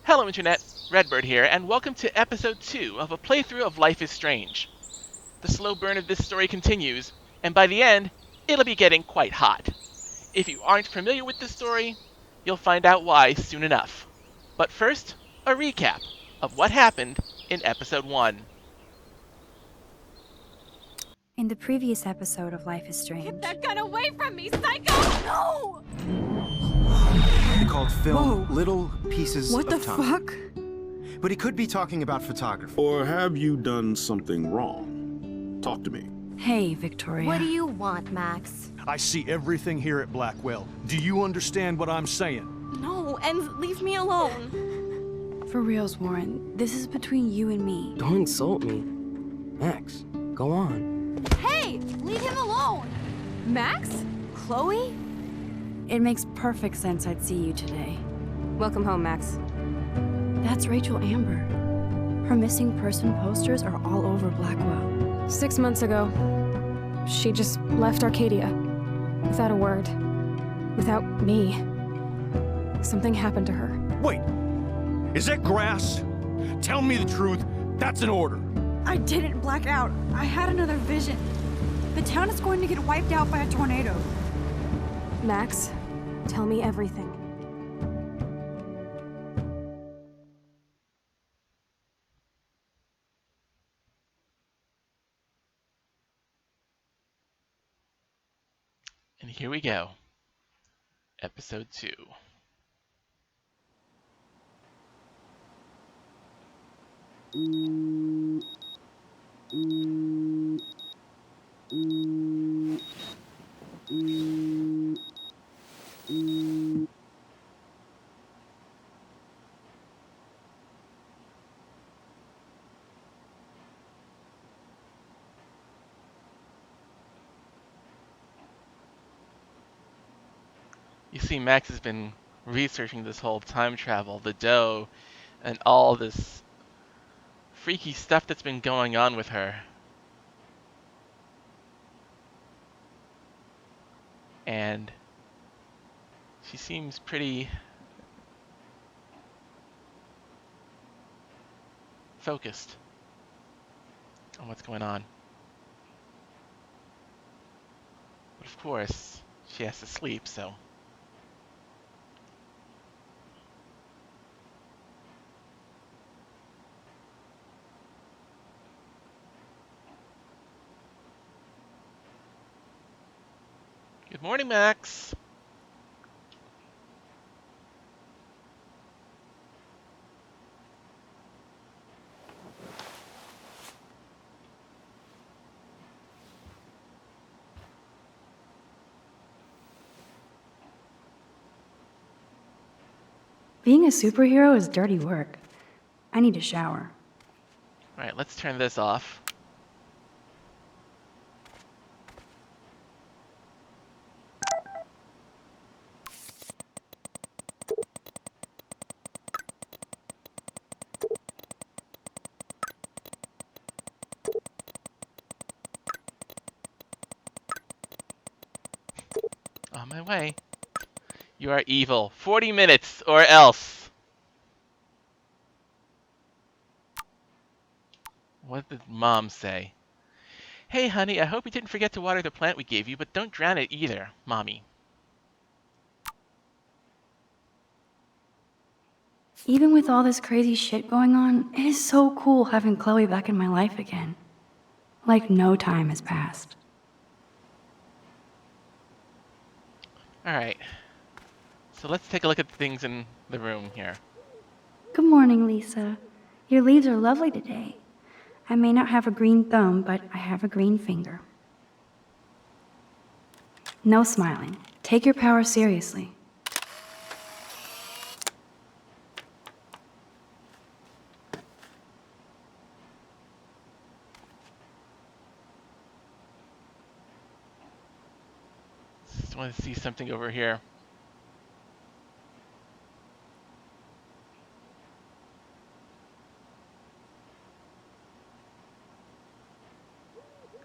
Hello Internet, Redbird here, and welcome to episode 2 of a playthrough of Life is Strange. The slow burn of this story continues, and by the end, it'll be getting quite hot. If you aren't familiar with this story, you'll find out why soon enough. But first, a recap of what happened in episode 1. In the previous episode of Life is Strange... Get that gun away from me, psycho! No! They called film Whoa. little pieces What of the time. fuck? But he could be talking about photography. Or have you done something wrong? Talk to me. Hey, Victoria. What do you want, Max? I see everything here at Blackwell. Do you understand what I'm saying? No, and leave me alone. For reals, Warren, this is between you and me. Don't insult me. Max, go on. Hey, leave him alone! Max? Chloe? It makes perfect sense I'd see you today. Welcome home, Max. That's Rachel Amber. Her missing person posters are all over Blackwell. 6 months ago, she just left Arcadia. Without a word. Without me. Something happened to her. Wait, is that grass? Tell me the truth. That's an order. I didn't black out. I had another vision. The town is going to get wiped out by a tornado. Max, tell me everything. And here we go. Episode 2. You see, Max has been researching this whole time travel, the dough, and all this freaky stuff that's been going on with her. And she seems pretty focused on what's going on. But of course, she has to sleep, so... Good morning, Max. Being a superhero is dirty work. I need a shower. Alright, let's turn this off. On my way. You are evil. 40 minutes or else. What did Mom say? Hey, honey, I hope you didn't forget to water the plant we gave you, but don't drown it either, Mommy. Even with all this crazy shit going on, it is so cool having Chloe back in my life again. Like no time has passed. Alright. So let's take a look at the things in the room here. Good morning, Lisa. Your leaves are lovely today. I may not have a green thumb, but I have a green finger. No smiling. Take your power seriously. Just want to see something over here.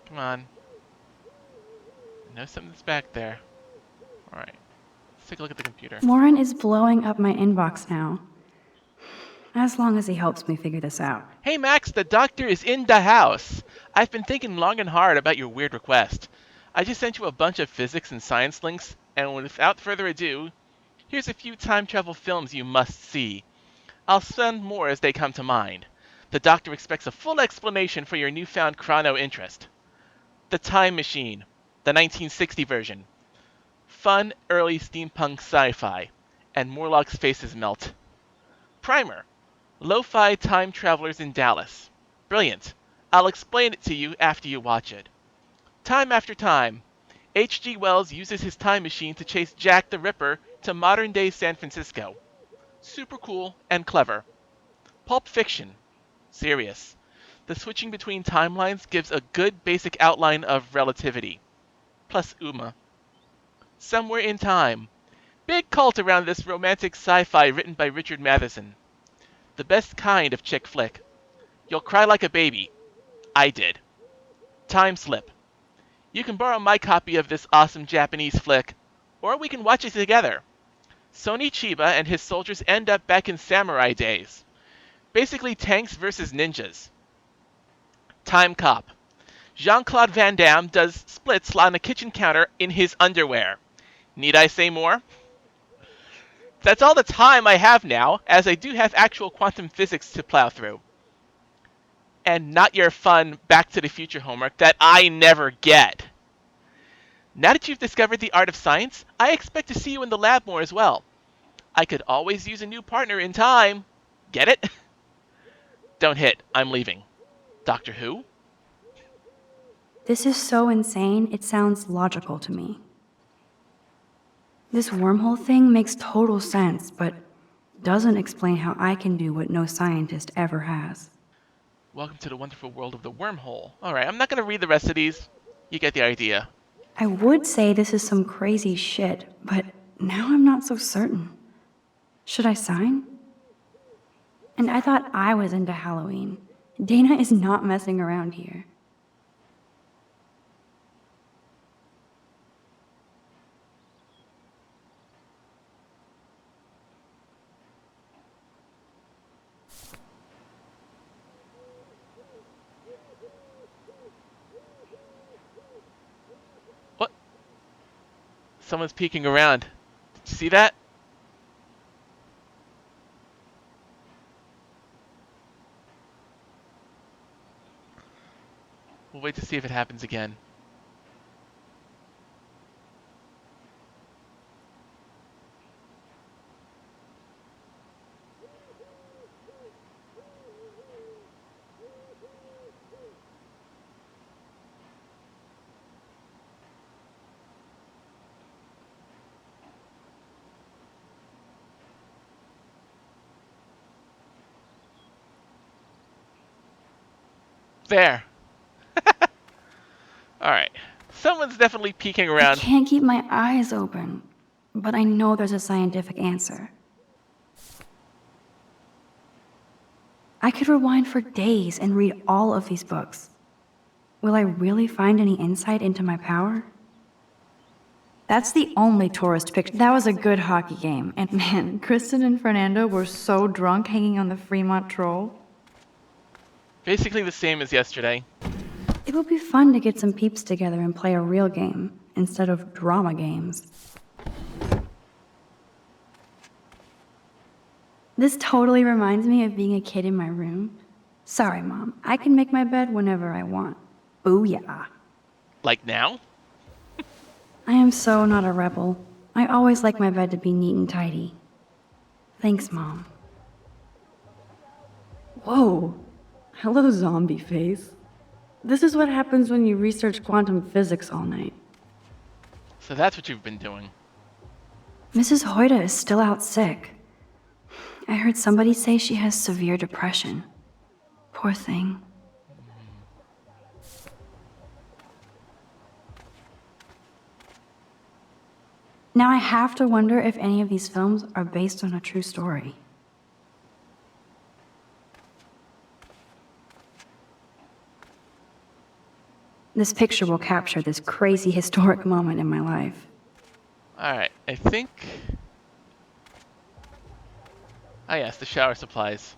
Come on. I know something's back there. Alright. Let's take a look at the computer. Warren is blowing up my inbox now. As long as he helps me figure this out. Hey Max, the doctor is in the house. I've been thinking long and hard about your weird request. I just sent you a bunch of physics and science links, and without further ado, here's a few time travel films you must see. I'll send more as they come to mind. The doctor expects a full explanation for your newfound chrono interest. The Time Machine, the 1960 version. Fun, early steampunk sci-fi, and Morlock's faces melt. Primer, lo-fi time travelers in Dallas. Brilliant. I'll explain it to you after you watch it. Time after time, H.G. Wells uses his time machine to chase Jack the Ripper to modern-day San Francisco. Super cool and clever. Pulp Fiction. Serious. The switching between timelines gives a good basic outline of relativity. Plus Uma. Somewhere in Time. Big cult around this romantic sci-fi written by Richard Matheson. The best kind of chick flick. You'll cry like a baby. I did. Time Slip. You can borrow my copy of this awesome Japanese flick, or we can watch it together. Sony Chiba and his soldiers end up back in samurai days. Basically tanks versus ninjas. Time Cop. Jean-Claude Van Damme does splits on a kitchen counter in his underwear. Need I say more? That's all the time I have now, as I do have actual quantum physics to plow through. And not your fun Back to the Future homework that I never get. Now that you've discovered the art of science, I expect to see you in the lab more as well. I could always use a new partner in time. Get it? Don't hit. I'm leaving. Doctor Who? This is so insane, it sounds logical to me. This wormhole thing makes total sense, but doesn't explain how I can do what no scientist ever has. Welcome to the wonderful world of the wormhole. Alright, I'm not going to read the rest of these. You get the idea. I would say this is some crazy shit, but now I'm not so certain. Should I sign? And I thought I was into Halloween. Dana is not messing around here. What? Someone's peeking around. Did you see that? We'll wait to see if it happens again. There. Alright. Someone's definitely peeking I around. can't keep my eyes open, but I know there's a scientific answer. I could rewind for days and read all of these books. Will I really find any insight into my power? That's the only tourist picture. That was a good hockey game, and man, Kristen and Fernando were so drunk hanging on the Fremont Troll. Basically the same as yesterday. It would be fun to get some peeps together and play a real game, instead of drama games. This totally reminds me of being a kid in my room. Sorry, Mom, I can make my bed whenever I want. Booyah. Like now? I am so not a rebel. I always like my bed to be neat and tidy. Thanks, Mom. Whoa. Hello, zombie face. This is what happens when you research quantum physics all night. So that's what you've been doing. Mrs. Hoyda is still out sick. I heard somebody say she has severe depression. Poor thing. Now I have to wonder if any of these films are based on a true story. This picture will capture this crazy historic moment in my life. Alright, I think Oh yes, the shower supplies.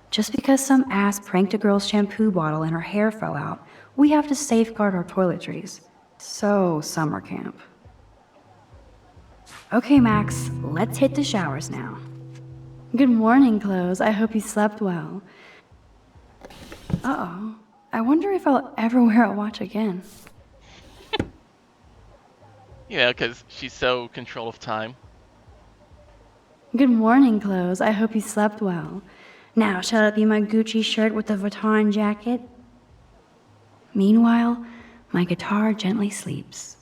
Just because some ass pranked a girl's shampoo bottle and her hair fell out, we have to safeguard our toiletries. So, summer camp. Okay, Max, let's hit the showers now. Good morning, Clothes. I hope you slept well. Uh-oh. I wonder if I'll ever wear a watch again. You know, because she's so control of time. Good morning, Clothes. I hope you slept well. Now, shall it be my Gucci shirt with the Vuitton jacket? Meanwhile, my guitar gently sleeps.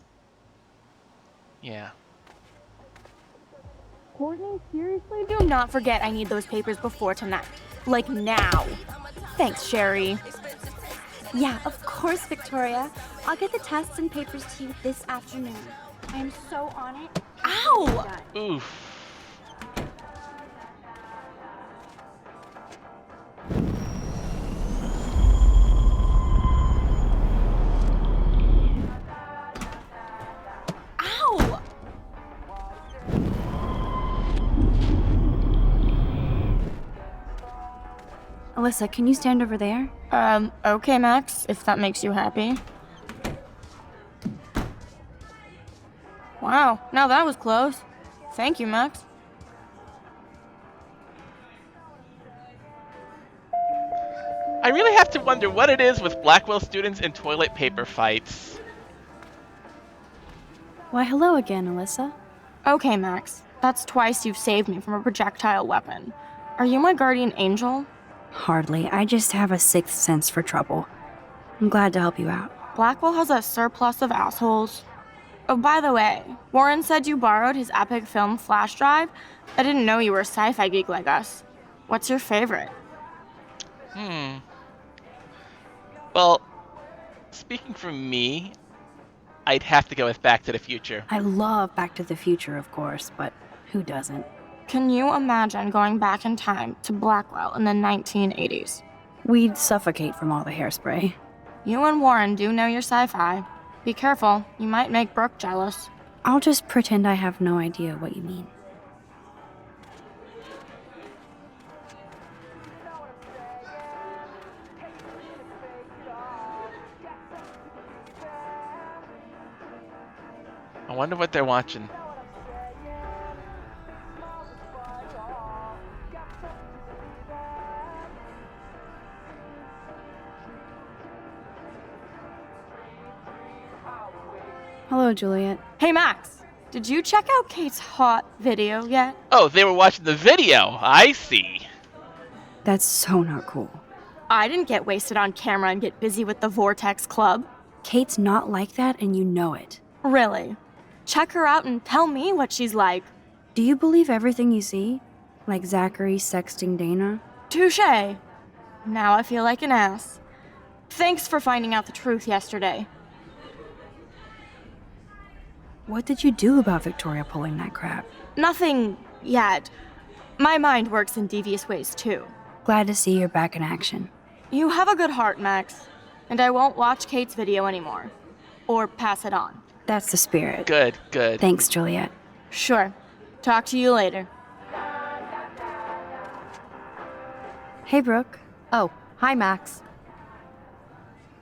Yeah. Courtney, seriously? Do not forget I need those papers before tonight. Like now. Thanks, Sherry. Yeah, of course, Victoria. I'll get the tests and papers to you this afternoon. I am so on it. Ow! Oof. Ow! Alyssa, can you stand over there? Okay, Max, if that makes you happy. Wow, now that was close. Thank you, Max. I really have to wonder what it is with Blackwell students and toilet paper fights. Why, hello again, Alyssa. Okay, Max, that's twice you've saved me from a projectile weapon. Are you my guardian angel? Hardly. I just have a sixth sense for trouble. I'm glad to help you out. Blackwell has a surplus of assholes. Oh, by the way, Warren said you borrowed his epic film flash drive. I didn't know you were a sci-fi geek like us. What's your favorite? Well, speaking for me, I'd have to go with Back to the Future. I love Back to the Future, of course, but who doesn't? Can you imagine going back in time to Blackwell in the 1980s? We'd suffocate from all the hairspray. You and Warren do know your sci-fi. Be careful, you might make Brooke jealous. I'll just pretend I have no idea what you mean. I wonder what they're watching. Hello, Juliet. Hey, Max, did you check out Kate's hot video yet? Oh, they were watching the video. I see. That's so not cool. I didn't get wasted on camera and get busy with the Vortex Club. Kate's not like that, and you know it. Really? Check her out and tell me what she's like. Do you believe everything you see? Like Zachary sexting Dana? Touché. Now I feel like an ass. Thanks for finding out the truth yesterday. What did you do about Victoria pulling that crap? Nothing yet. My mind works in devious ways too. Glad to see you're back in action. You have a good heart, Max. And I won't watch Kate's video anymore. Or pass it on. That's the spirit. Good, good. Thanks, Juliet. Sure. Talk to you later. Hey, Brooke. Oh, hi, Max.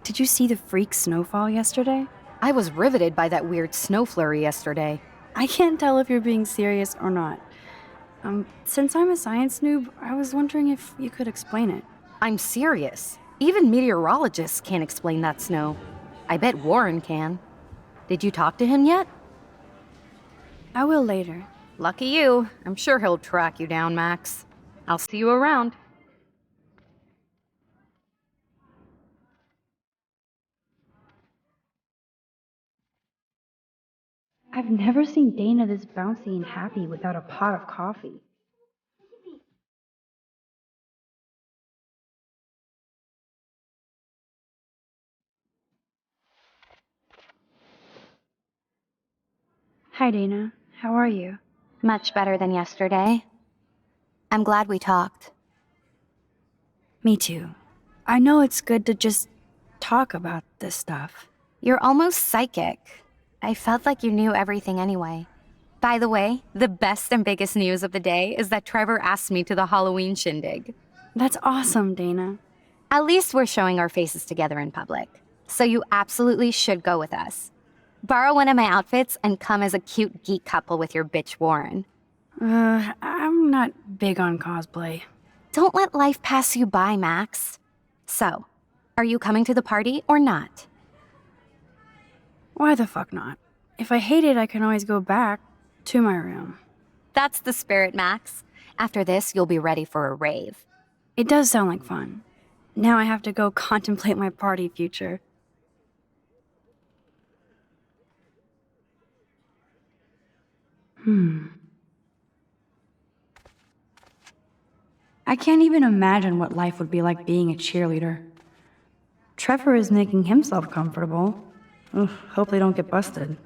Did you see the freak snowfall yesterday? I was riveted by that weird snow flurry yesterday. I can't tell if you're being serious or not. Since I'm a science noob, I was wondering if you could explain it. I'm serious. Even meteorologists can't explain that snow. I bet Warren can. Did you talk to him yet? I will later. Lucky you. I'm sure he'll track you down, Max. I'll see you around. I've never seen Dana this bouncy and happy without a pot of coffee. Hi, Dana. How are you? Much better than yesterday. I'm glad we talked. Me too. I know it's good to just talk about this stuff. You're almost psychic. I felt like you knew everything anyway. By the way, the best and biggest news of the day is that Trevor asked me to the Halloween shindig. That's awesome, Dana. At least we're showing our faces together in public. So you absolutely should go with us. Borrow one of my outfits and come as a cute geek couple with your bitch Warren. I'm not big on cosplay. Don't let life pass you by, Max. So, are you coming to the party or not? Why the fuck not? If I hate it, I can always go back to my room. That's the spirit, Max. After this, you'll be ready for a rave. It does sound like fun. Now I have to go contemplate my party future. I can't even imagine what life would be like being a cheerleader. Trevor is making himself comfortable. Ugh, hope they don't get busted.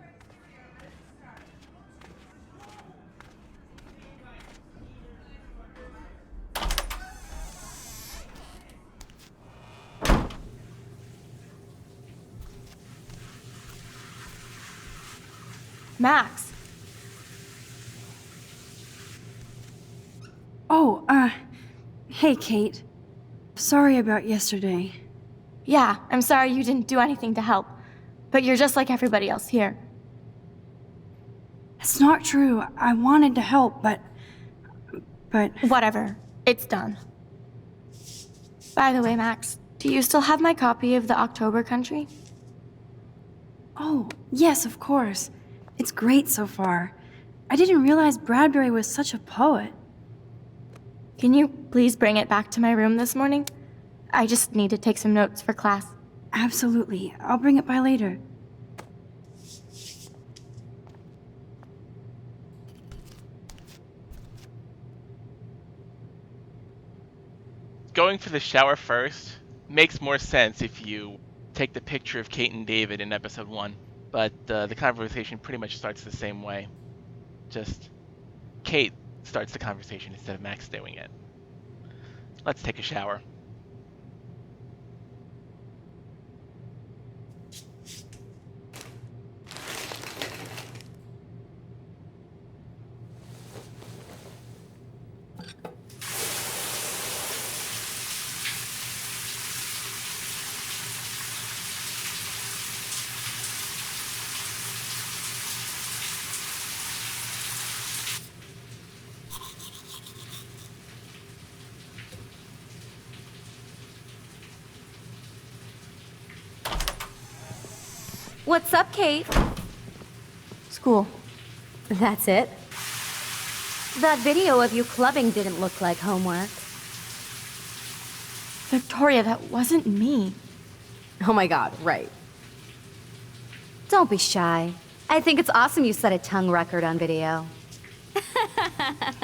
Max. Oh, hey, Kate. Sorry about yesterday. Yeah, I'm sorry you didn't do anything to help. But you're just like everybody else here. It's not true. I wanted to help, but... Whatever. It's done. By the way, Max, do you still have my copy of The October Country? Oh, yes, of course. It's great so far. I didn't realize Bradbury was such a poet. Can you please bring it back to my room this morning? I just need to take some notes for class. Absolutely. I'll bring it by later. Going for the shower first makes more sense if you take the picture of Kate and David in episode 1, but the conversation pretty much starts the same way. Just Kate starts the conversation instead of Max doing it. Let's take a shower. What's up, Kate? School. That's it? That video of you clubbing didn't look like homework. Victoria, that wasn't me. Oh my god, right. Don't be shy. I think it's awesome you set a tongue record on video.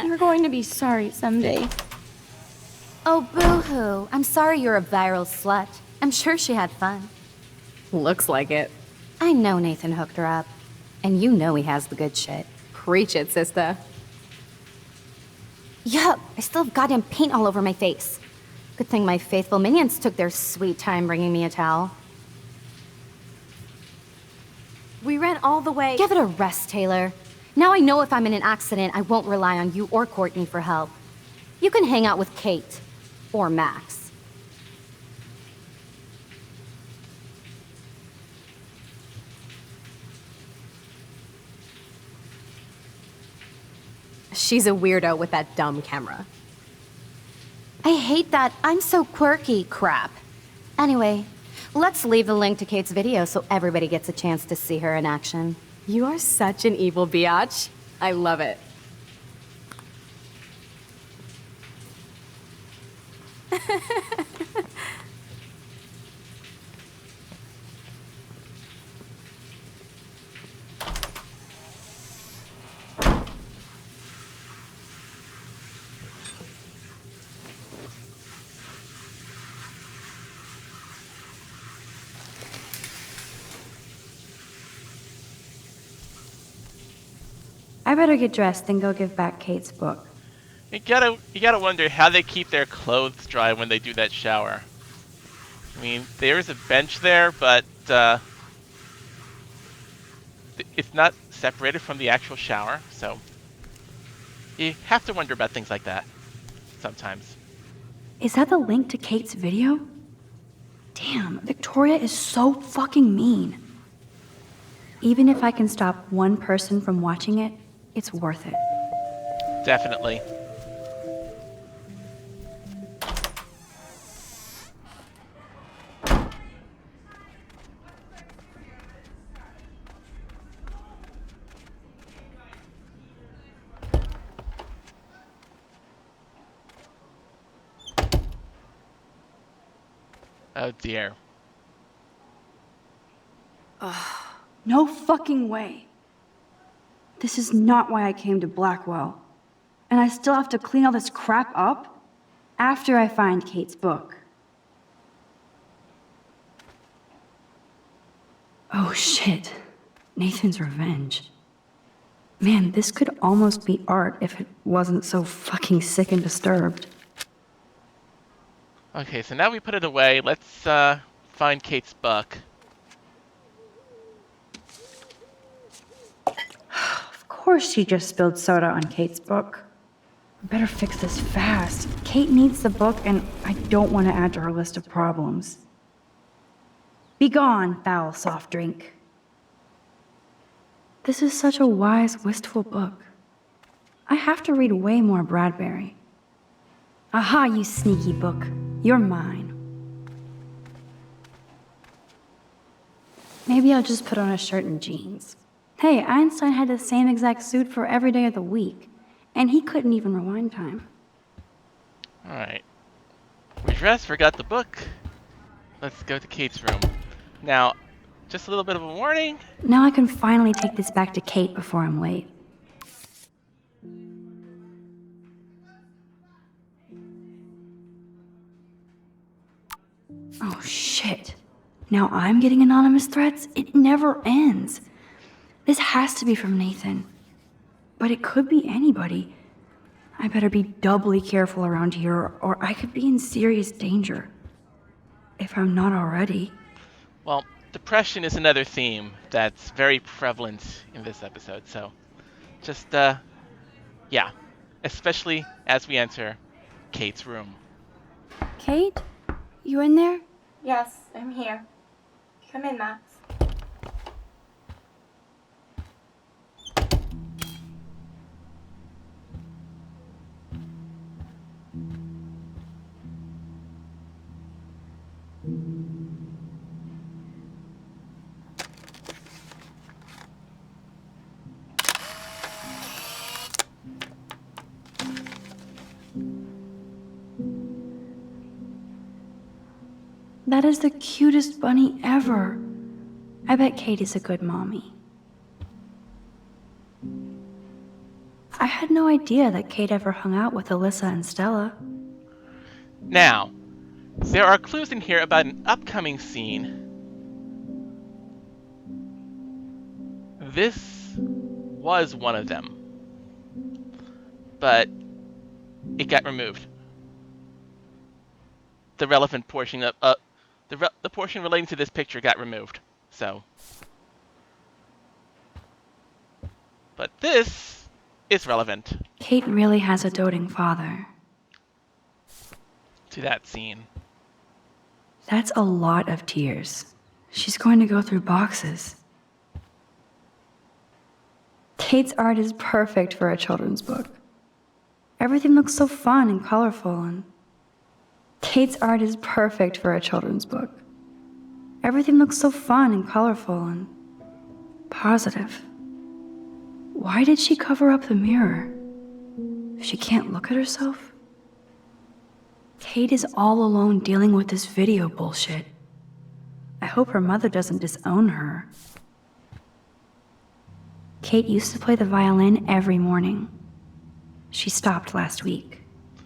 You're going to be sorry someday. Oh, boo-hoo. I'm sorry you're a viral slut. I'm sure she had fun. Looks like it. I know Nathan hooked her up. And you know he has the good shit. Preach it, sister. Yup, I still have goddamn paint all over my face. Good thing my faithful minions took their sweet time bringing me a towel. We ran all the way. Give it a rest, Taylor. Now I know if I'm in an accident, I won't rely on you or Courtney for help. You can hang out with Kate. Or Max. She's a weirdo with that dumb camera. I hate that I'm so quirky crap. Anyway, let's leave the link to Kate's video so everybody gets a chance to see her in action. You are such an evil biatch. I love it. I better get dressed and go give back Kate's book. You gotta wonder how they keep their clothes dry when they do that shower. I mean, there's a bench there, but It's not separated from the actual shower, so you have to wonder about things like that sometimes. Is that the link to Kate's video? Damn, Victoria is so fucking mean. Even if I can stop one person from watching it, it's worth it. Definitely. Oh dear. No fucking way. This is not why I came to Blackwell. And I still have to clean all this crap up after I find Kate's book. Oh shit. Nathan's revenge. Man, this could almost be art if it wasn't so fucking sick and disturbed. Okay, so now we put it away. Let's find Kate's book. Of course she just spilled soda on Kate's book. I better fix this fast. Kate needs the book, and I don't want to add to her list of problems. Be gone, foul soft drink. This is such a wise, wistful book. I have to read way more Bradbury. Aha, you sneaky book. You're mine. Maybe I'll just put on a shirt and jeans. Hey, Einstein had the same exact suit for every day of the week, and he couldn't even rewind time. Alright. We dressed, forgot the book. Let's go to Kate's room. Now, just a little bit of a warning. Now I can finally take this back to Kate before I'm late. Oh shit. Now I'm getting anonymous threats? It never ends. This has to be from Nathan. But it could be anybody. I better be doubly careful around here, or I could be in serious danger. If I'm not already. Well, depression is another theme that's very prevalent in this episode, so just, yeah. Especially as we enter Kate's room. Kate? You in there? Yes, I'm here. Come in, Max. That is the cutest bunny ever. I bet Kate is a good mommy. I had no idea that Kate ever hung out with Alyssa and Stella. Now, there are clues in here about an upcoming scene. This was one of them, but it got removed. The relevant portion of the portion relating to this picture got removed. So, but this is relevant. Kate really has a doting father. To that scene. That's a lot of tears. She's going to go through boxes. Kate's art is perfect for a children's book. Everything looks so fun and colorful, and Kate's art is perfect for a children's book. Everything looks so fun and colorful and positive. Why did she cover up the mirror? She can't look at herself? Kate is all alone dealing with this video bullshit. I hope her mother doesn't disown her. Kate used to play the violin every morning. She stopped last week.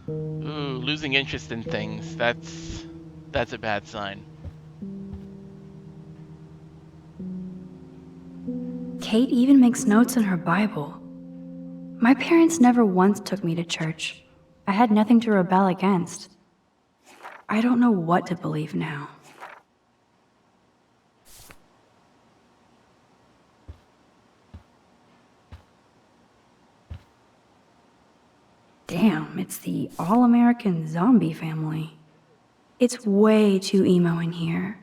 Ooh, losing interest in things. That's a bad sign. Kate even makes notes in her Bible. My parents never once took me to church. I had nothing to rebel against. I don't know what to believe now. Damn, it's the all-American zombie family. It's way too emo in here.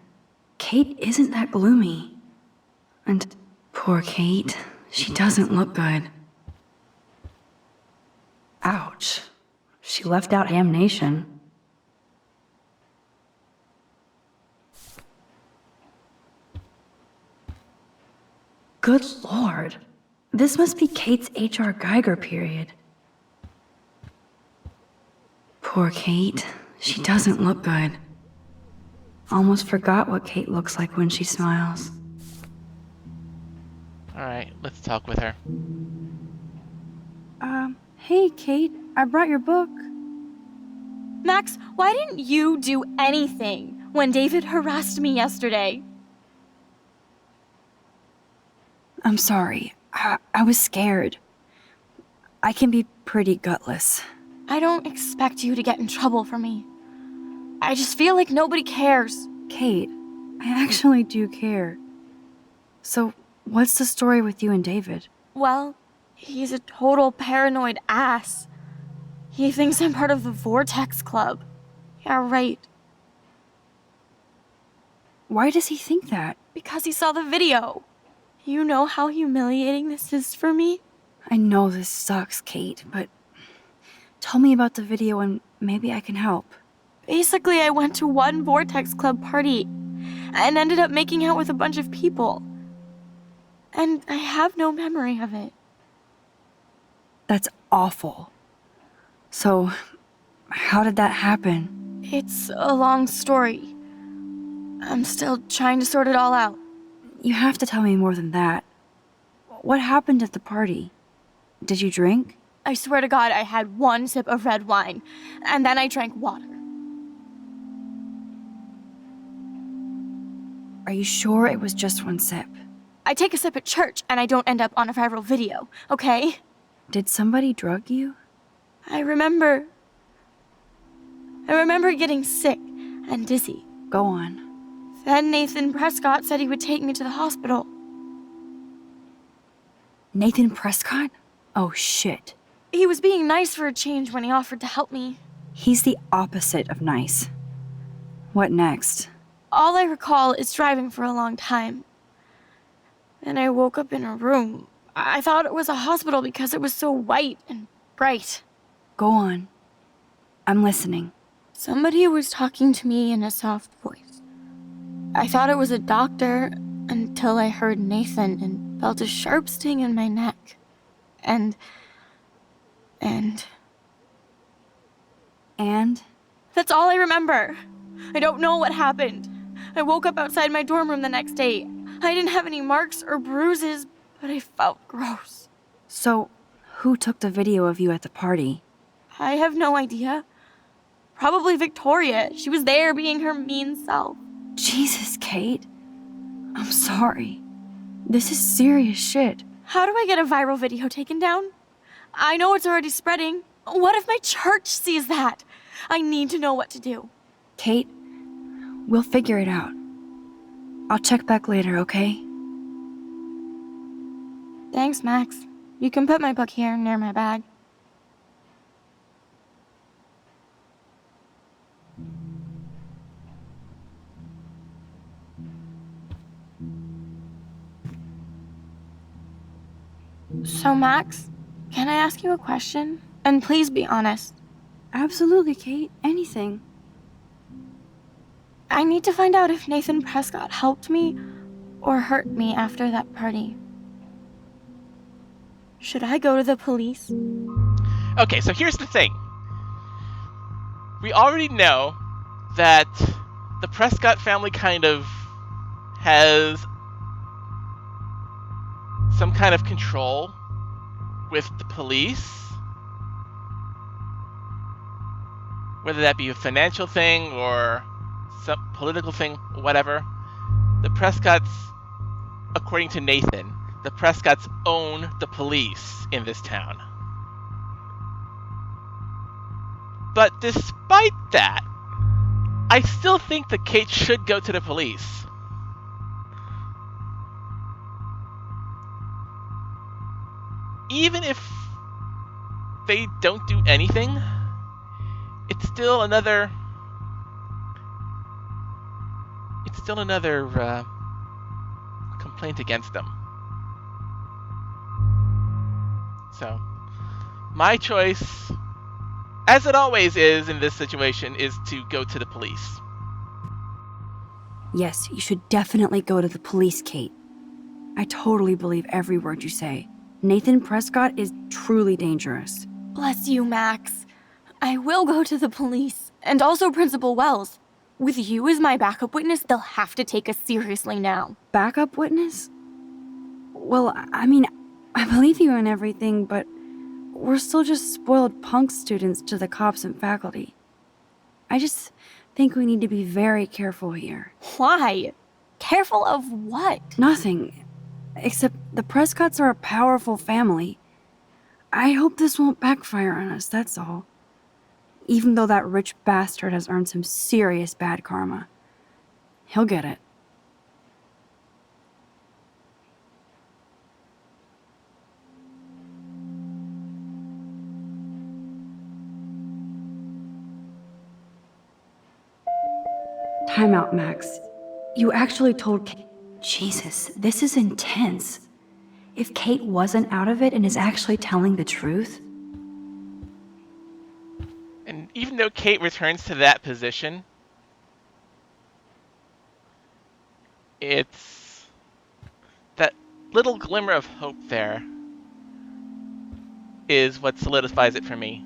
Kate isn't that gloomy. And poor Kate, she doesn't look good. Ouch. She left out damnation. Good lord. This must be Kate's H.R. Geiger period. Poor Kate. She doesn't look good. Almost forgot what Kate looks like when she smiles. Alright, let's talk with her. Hey, Kate, I brought your book. Max, why didn't you do anything when David harassed me yesterday? I'm sorry. I was scared. I can be pretty gutless. I don't expect you to get in trouble for me. I just feel like nobody cares. Kate, I actually do care. So, what's the story with you and David? Well, he's a total paranoid ass. He thinks I'm part of the Vortex Club. Yeah, right. Why does he think that? Because he saw the video. You know how humiliating this is for me? I know this sucks, Kate, but tell me about the video and maybe I can help. Basically, I went to one Vortex Club party and ended up making out with a bunch of people. And I have no memory of it. That's awful. So, how did that happen? It's a long story. I'm still trying to sort it all out. You have to tell me more than that. What happened at the party? Did you drink? I swear to God, I had one sip of red wine, and then I drank water. Are you sure it was just one sip? I take a sip at church, and I don't end up on a viral video, okay? Did somebody drug you? I remember getting sick and dizzy. Go on. Then Nathan Prescott said he would take me to the hospital. Nathan Prescott? Oh, shit. He was being nice for a change when he offered to help me. He's the opposite of nice. What next? All I recall is driving for a long time. Then I woke up in a room. I thought it was a hospital because it was so white and bright. Go on. I'm listening. Somebody was talking to me in a soft voice. I thought it was a doctor until I heard Nathan and felt a sharp sting in my neck. And? That's all I remember. I don't know what happened. I woke up outside my dorm room the next day. I didn't have any marks or bruises, but I felt gross. So, who took the video of you at the party? I have no idea. Probably Victoria. She was there being her mean self. Jesus, Kate. I'm sorry. This is serious shit. How do I get a viral video taken down? I know it's already spreading. What if my church sees that? I need to know what to do. Kate, we'll figure it out. I'll check back later, okay? Thanks, Max. You can put my book here near my bag. So, Max, can I ask you a question? And please be honest. Absolutely, Kate. Anything. I need to find out if Nathan Prescott helped me or hurt me after that party. Should I go to the police? Okay, so here's the thing. We already know that the Prescott family kind of has some kind of control with the police. Whether that be a financial thing or some political thing, whatever. The Prescotts, according to Nathan, the Prescotts own the police in this town. But despite that, I still think that Kate should go to the police. Even if they don't do anything, it's still another complaint against them. So, my choice, as it always is in this situation, is to go to the police. Yes, you should definitely go to the police, Kate. I totally believe every word you say. Nathan Prescott is truly dangerous. Bless you, Max. I will go to the police, and also Principal Wells. With you as my backup witness, they'll have to take us seriously now. Backup witness? Well, I mean, I believe you in everything, but we're still just spoiled punk students to the cops and faculty. I just think we need to be very careful here. Why? Careful of what? Nothing. Except the Prescotts are a powerful family. I hope this won't backfire on us, that's all. Even though that rich bastard has earned some serious bad karma. He'll get it. Time out, Max. You actually told Kate. Jesus, this is intense. If Kate wasn't out of it and is actually telling the truth. And even though Kate returns to that position, it's that little glimmer of hope there is what solidifies it for me.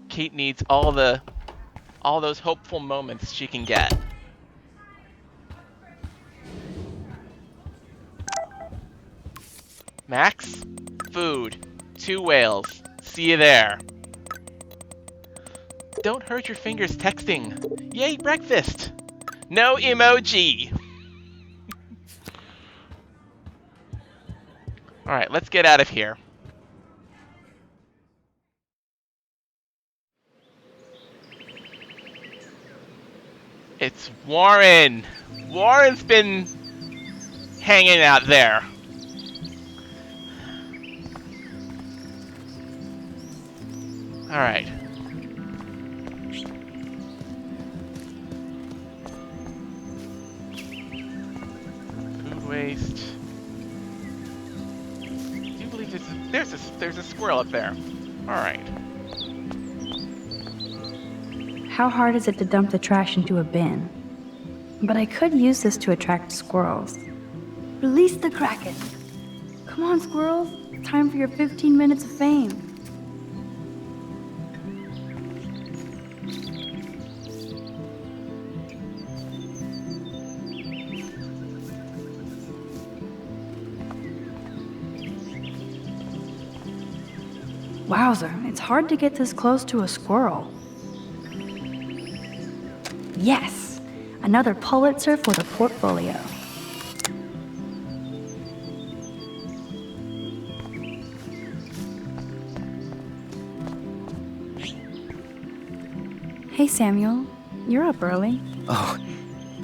Kate needs all those hopeful moments she can get. Max, food, 2 whales. See you there. Don't hurt your fingers texting. Yay, breakfast. No emoji. All right, let's get out of here. It's Warren. Warren's been hanging out there. All right. Food waste. I do believe there's a squirrel up there. All right. How hard is it to dump the trash into a bin? But I could use this to attract squirrels. Release the Kraken. Come on, squirrels. Time for your 15 minutes of fame. Wowzer, it's hard to get this close to a squirrel. Yes! Another Pulitzer for the portfolio. Hey Samuel, you're up early. Oh,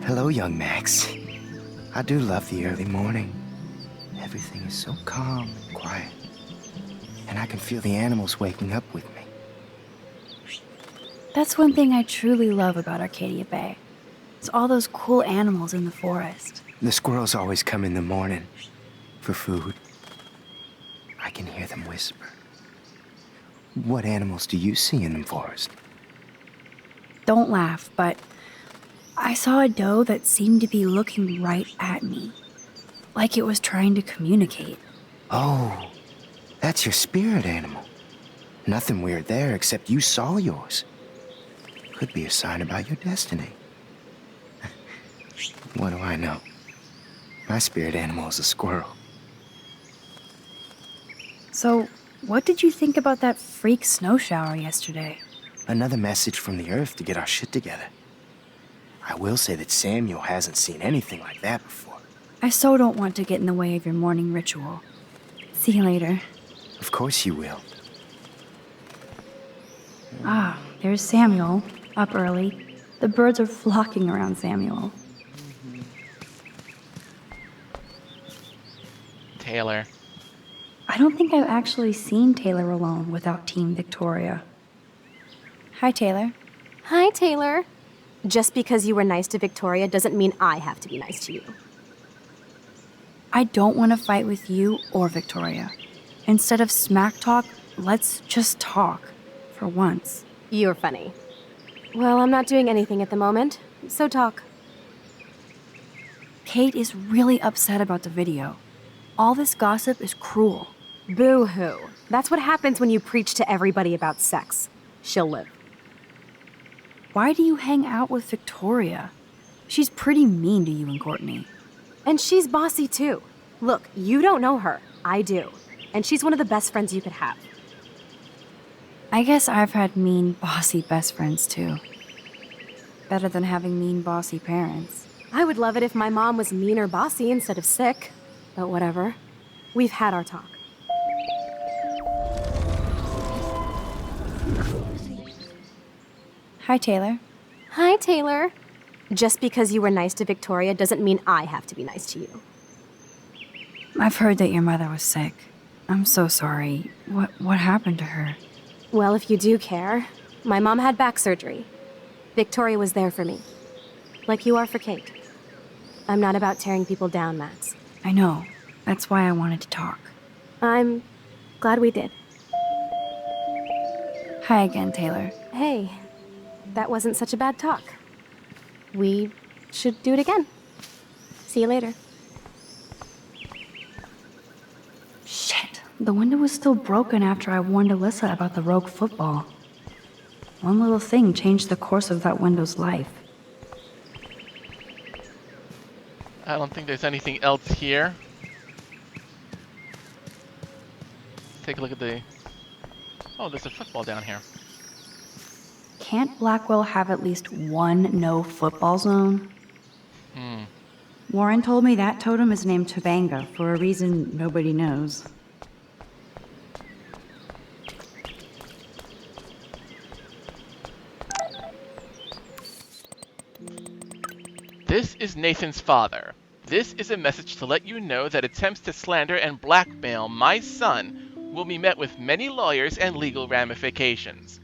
hello, young Max. I do love the early morning. Everything is so calm and quiet. And I can feel the animals waking up with me. That's one thing I truly love about Arcadia Bay. It's all those cool animals in the forest. The squirrels always come in the morning for food. I can hear them whisper. What animals do you see in the forest? Don't laugh, but I saw a doe that seemed to be looking right at me. Like it was trying to communicate. Oh, that's your spirit animal. Nothing weird there except you saw yours. Could be a sign about your destiny. What do I know? My spirit animal is a squirrel. So, what did you think about that freak snow shower yesterday? Another message from the Earth to get our shit together. I will say that Samuel hasn't seen anything like that before. I so don't want to get in the way of your morning ritual. See you later. Of course you will. Ah, there's Samuel, up early. The birds are flocking around Samuel. Taylor. I I don't think I've actually seen Taylor alone without Team Victoria. Hi, Taylor. Hi, Taylor. Just because you were nice to Victoria doesn't mean I have to be nice to you. I don't want to fight with you or Victoria. Instead of smack talk, let's just talk. For once. You're funny. Well, I'm not doing anything at the moment, so talk. Kate is really upset about the video. All this gossip is cruel. Boo-hoo. That's what happens when you preach to everybody about sex. She'll live. Why do you hang out with Victoria? She's pretty mean to you and Courtney. And she's bossy too. Look, you don't know her. I do. And she's one of the best friends you could have. I guess I've had mean, bossy best friends too. Better than having mean, bossy parents. I would love it if my mom was mean or bossy instead of sick. But whatever. We've had our talk. Hi, Taylor. Hi, Taylor. Just because you were nice to Victoria doesn't mean I have to be nice to you. I've heard that your mother was sick. I'm so sorry. What happened to her? Well, if you do care, my mom had back surgery. Victoria was there for me. Like you are for Kate. I'm not about tearing people down, Max. I know. That's why I wanted to talk. I'm glad we did. Hi again, Taylor. Hey, that wasn't such a bad talk. We should do it again. See you later. Shit. The window was still broken after I warned Alyssa about the rogue football. One little thing changed the course of that window's life. I don't think there's anything else here. Take a look at the... Oh, there's a football down here. Can't Blackwell have at least one no football zone? Warren told me that totem is named Tobanga for a reason nobody knows. This is Nathan's father. This is a message to let you know that attempts to slander and blackmail my son will be met with many lawyers and legal ramifications.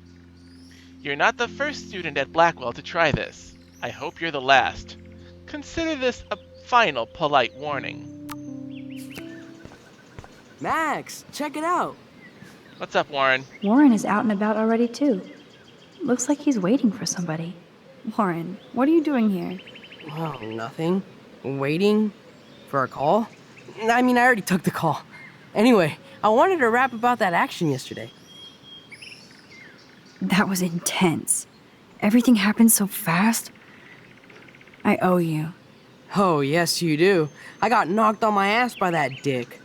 You're not the first student at Blackwell to try this. I hope you're the last. Consider this a final polite warning. Max, check it out. What's up, Warren? Warren is out and about already too. Looks like he's waiting for somebody. Warren, what are you doing here? Oh, nothing. Waiting for a call? I mean, I already took the call. Anyway, I wanted to rap about that action yesterday. That was intense. Everything happened so fast. I owe you. Oh, yes, you do. I got knocked on my ass by that dick.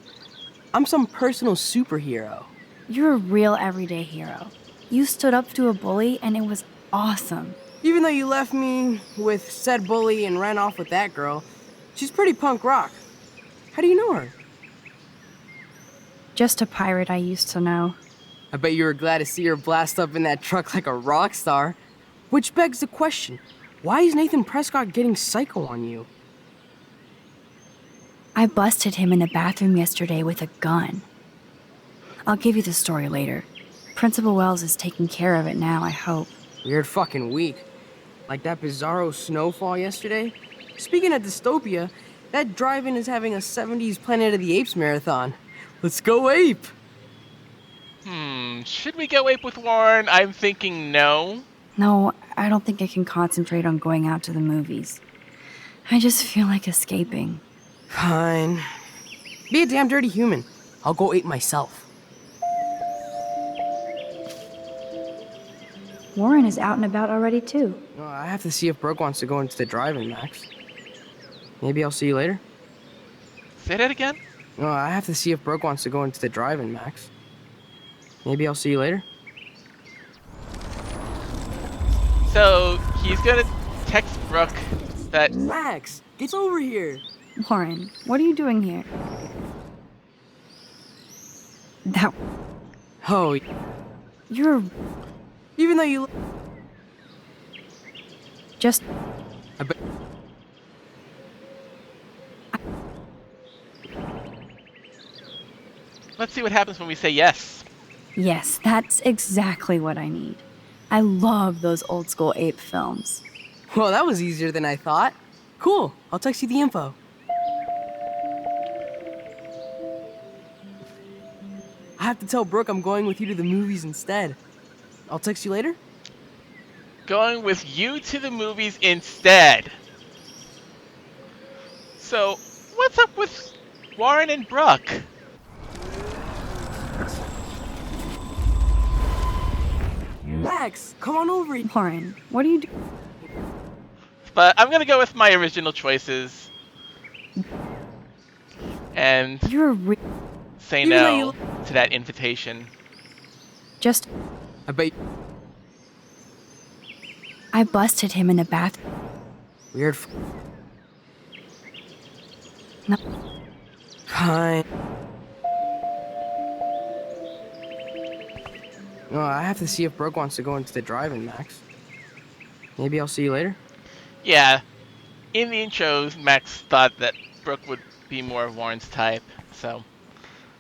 I'm some personal superhero. You're a real everyday hero. You stood up to a bully and it was awesome. Even though you left me with said bully and ran off with that girl, she's pretty punk rock. How do you know her? Just a pirate I used to know. I bet you were glad to see her blast up in that truck like a rock star. Which begs the question, why is Nathan Prescott getting psycho on you? I busted him in the bathroom yesterday with a gun. I'll give you the story later. Principal Wells is taking care of it now, I hope. Weird fucking week. Like that bizarro snowfall yesterday. Speaking of dystopia, that drive-in is having a 70s Planet of the Apes marathon. Let's go ape! Should we go ape with Warren? I'm thinking no. No, I don't think I can concentrate on going out to the movies. I just feel like escaping. Fine. Be a damn dirty human. I'll go ape myself. Warren is out and about already too. I have to see if Brooke wants to go into the drive-in, Max. Maybe I'll see you later. Say that again? I have to see if Brooke wants to go into the drive-in, Max. Maybe I'll see you later. So, he's gonna text Brooke that... Max, get over here! Warren, what are you doing here? That... Oh... You're... Even though you... Just... I bet... Let's see what happens when we say yes. Yes, that's exactly what I need. I love those old school ape films. Well, that was easier than I thought. Cool, I'll text you the info. I have to tell Brooke I'm going with you to the movies instead. I'll text you later? Going with you to the movies instead. So, what's up with Warren and Brooke? Max, come on over. Warren, what are you doing? But I'm gonna go with my original choices. And say no to that invitation. Just... I bet... I busted him in the bathroom. Weird. No. Fine. No, I have to see if Brooke wants to go into the drive-in, Max. Maybe I'll see you later? Yeah. In the intros, Max thought that Brooke would be more of Warren's type, so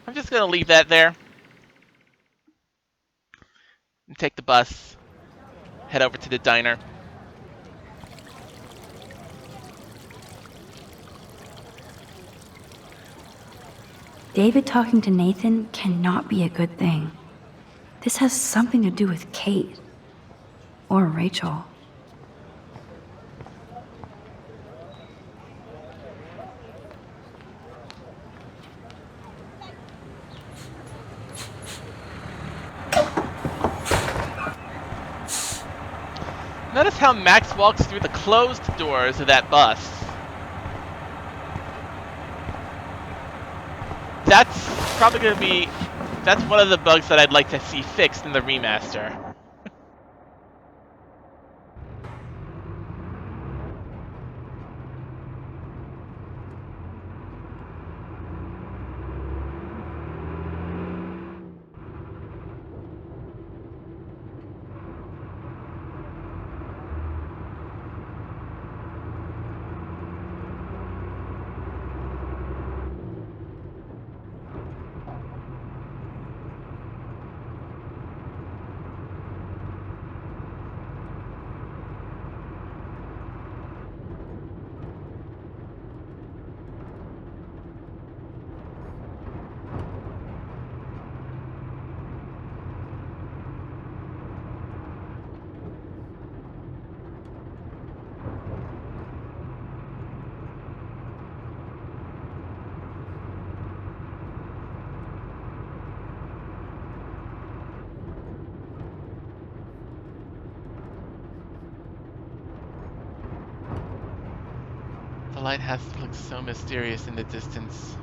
I'm just gonna leave that there. And take the bus. Head over to the diner. David talking to Nathan cannot be a good thing. This has something to do with Kate. Or Rachel. Notice how Max walks through the closed doors of that bus. That's probably going to be... That's one of the bugs that I'd like to see fixed in the remaster. The lighthouse looks so mysterious in the distance.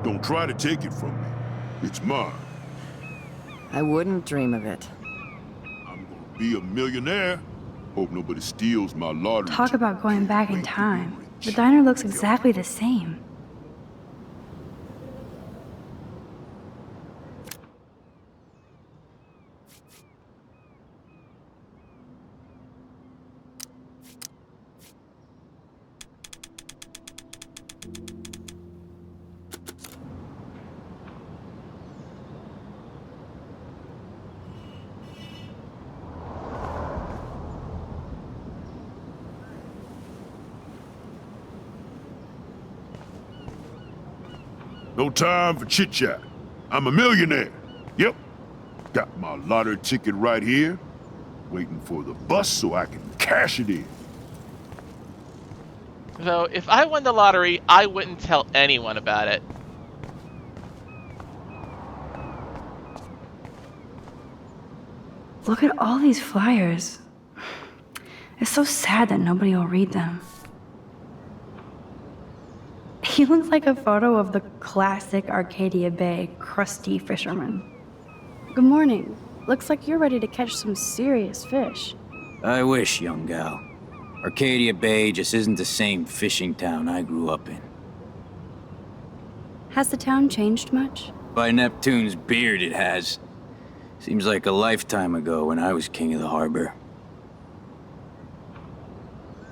Don't try to take it from me. It's mine. I wouldn't dream of it. I'm gonna be a millionaire. Hope nobody steals my lottery. Talk about going back in time. The diner looks exactly the same. No time for chit-chat. I'm a millionaire. Yep. Got my lottery ticket right here. Waiting for the bus so I can cash it in. So, if I won the lottery, I wouldn't tell anyone about it. Look at all these flyers. It's so sad that nobody will read them. He looks like a photo of the classic Arcadia Bay crusty fisherman. Good morning. Looks like you're ready to catch some serious fish. I wish, young gal. Arcadia Bay just isn't the same fishing town I grew up in. Has the town changed much? By Neptune's beard, it has. Seems like a lifetime ago when I was king of the harbor.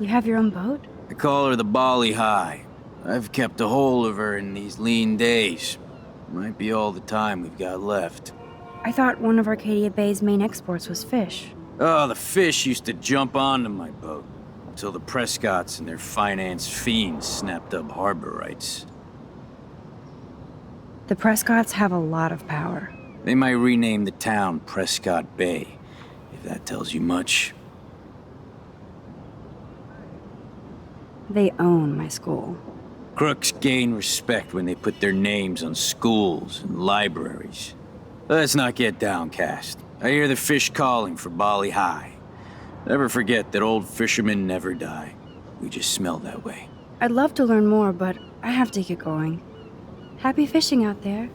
You have your own boat? I call her the Bali High. I've kept a hold of her in these lean days. Might be all the time we've got left. I thought one of Arcadia Bay's main exports was fish. Oh, the fish used to jump onto my boat until the Prescotts and their finance fiends snapped up harbor rights. The Prescotts have a lot of power. They might rename the town Prescott Bay, if that tells you much. They own my school. Crooks gain respect when they put their names on schools and libraries. Let's not get downcast. I hear the fish calling for Bali High. Never forget that old fishermen never die. We just smell that way. I'd love to learn more, but I have to get going. Happy fishing out there.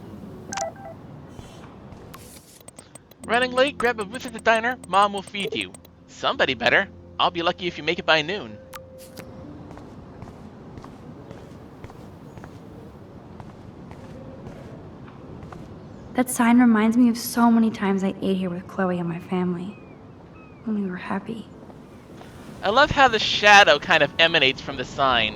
Running late? Grab a booth at the diner. Mom will feed you. Somebody better. I'll be lucky if you make it by noon. That sign reminds me of so many times I ate here with Chloe and my family. When we were happy. I love how the shadow kind of emanates from the sign.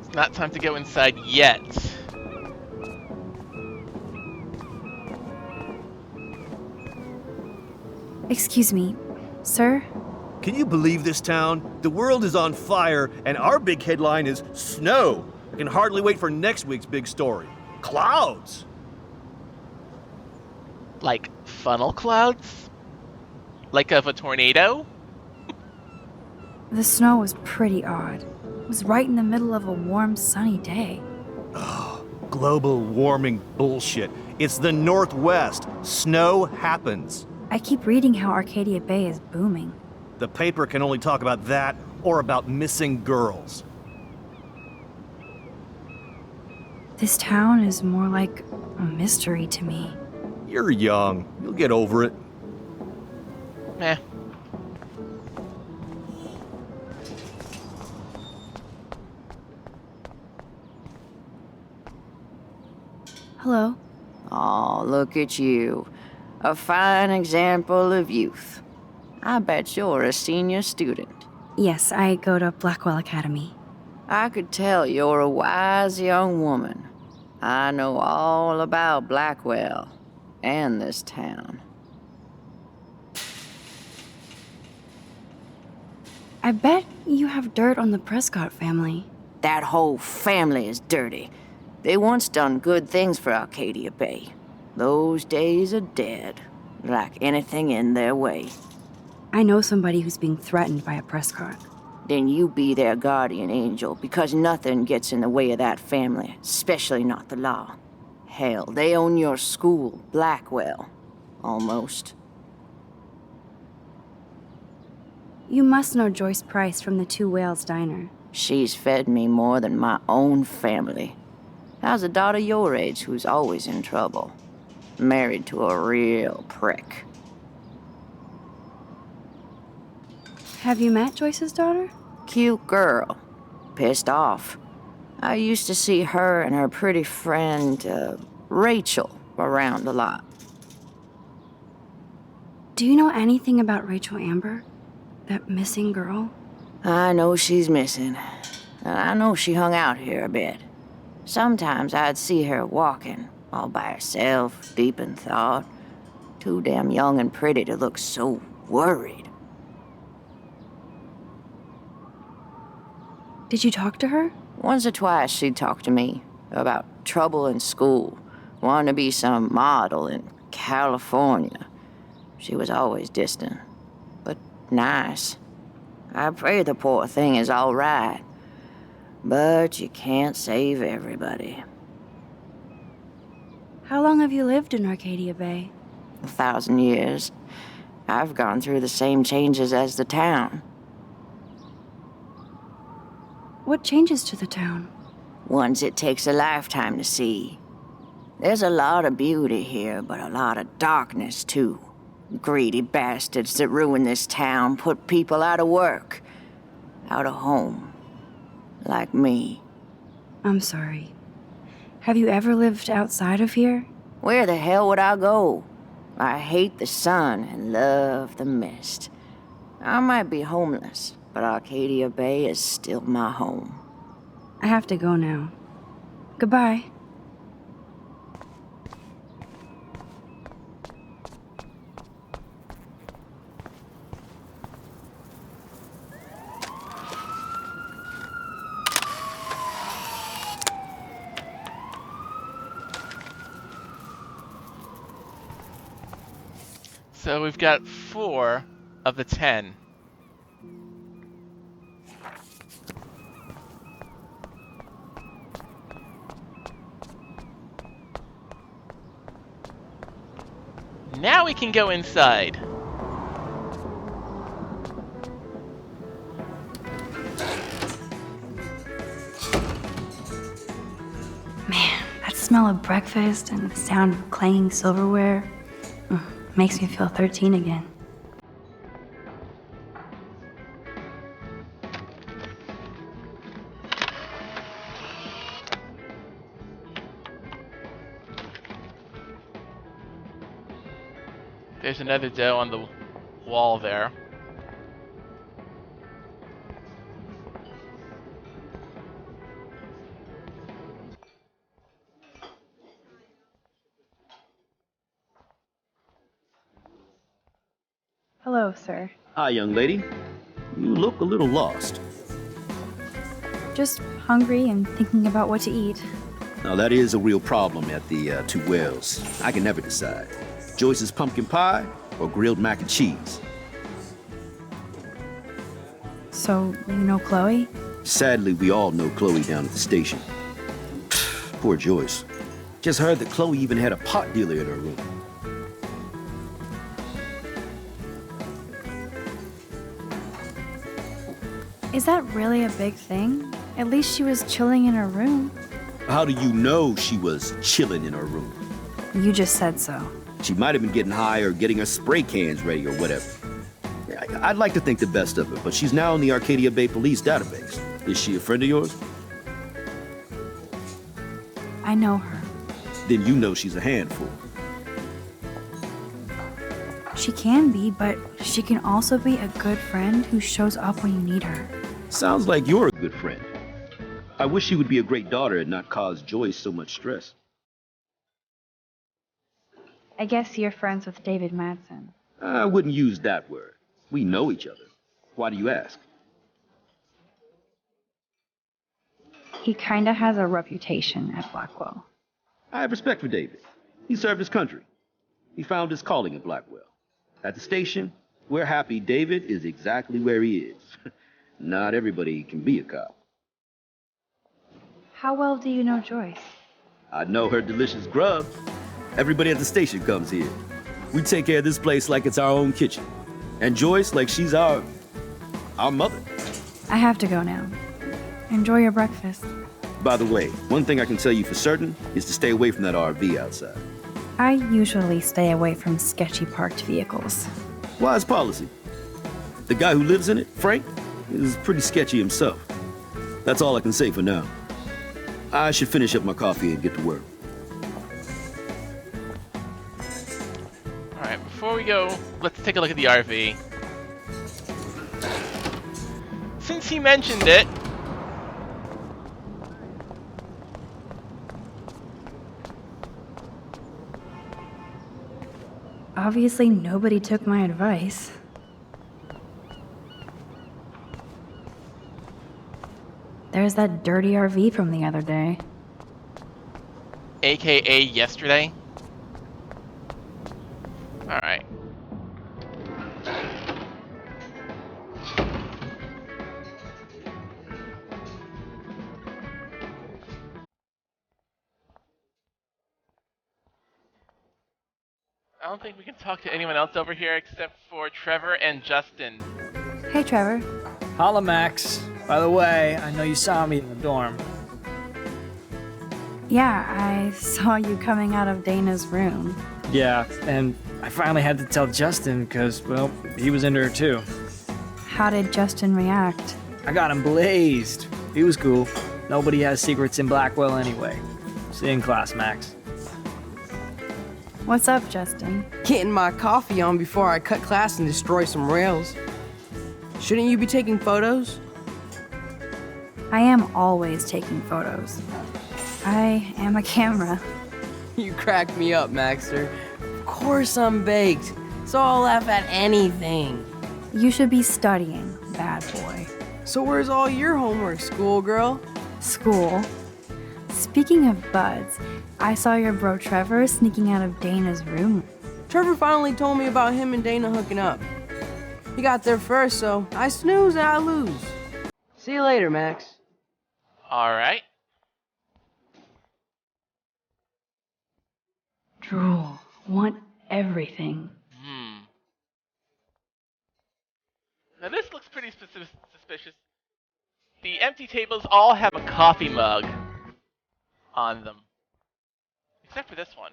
It's not time to go inside yet. Excuse me, sir? Can you believe this town? The world is on fire, and our big headline is snow. I can hardly wait for next week's big story. Clouds! Like funnel clouds? Like of a tornado? The snow was pretty odd. It was right in the middle of a warm, sunny day. Oh, global warming bullshit. It's the Northwest. Snow happens. I keep reading how Arcadia Bay is booming. The paper can only talk about that or about missing girls. This town is more like a mystery to me. You're young. You'll get over it. Meh. Hello. Oh, look at you. A fine example of youth. I bet you're a senior student. Yes, I go to Blackwell Academy. I could tell you're a wise young woman. I know all about Blackwell and this town. I bet you have dirt on the Prescott family. That whole family is dirty. They once done good things for Arcadia Bay. Those days are dead, like anything in their way. I know somebody who's being threatened by a Prescott. Then you be their guardian angel, because nothing gets in the way of that family, especially not the law. Hell, they own your school, Blackwell. Almost. You must know Joyce Price from the Two Whales Diner. She's fed me more than my own family. How's a daughter your age who's always in trouble? Married to a real prick. Have you met Joyce's daughter? Cute girl. Pissed off. I used to see her and her pretty friend, Rachel, around a lot. Do you know anything about Rachel Amber? That missing girl? I know she's missing. And I know she hung out here a bit. Sometimes I'd see her walking, all by herself, deep in thought. Too damn young and pretty to look so worried. Did you talk to her? Once or twice she'd talk to me about trouble in school, wanting to be some model in California. She was always distant, but nice. I pray the poor thing is all right. But you can't save everybody. How long have you lived in Arcadia Bay? 1,000 years. I've gone through the same changes as the town. What changes to the town? Ones it takes a lifetime to see. There's a lot of beauty here, but a lot of darkness, too. Greedy bastards that ruin this town, put people out of work, out of home. Like me. I'm sorry. Have you ever lived outside of here? Where the hell would I go? I hate the sun and love the mist. I might be homeless, but Arcadia Bay is still my home. I have to go now. Goodbye. So we've got 4 of the 10. Now we can go inside. Man, that smell of breakfast and the sound of clanging silverware makes me feel 13 again. There's another doe on the wall there. Hello, sir. Hi, young lady. You look a little lost. Just hungry and thinking about what to eat. Now, that is a real problem at the Two Wells. I can never decide. Joyce's pumpkin pie or grilled mac and cheese? So, you know Chloe? Sadly, we all know Chloe down at the station. Poor Joyce. Just heard that Chloe even had a pot dealer in her room. Is that really a big thing? At least she was chilling in her room. How do you know she was chilling in her room? You just said so. She might have been getting high or getting her spray cans ready or whatever. I'd like to think the best of her, but she's now in the Arcadia Bay Police database. Is she a friend of yours? I know her. Then you know she's a handful. She can be, but she can also be a good friend who shows up when you need her. Sounds like you're a good friend. I wish she would be a great daughter and not cause Joyce so much stress. I guess you're friends with David Madsen. I wouldn't use that word. We know each other. Why do you ask? He kinda has a reputation at Blackwell. I have respect for David. He served his country. He found his calling at Blackwell. At the station, we're happy David is exactly where he is. Not everybody can be a cop. How well do you know Joyce? I know her delicious grub. Everybody at the station comes here. We take care of this place like it's our own kitchen. And Joyce like she's our mother. I have to go now. Enjoy your breakfast. By the way, one thing I can tell you for certain is to stay away from that RV outside. I usually stay away from sketchy parked vehicles. Wise policy. The guy who lives in it, Frank, is pretty sketchy himself. That's all I can say for now. I should finish up my coffee and get to work. Alright, before we go, let's take a look at the RV. Since he mentioned it, obviously nobody took my advice. There's that dirty RV from the other day. AKA yesterday. Alright. I don't think we can talk to anyone else over here except for Trevor and Justin. Hey, Trevor. Holla, Max. By the way, I know you saw me in the dorm. Yeah, I saw you coming out of Dana's room. Yeah, and I finally had to tell Justin because, well, he was into her too. How did Justin react? I got him blazed. He was cool. Nobody has secrets in Blackwell anyway. See you in class, Max. What's up, Justin? Getting my coffee on before I cut class and destroy some rails. Shouldn't you be taking photos? I am always taking photos. I am a camera. You crack me up, Maxter. Of course I'm baked, so I'll laugh at anything. You should be studying, bad boy. So where's all your homework, schoolgirl? School? Speaking of buds, I saw your bro Trevor sneaking out of Dana's room. Trevor finally told me about him and Dana hooking up. He got there first, so I snooze and I lose. See you later, Max. Alright. Drool. Want everything. Now this looks pretty suspicious. The empty tables all have a coffee mug on them. Except for this one.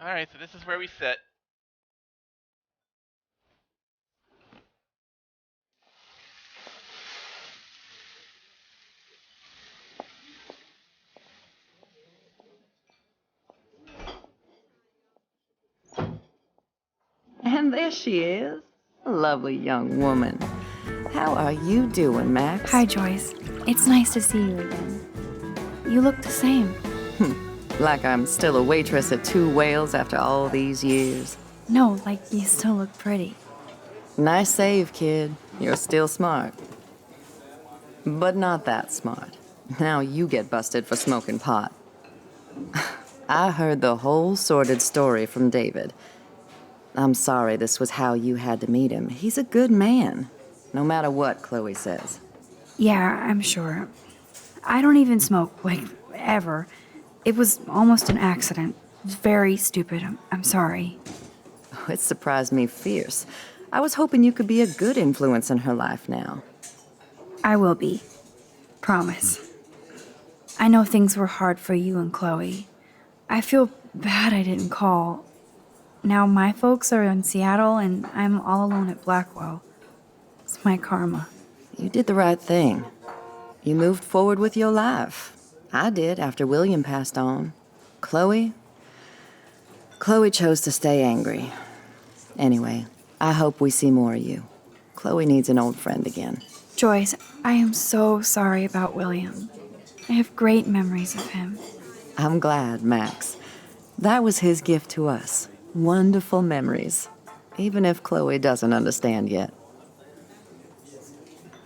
Alright, so this is where we sit. And there she is. A lovely young woman. How are you doing, Max? Hi, Joyce. It's nice to see you again. You look the same. Like I'm still a waitress at Two Whales after all these years. No, like you still look pretty. Nice save, kid. You're still smart. But not that smart. Now you get busted for smoking pot. I heard the whole sordid story from David. I'm sorry this was how you had to meet him. He's a good man, no matter what Chloe says. Yeah, I'm sure. I don't even smoke, like, ever. It was almost an accident. It was very stupid. I'm sorry. Oh, it surprised me fierce. I was hoping you could be a good influence in her life now. I will be. Promise. I know things were hard for you and Chloe. I feel bad I didn't call. Now my folks are in Seattle and I'm all alone at Blackwell. It's my karma. You did the right thing. You moved forward with your life. I did after William passed on. Chloe chose to stay angry. Anyway, I hope we see more of you. Chloe needs an old friend again. Joyce, I am so sorry about William. I have great memories of him. I'm glad, Max. That was his gift to us. Wonderful memories. Even if Chloe doesn't understand yet.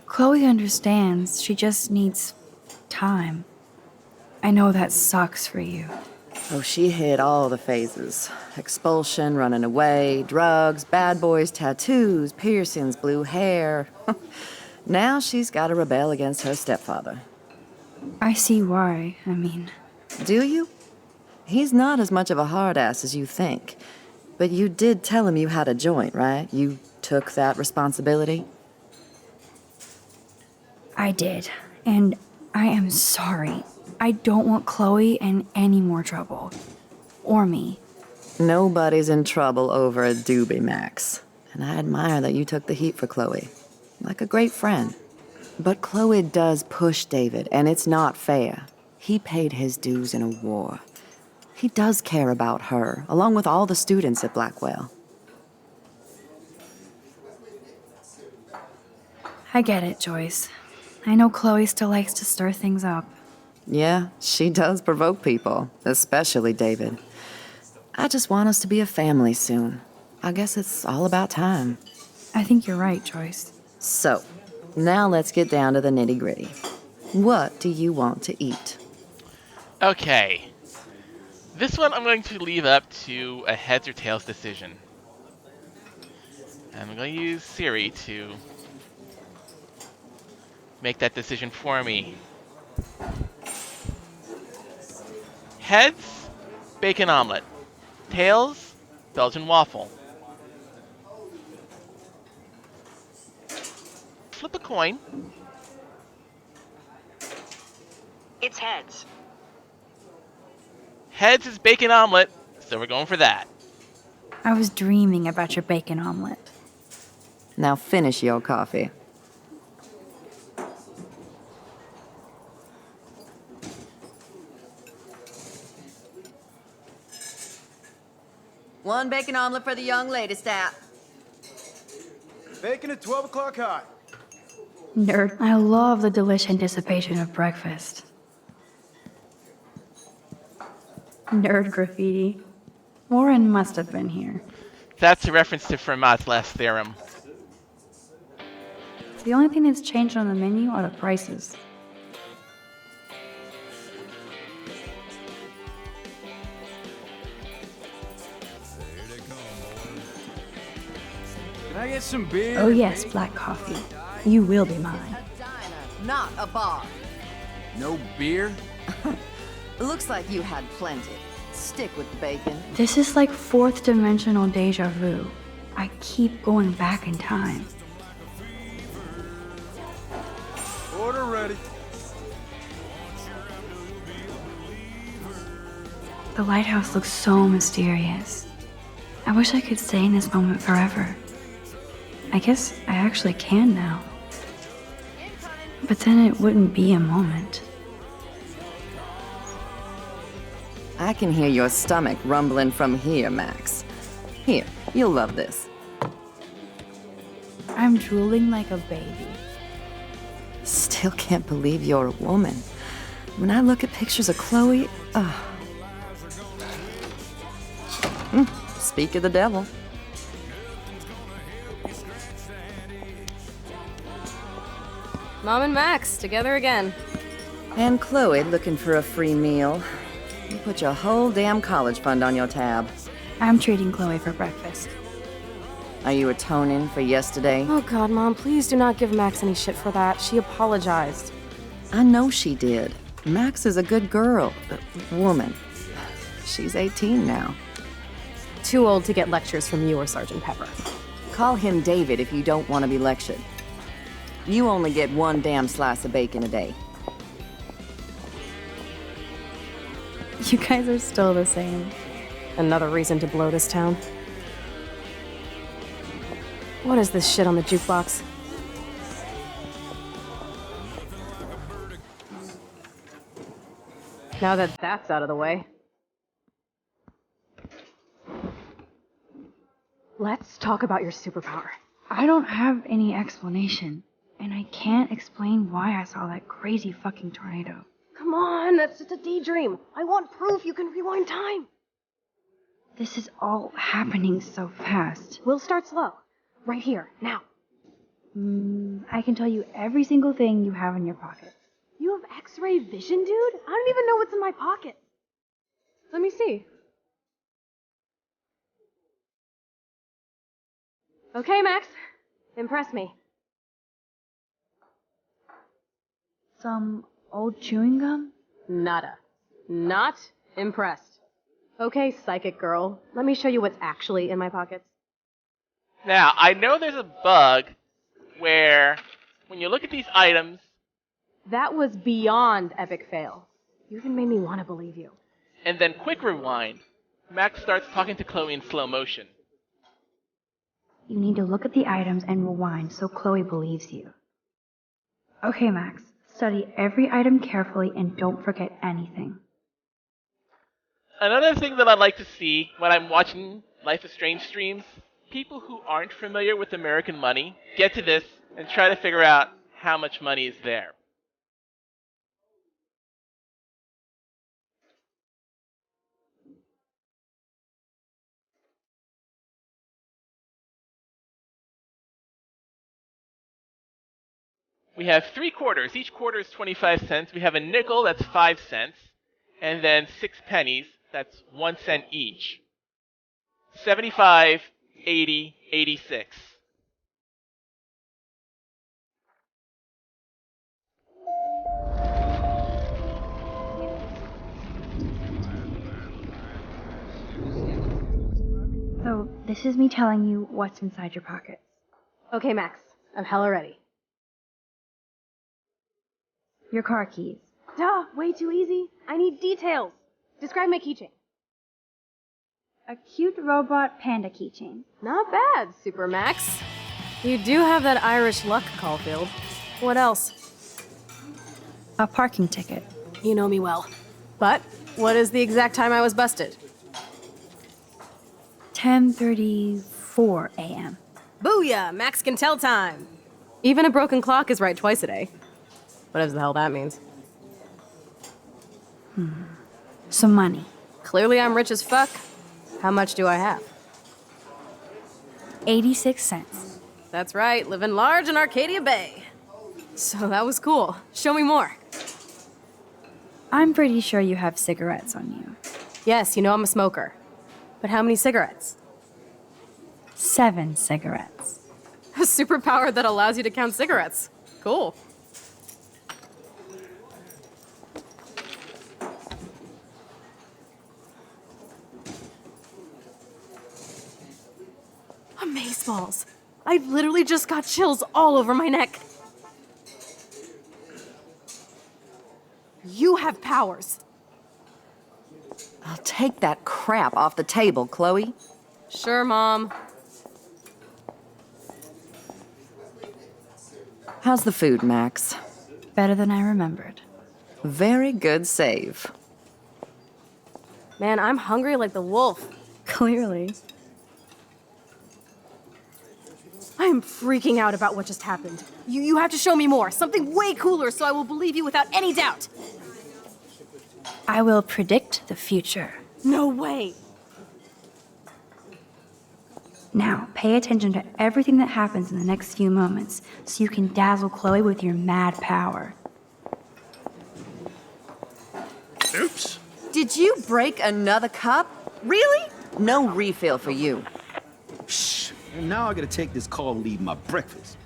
Chloe understands. She just needs time. I know that sucks for you. Oh, she hit all the phases. Expulsion, running away, drugs, bad boys, tattoos, piercings, blue hair. Now she's got to rebel against her stepfather. I see why, I mean. Do you? He's not as much of a hard ass as you think. But you did tell him you had a joint, right? You took that responsibility? I did. And I am sorry. I don't want Chloe in any more trouble. Or me. Nobody's in trouble over a doobie, Max. And I admire that you took the heat for Chloe. Like a great friend. But Chloe does push David, and it's not fair. He paid his dues in a war. He does care about her, along with all the students at Blackwell. I get it, Joyce. I know Chloe still likes to stir things up. Yeah, she does provoke people, especially David. I just want us to be a family soon. I guess it's all about time. I think you're right, Joyce. So, now let's get down to the nitty-gritty. What do you want to eat? Okay. This one I'm going to leave up to a heads or tails decision. I'm going to use Siri to Make that decision for me. Heads, bacon omelet. Tails, Belgian waffle. Flip a coin. It's heads. Heads is bacon omelet, so we're going for that. I was dreaming about your bacon omelet. Now finish your coffee. One bacon omelet for the young lady, stat. Bacon at 12 o'clock high. Nerd. I love the delish anticipation of breakfast. Nerd graffiti. Warren must have been here. That's a reference to Fermat's last theorem. The only thing that's changed on the menu are the prices. Can I get some beer? Oh yes, black coffee. You will be mine. Not a bar. No beer? Looks like you had plenty. Stick with the bacon. This is like fourth dimensional deja vu. I keep going back in time. Order ready. The lighthouse looks so mysterious. I wish I could stay in this moment forever. I guess I actually can now. But then it wouldn't be a moment. I can hear your stomach rumbling from here, Max. Here, you'll love this. I'm drooling like a baby. Still can't believe you're a woman. When I look at pictures of Chloe, speak of the devil. Mom and Max, together again. And Chloe looking for a free meal. You put your whole damn college fund on your tab. I'm treating Chloe for breakfast. Are you atoning for yesterday? Oh god, Mom, please do not give Max any shit for that. She apologized. I know she did. Max is a good girl, woman. She's 18 now. Too old to get lectures from you or Sergeant Pepper. Call him David if you don't want to be lectured. You only get one damn slice of bacon a day. You guys are still the same. Another reason to blow this town. What is this shit on the jukebox? Now that that's out of the way. Let's talk about your superpower. I don't have any explanation. And I can't explain why I saw that crazy fucking tornado. Come on, that's just a daydream. I want proof you can rewind time. This is all happening so fast. We'll start slow. Right here, now. I can tell you every single thing you have in your pocket. You have X-ray vision, dude? I don't even know what's in my pocket. Let me see. Okay, Max. Impress me. Some old chewing gum? Nada. Not impressed. Okay, psychic girl. Let me show you what's actually in my pockets. Now, I know there's a bug where when you look at these items... That was beyond epic fail. You even made me want to believe you. And then quick rewind. Max starts talking to Chloe in slow motion. You need to look at the items and rewind so Chloe believes you. Okay, Max. Study every item carefully and don't forget anything. Another thing that I like to see when I'm watching Life is Strange streams, people who aren't familiar with American money get to this and try to figure out how much money is there. We have 3 quarters. Each quarter is 25 cents. We have a nickel, that's 5 cents. And then 6 pennies, that's 1 cent each. 75, 80, 86. This is me telling you what's inside your pockets. Okay, Max. I'm hella ready. Your car keys. Duh, way too easy. I need details. Describe my keychain. A cute robot panda keychain. Not bad, Super Max. You do have that Irish luck, Caulfield. What else? A parking ticket. You know me well. But what is the exact time I was busted? 10:34 a.m. Booyah! Max can tell time. Even a broken clock is right twice a day. Whatever the hell that means. Some money. Clearly I'm rich as fuck. How much do I have? 86 cents. That's right, living large in Arcadia Bay. So that was cool. Show me more. I'm pretty sure you have cigarettes on you. Yes, you know I'm a smoker. But how many cigarettes? 7 cigarettes. A superpower that allows you to count cigarettes. Cool. Amazeballs. I literally just got chills all over my neck. You have powers. I'll take that crap off the table, Chloe. Sure, Mom. How's the food, Max? Better than I remembered. Very good save. Man, I'm hungry like the wolf. Clearly. I am freaking out about what just happened. You have to show me more. Something way cooler so I will believe you without any doubt. I will predict the future. No way. Now, pay attention to everything that happens in the next few moments so you can dazzle Chloe with your mad power. Oops. Did you break another cup? Really? No refill for you. Shh. And now I gotta take this call and leave my breakfast.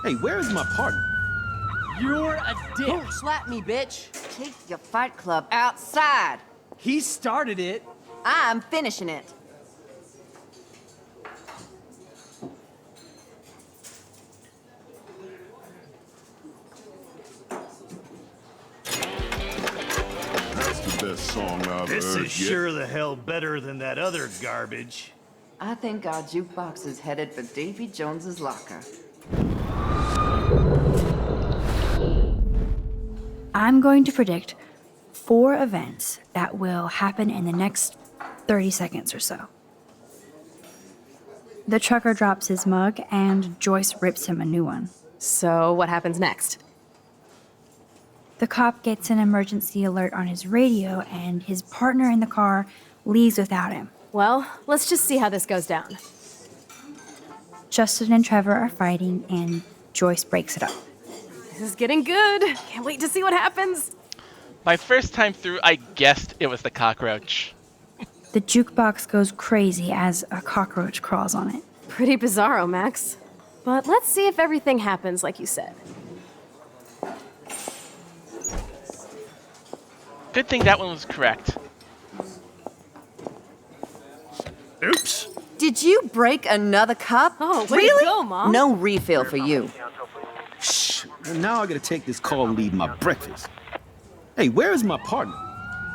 Hey, where is my partner? You're a dick. Don't slap me, bitch. Take your fight club outside. He started it. I'm finishing it. That's the best song I've This heard is yet. sure the hell better than that other garbage. I think our jukebox is headed for Davy Jones's locker. I'm going to predict 4 events that will happen in the next 30 seconds or so. The trucker drops his mug and Joyce rips him a new one. So what happens next? The cop gets an emergency alert on his radio and his partner in the car leaves without him. Well, let's just see how this goes down. Justin and Trevor are fighting and Joyce breaks it up. This is getting good. Can't wait to see what happens. My first time through, I guessed it was the cockroach. The jukebox goes crazy as a cockroach crawls on it. Pretty bizarro, Max. But let's see if everything happens like you said. Good thing that one was correct. Oops. Did you break another cup? Oh, way really? to go, Mom. No refill for you. Shh. And now I gotta take this call and leave my breakfast. Hey, where is my partner?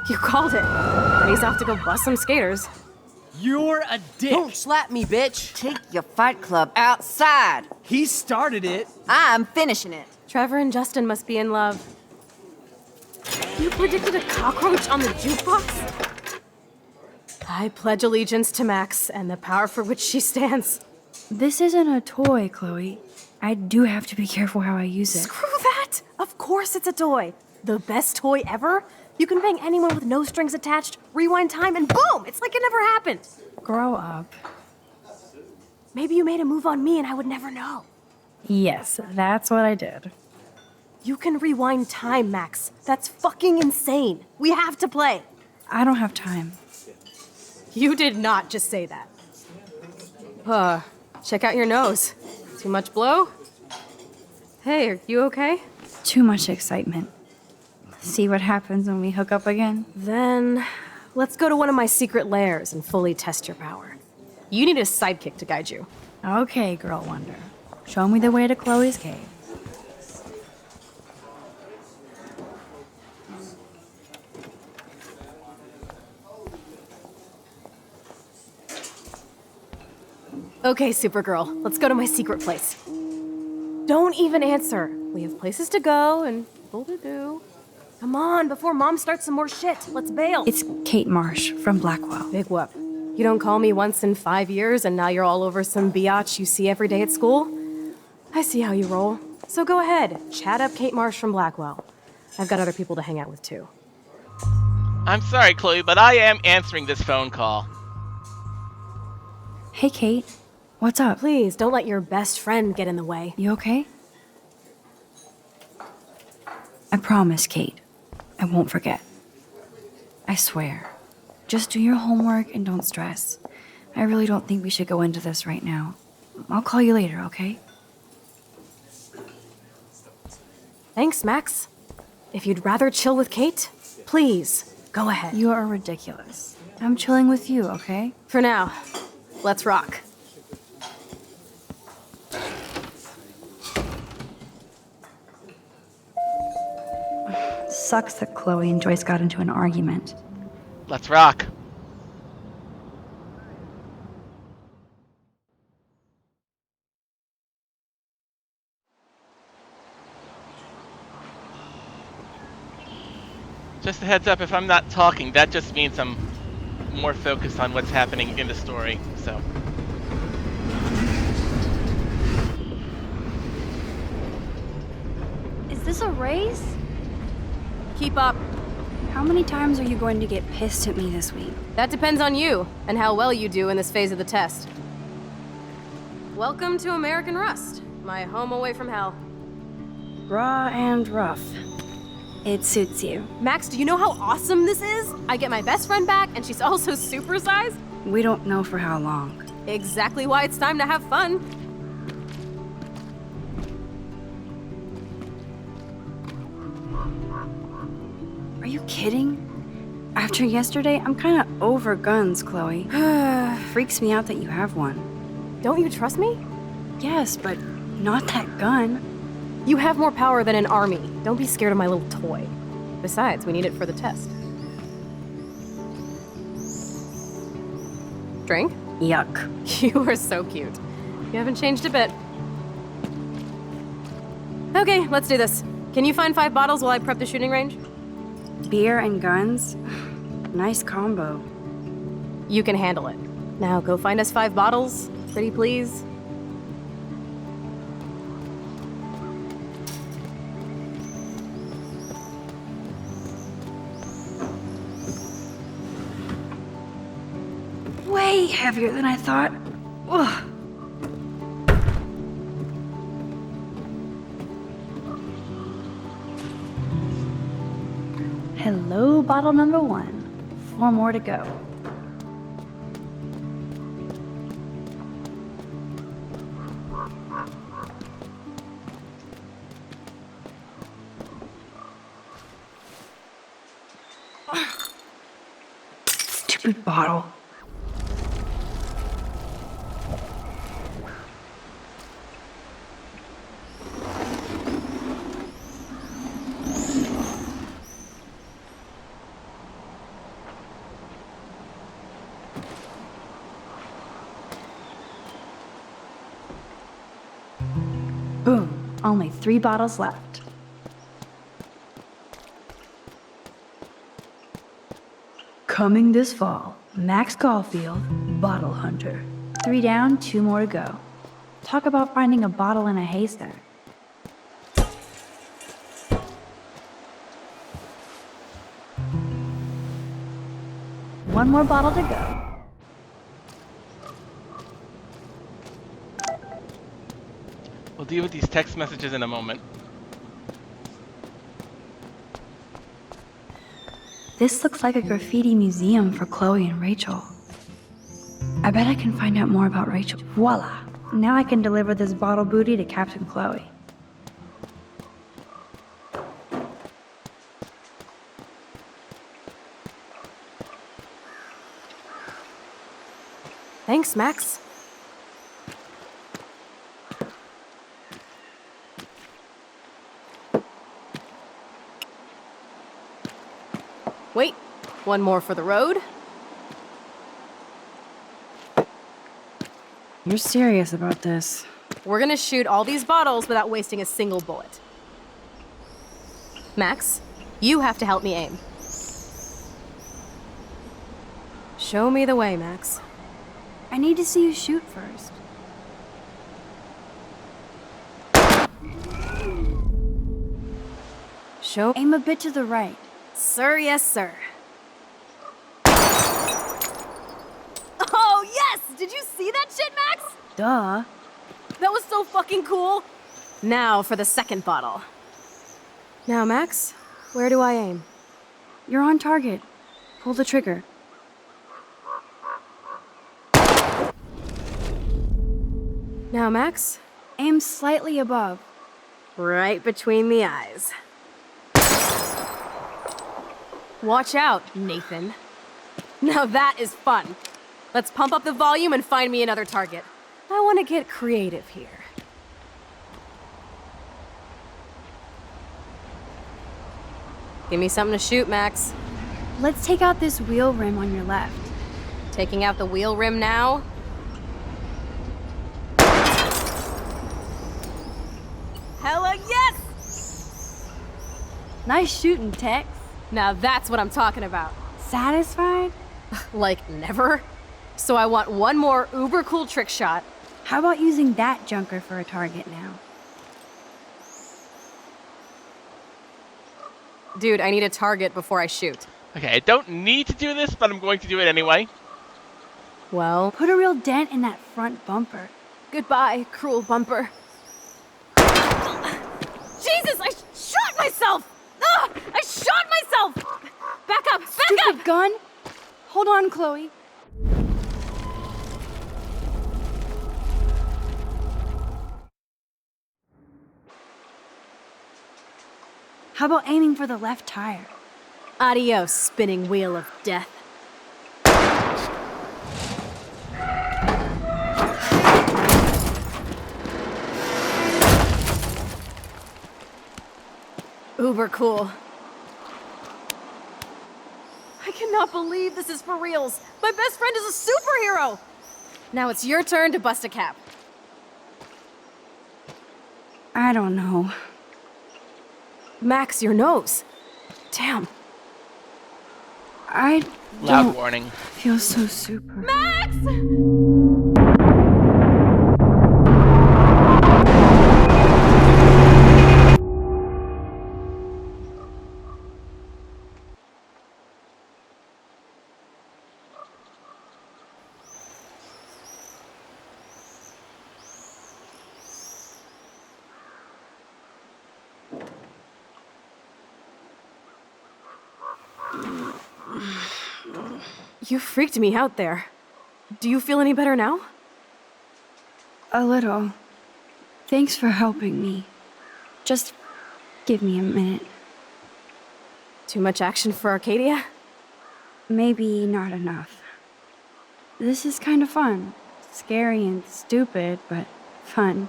You called it. And he's off to go bust some skaters. You're a dick. Don't slap me, bitch. Take your fight club outside. He started it. I'm finishing it. Trevor and Justin must be in love. You predicted a cockroach on the jukebox? I pledge allegiance to Max and the power for which she stands. This isn't a toy, Chloe. I do have to be careful how I use it. Screw that! Of course it's a toy. The best toy ever? You can bang anyone with no strings attached, rewind time, and boom! It's like it never happened. Grow up. Maybe you made a move on me and I would never know. Yes, that's what I did. You can rewind time, Max. That's fucking insane. We have to play. I don't have time. You did not just say that. Check out your nose. Too much blow? Hey, are you okay? Too much excitement. See what happens when we hook up again? Then let's go to one of my secret lairs and fully test your power. You need a sidekick to guide you. Okay, Girl Wonder. Show me the way to Chloe's cave. Okay, Supergirl, let's go to my secret place. Don't even answer. We have places to go and people to do. Come on, before Mom starts some more shit. Let's bail. It's Kate Marsh from Blackwell. Big whoop. You don't call me once in 5 years and now you're all over some biatch you see every day at school? I see how you roll. So go ahead, chat up Kate Marsh from Blackwell. I've got other people to hang out with too. I'm sorry, Chloe, but I am answering this phone call. Hey, Kate. What's up? Please, don't let your best friend get in the way. You okay? I promise, Kate. I won't forget. I swear. Just do your homework and don't stress. I really don't think we should go into this right now. I'll call you later, okay? Thanks, Max. If you'd rather chill with Kate, please, go ahead. You are ridiculous. I'm chilling with you, okay? For now, let's rock. Sucks that Chloe and Joyce got into an argument. Let's rock. Just a heads up, if I'm not talking, that just means I'm more focused on what's happening in the story, so. Is this a race? Keep up. How many times are you going to get pissed at me this week? That depends on you and how well you do in this phase of the test. Welcome to American Rust, my home away from hell. Raw and rough. It suits you. Max, do you know how awesome this is? I get my best friend back and she's also supersized. We don't know for how long. Exactly why it's time to have fun. Are you kidding? After yesterday, I'm kinda over guns, Chloe. Freaks me out that you have one. Don't you trust me? Yes, but not that gun. You have more power than an army. Don't be scared of my little toy. Besides, we need it for the test. Drink? Yuck. You are so cute. You haven't changed a bit. Okay, let's do this. Can you find 5 bottles while I prep the shooting range? Beer and guns? Nice combo. You can handle it. Now go find us 5 bottles, pretty please. Way heavier than I thought. Ugh. Hello, bottle number 1. 4 more to go. Stupid bottle. Boom. Only 3 bottles left. Coming this fall, Max Caulfield, Bottle Hunter. 3 down, 2 more to go. Talk about finding a bottle in a haystack. One more bottle to go. We'll deal with these text messages in a moment. This looks like a graffiti museum for Chloe and Rachel. I bet I can find out more about Rachel. Voila! Now I can deliver this bottle booty to Captain Chloe. Thanks, Max. Wait, one more for the road. You're serious about this. We're gonna shoot all these bottles without wasting a single bullet. Max, you have to help me aim. Show me the way, Max. I need to see you shoot first. Aim a bit to the right. Sir, yes, sir. Oh, yes! Did you see that shit, Max? Duh. That was so fucking cool. Now for the second bottle. Now, Max, where do I aim? You're on target. Pull the trigger. Now, Max, aim slightly above. Right between the eyes. Watch out, Nathan. Now that is fun. Let's pump up the volume and find me another target. I want to get creative here. Give me something to shoot, Max. Let's take out this wheel rim on your left. Taking out the wheel rim now? Hella yes! Nice shooting, Tex. Now that's what I'm talking about. Satisfied? Like never? So I want one more uber cool trick shot. How about using that junker for a target now? Dude, I need a target before I shoot. Okay, I don't need to do this, but I'm going to do it anyway. Well, put a real dent in that front bumper. Goodbye, cruel bumper. Jesus, I shot myself! Ugh, I shot myself! Back up, back Stupid up! gun! Hold on, Chloe. How about aiming for the left tire? Adios, spinning wheel of death. Uber cool. I cannot believe this is for reals. My best friend is a superhero. Now it's your turn to bust a cap. I don't know. Max, your nose. Damn. I Loud don't warning. feel so super. Max! You freaked me out there. Do you feel any better now? A little. Thanks for helping me. Just give me a minute. Too much action for Arcadia? Maybe not enough. This is kind of fun. Scary and stupid, but fun.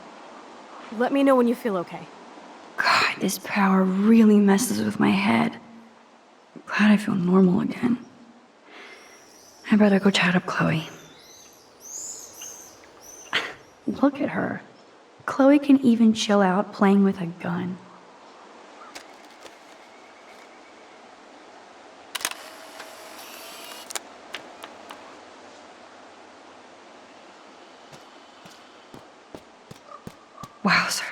Let me know when you feel okay. God, this power really messes with my head. I'm glad I feel normal again. I better go chat up Chloe. Look at her. Chloe can even chill out playing with a gun. Wowzer.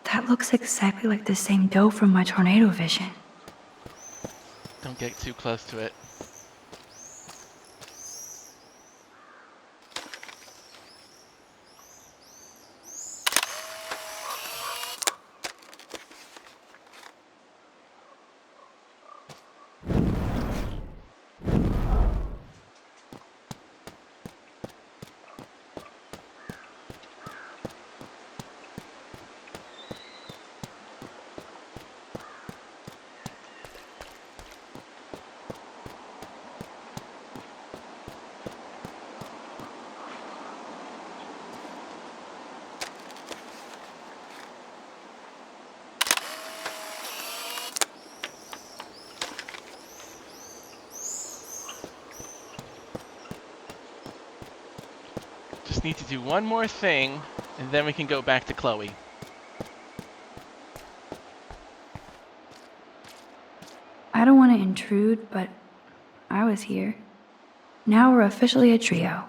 That looks exactly like the same doe from my tornado vision. Don't get too close to it. just need to do one more thing, and then we can go back to Chloe. I don't want to intrude, but I was here. Now we're officially a trio.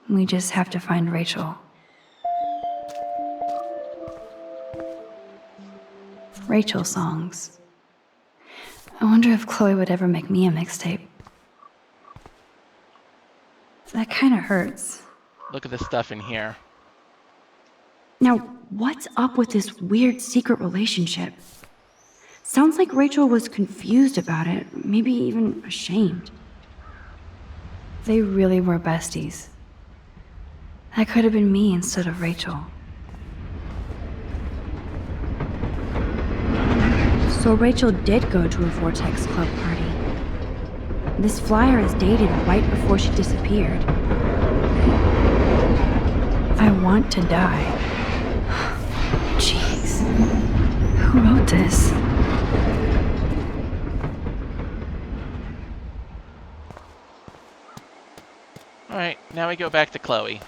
We just have to find Rachel. Rachel songs. I wonder if Chloe would ever make me a mixtape. That kind of hurts. Look at the stuff in here. Now, what's up with this weird secret relationship? Sounds like Rachel was confused about it, maybe even ashamed. They really were besties. That could have been me instead of Rachel. So Rachel did go to a Vortex Club party. This flyer is dated right before she disappeared. I want to die. Jeez. Who wrote this? Alright, now we go back to Chloe.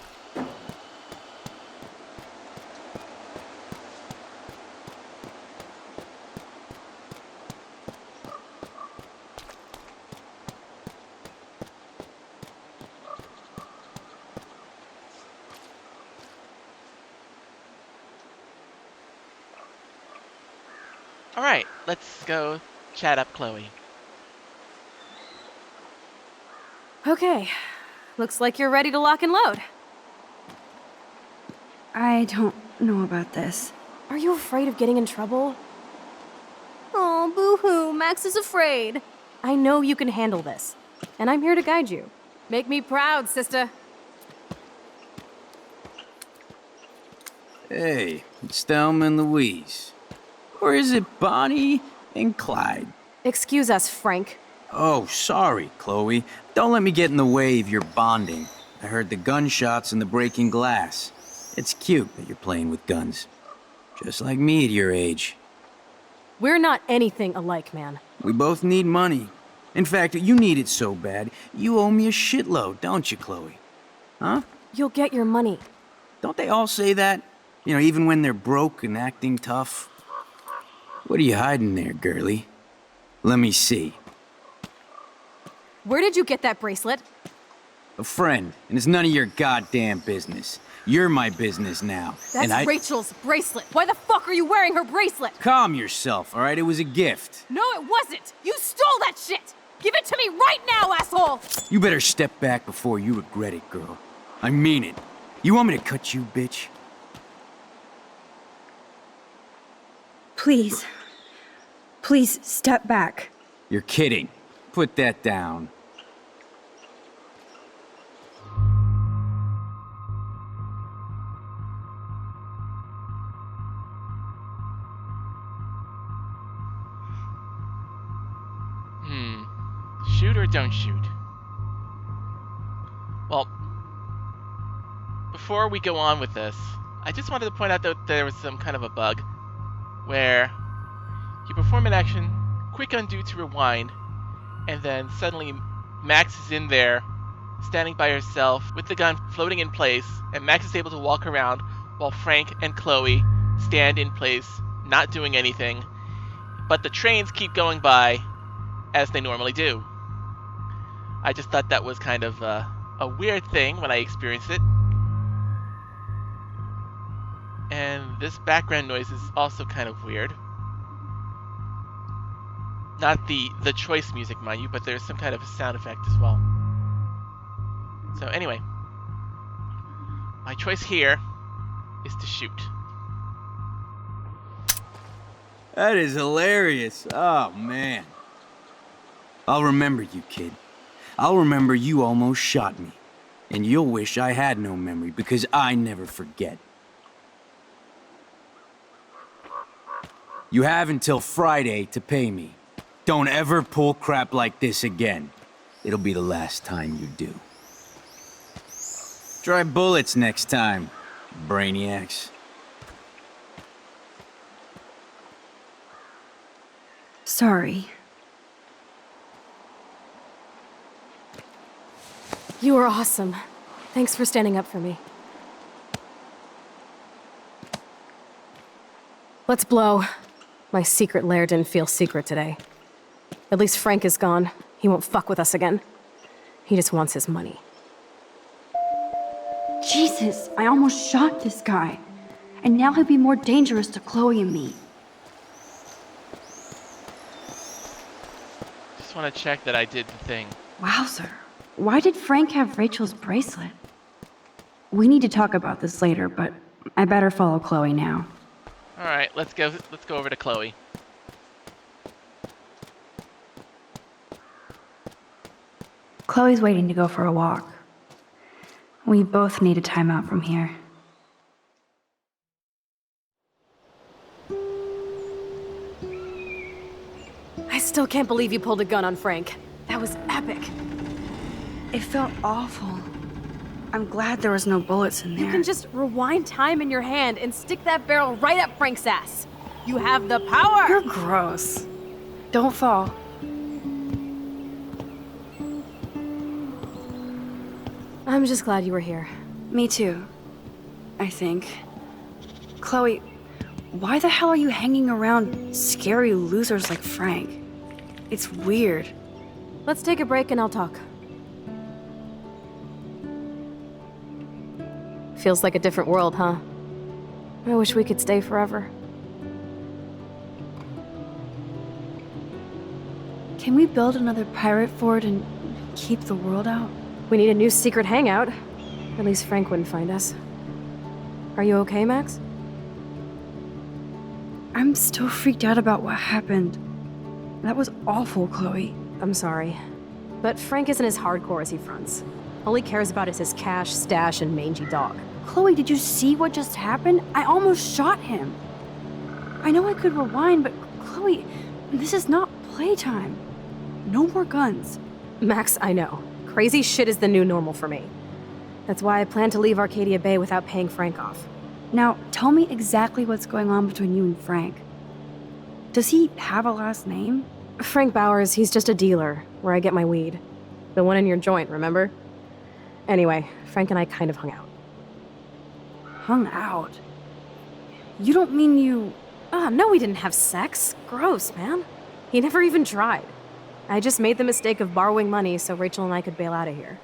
Alright, let's go chat up Chloe. Okay, looks like you're ready to lock and load. I don't know about this. Are you afraid of getting in trouble? Oh, boo-hoo, Max is afraid. I know you can handle this, and I'm here to guide you. Make me proud, sister. Hey, it's Thelma and Louise. Or is it Bonnie and Clyde? Excuse us, Frank. Oh, sorry, Chloe. Don't let me get in the way of your bonding. I heard the gunshots and the breaking glass. It's cute that you're playing with guns. Just like me at your age. We're not anything alike, man. We both need money. In fact, you need it so bad, you owe me a shitload, don't you, Chloe? Huh? You'll get your money. Don't they all say that? You know, even when they're broke and acting tough? What are you hiding there, girlie? Let me see. Where did you get that bracelet? A friend, and it's none of your goddamn business. You're my business now. That's Rachel's bracelet. Why the fuck are you wearing her bracelet? Calm yourself, all right? It was a gift. No, it wasn't. You stole that shit. Give it to me right now, asshole. You better step back before you regret it, girl. I mean it. You want me to cut you, bitch? Please. Please step back. You're kidding. Put that down. Shoot or don't shoot? Well, before we go on with this, I just wanted to point out that there was some kind of a bug where you perform an action, quick undo to rewind, and then suddenly Max is in there, standing by herself with the gun floating in place, and Max is able to walk around while Frank and Chloe stand in place, not doing anything, but the trains keep going by as they normally do. I just thought that was kind of a weird thing when I experienced it. And this background noise is also kind of weird. Not the choice music, mind you, but there's some kind of a sound effect as well. So anyway, my choice here is to shoot. That is hilarious. Oh, man. I'll remember you, kid. I'll remember you almost shot me. And you'll wish I had no memory, because I never forget. You have until Friday to pay me. Don't ever pull crap like this again. It'll be the last time you do. Try bullets next time, brainiacs. Sorry. You are awesome. Thanks for standing up for me. Let's blow. My secret lair didn't feel secret today. At least Frank is gone. He won't fuck with us again. He just wants his money. Jesus, I almost shot this guy. And now he'll be more dangerous to Chloe and me. Just want to check that I did the thing. Wowzer. Why did Frank have Rachel's bracelet? We need to talk about this later, but I better follow Chloe now. All right, let's go over to Chloe. Chloe's waiting to go for a walk. We both need a timeout from here. I still can't believe you pulled a gun on Frank. That was epic. It felt awful. I'm glad there was no bullets in there. You can just rewind time in your hand and stick that barrel right up Frank's ass. You have the power! You're gross. Don't fall. I'm just glad you were here. Me too. I think. Chloe, why the hell are you hanging around scary losers like Frank? It's weird. Let's take a break and I'll talk. Feels like a different world, huh? I wish we could stay forever. Can we build another pirate fort and keep the world out? We need a new secret hangout. At least Frank wouldn't find us. Are you okay, Max? I'm still freaked out about what happened. That was awful, Chloe. I'm sorry. But Frank isn't as hardcore as he fronts. All he cares about is his cash, stash, and mangy dog. Chloe, did you see what just happened? I almost shot him. I know I could rewind, but Chloe, this is not playtime. No more guns. Max, I know. Crazy shit is the new normal for me. That's why I plan to leave Arcadia Bay without paying Frank off. Now, tell me exactly what's going on between you and Frank. Does he have a last name? Frank Bowers, he's just a dealer, where I get my weed. The one in your joint, remember? Anyway, Frank and I kind of hung out. Hung out? You don't mean you... Oh, no, we didn't have sex. Gross, man. He never even tried. I just made the mistake of borrowing money so Rachel and I could bail out of here.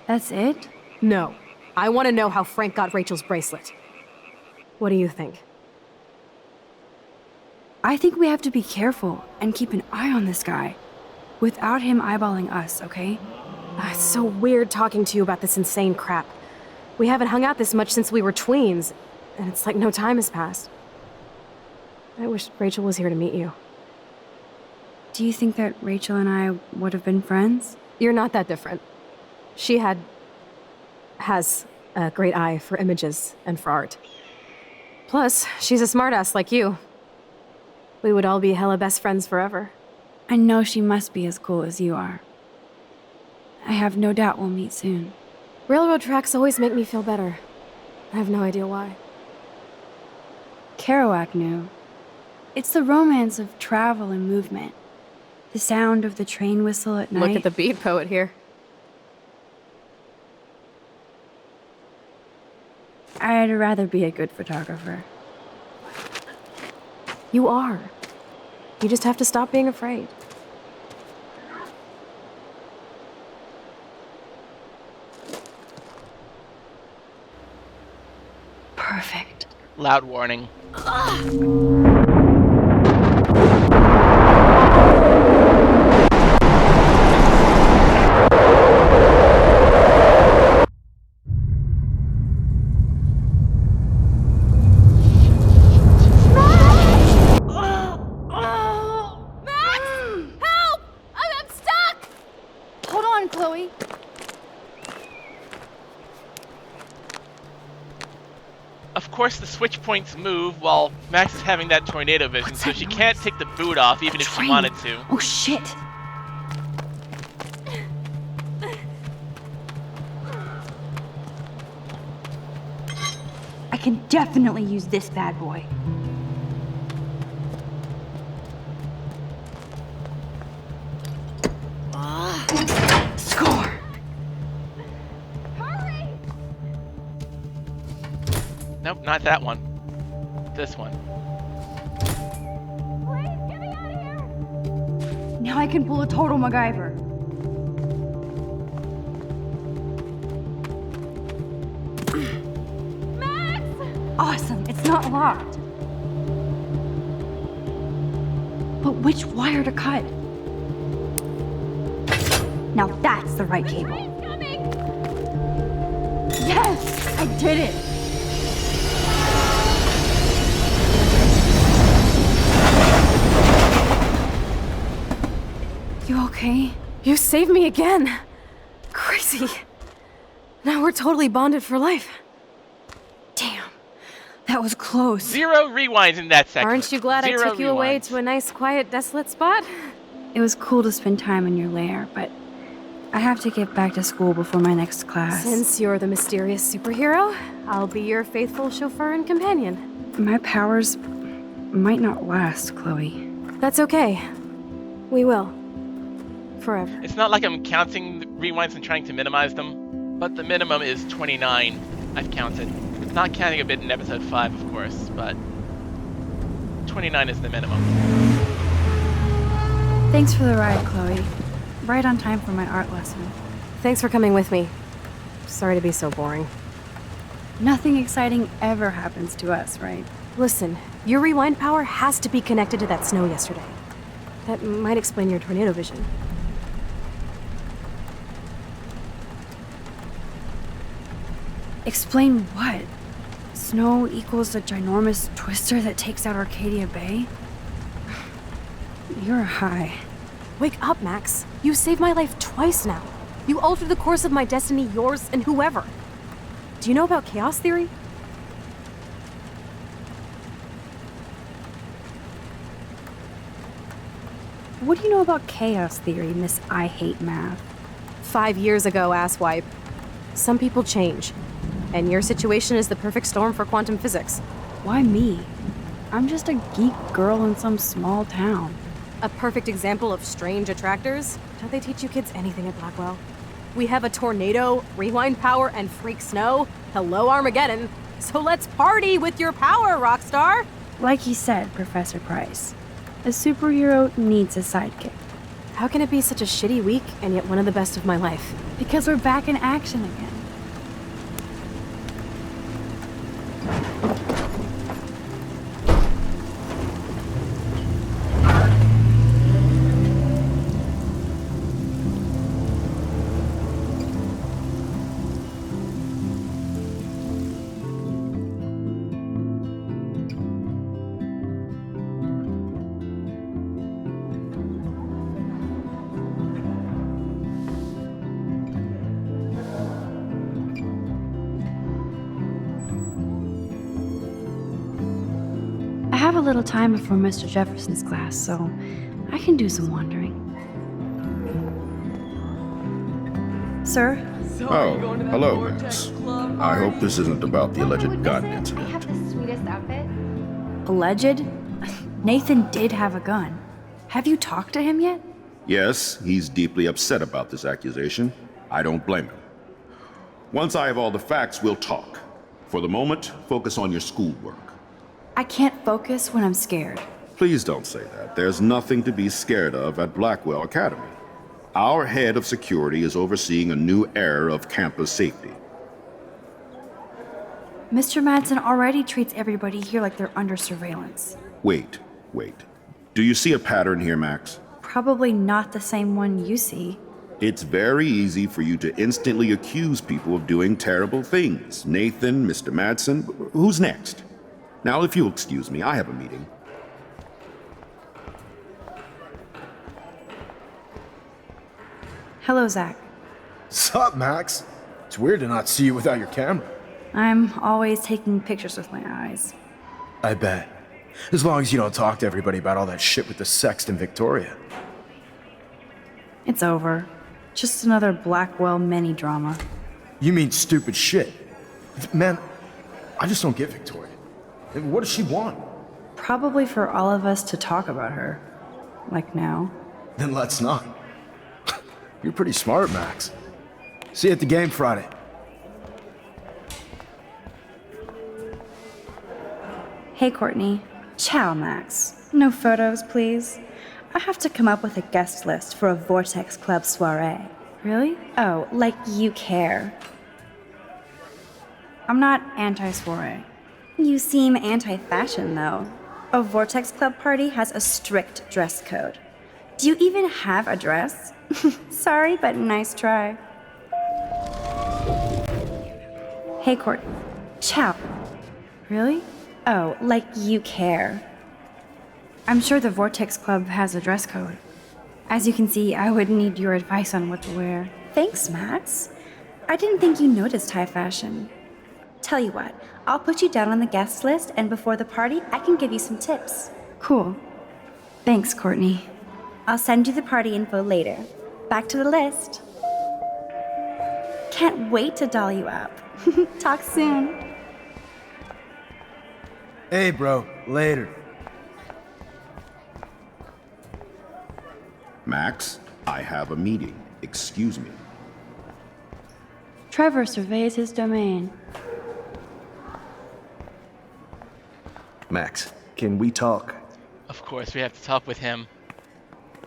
That's it? No. I want to know how Frank got Rachel's bracelet. What do you think? I think we have to be careful and keep an eye on this guy. Without him eyeballing us, okay? It's so weird talking to you about this insane crap. We haven't hung out this much since we were tweens, and it's like no time has passed. I wish Rachel was here to meet you. Do you think that Rachel and I would have been friends? You're not that different. She has a great eye for images and for art. Plus, she's a smartass like you. We would all be hella best friends forever. I know she must be as cool as you are. I have no doubt we'll meet soon. Railroad tracks always make me feel better. I have no idea why. Kerouac knew. It's the romance of travel and movement. The sound of the train whistle at night. Look at the beat poet here. I'd rather be a good photographer. You are. You just have to stop being afraid. Perfect. Loud warning. Of course, the switch points move while Max is having that tornado vision, so she can't take the boot off even if she wanted to. Oh shit! I can definitely use this bad boy. Score! Hurry! Nope, not that one. This one. Now I can pull a total MacGyver. Max! Awesome, it's not locked. But which wire to cut? Now that's the right cable. Yes! I did it! You okay? You saved me again. Crazy. Now we're totally bonded for life. Damn. That was close. 0 rewinds in that segment. Aren't you glad I 0 took you away rewinds. to a nice, quiet, desolate spot? It was cool to spend time in your lair, but I have to get back to school before my next class. Since you're the mysterious superhero, I'll be your faithful chauffeur and companion. My powers might not last, Chloe. That's okay. We will. Forever. It's not like I'm counting the rewinds and trying to minimize them, but the minimum is 29. I've counted. It's not counting a bit in episode 5, of course, but 29 is the minimum. Thanks for the ride, Chloe. Right on time for my art lesson. Thanks for coming with me. Sorry to be so boring. Nothing exciting ever happens to us, right? Listen, your rewind power has to be connected to that snow yesterday. That might explain your tornado vision. Explain what? Snow equals the ginormous twister that takes out Arcadia Bay? You're high. Wake up, Max. You saved my life twice now. You altered the course of my destiny, yours, and whoever. Do you know about chaos theory? What do you know about chaos theory, Miss I Hate Math? 5 years ago, asswipe. Some people change. And your situation is the perfect storm for quantum physics. Why me? I'm just a geek girl in some small town. A perfect example of strange attractors? Don't they teach you kids anything at Blackwell? We have a tornado, rewind power, and freak snow. Hello, Armageddon. So let's party with your power, Rockstar! Like you said, Professor Price, a superhero needs a sidekick. How can it be such a shitty week and yet one of the best of my life? Because we're back in action again. I have a little time before Mr. Jefferson's class, so I can do some wandering. Sir? Oh, hello, Max. I hope this isn't about the alleged gun incident. I have the sweetest outfit. Alleged? Nathan did have a gun. Have you talked to him yet? Yes, he's deeply upset about this accusation. I don't blame him. Once I have all the facts, we'll talk. For the moment, focus on your schoolwork. I can't focus when I'm scared. Please don't say that. There's nothing to be scared of at Blackwell Academy. Our head of security is overseeing a new era of campus safety. Mr. Madsen already treats everybody here like they're under surveillance. Wait. Do you see a pattern here, Max? Probably not the same one you see. It's very easy for you to instantly accuse people of doing terrible things. Nathan, Mr. Madsen, who's next? Now, if you'll excuse me, I have a meeting. Hello, Zach. Sup, Max? It's weird to not see you without your camera. I'm always taking pictures with my eyes. I bet. As long as you don't talk to everybody about all that shit with the Sext and Victoria. It's over. Just another Blackwell mini-drama. You mean stupid shit? Man, I just don't get Victoria. What does she want? Probably for all of us to talk about her. Like now. Then let's not. You're pretty smart, Max. See you at the game Friday. Hey, Courtney. Ciao, Max. No photos, please. I have to come up with a guest list for a Vortex Club soiree. Really? Oh, like you care. I'm not anti-soiree. You seem anti-fashion, though. A Vortex Club party has a strict dress code. Do you even have a dress? Sorry, but nice try. Hey, Courtney. Ciao. Really? Oh, like you care. I'm sure the Vortex Club has a dress code. As you can see, I would need your advice on what to wear. Thanks, Max. I didn't think you noticed high fashion. Tell you what, I'll put you down on the guest list, and before the party, I can give you some tips. Cool. Thanks, Courtney. I'll send you the party info later. Back to the list. Can't wait to doll you up. Talk soon. Hey, bro. Later. Max, I have a meeting. Excuse me. Trevor surveys his domain. Max, can we talk? Of course, we have to talk with him.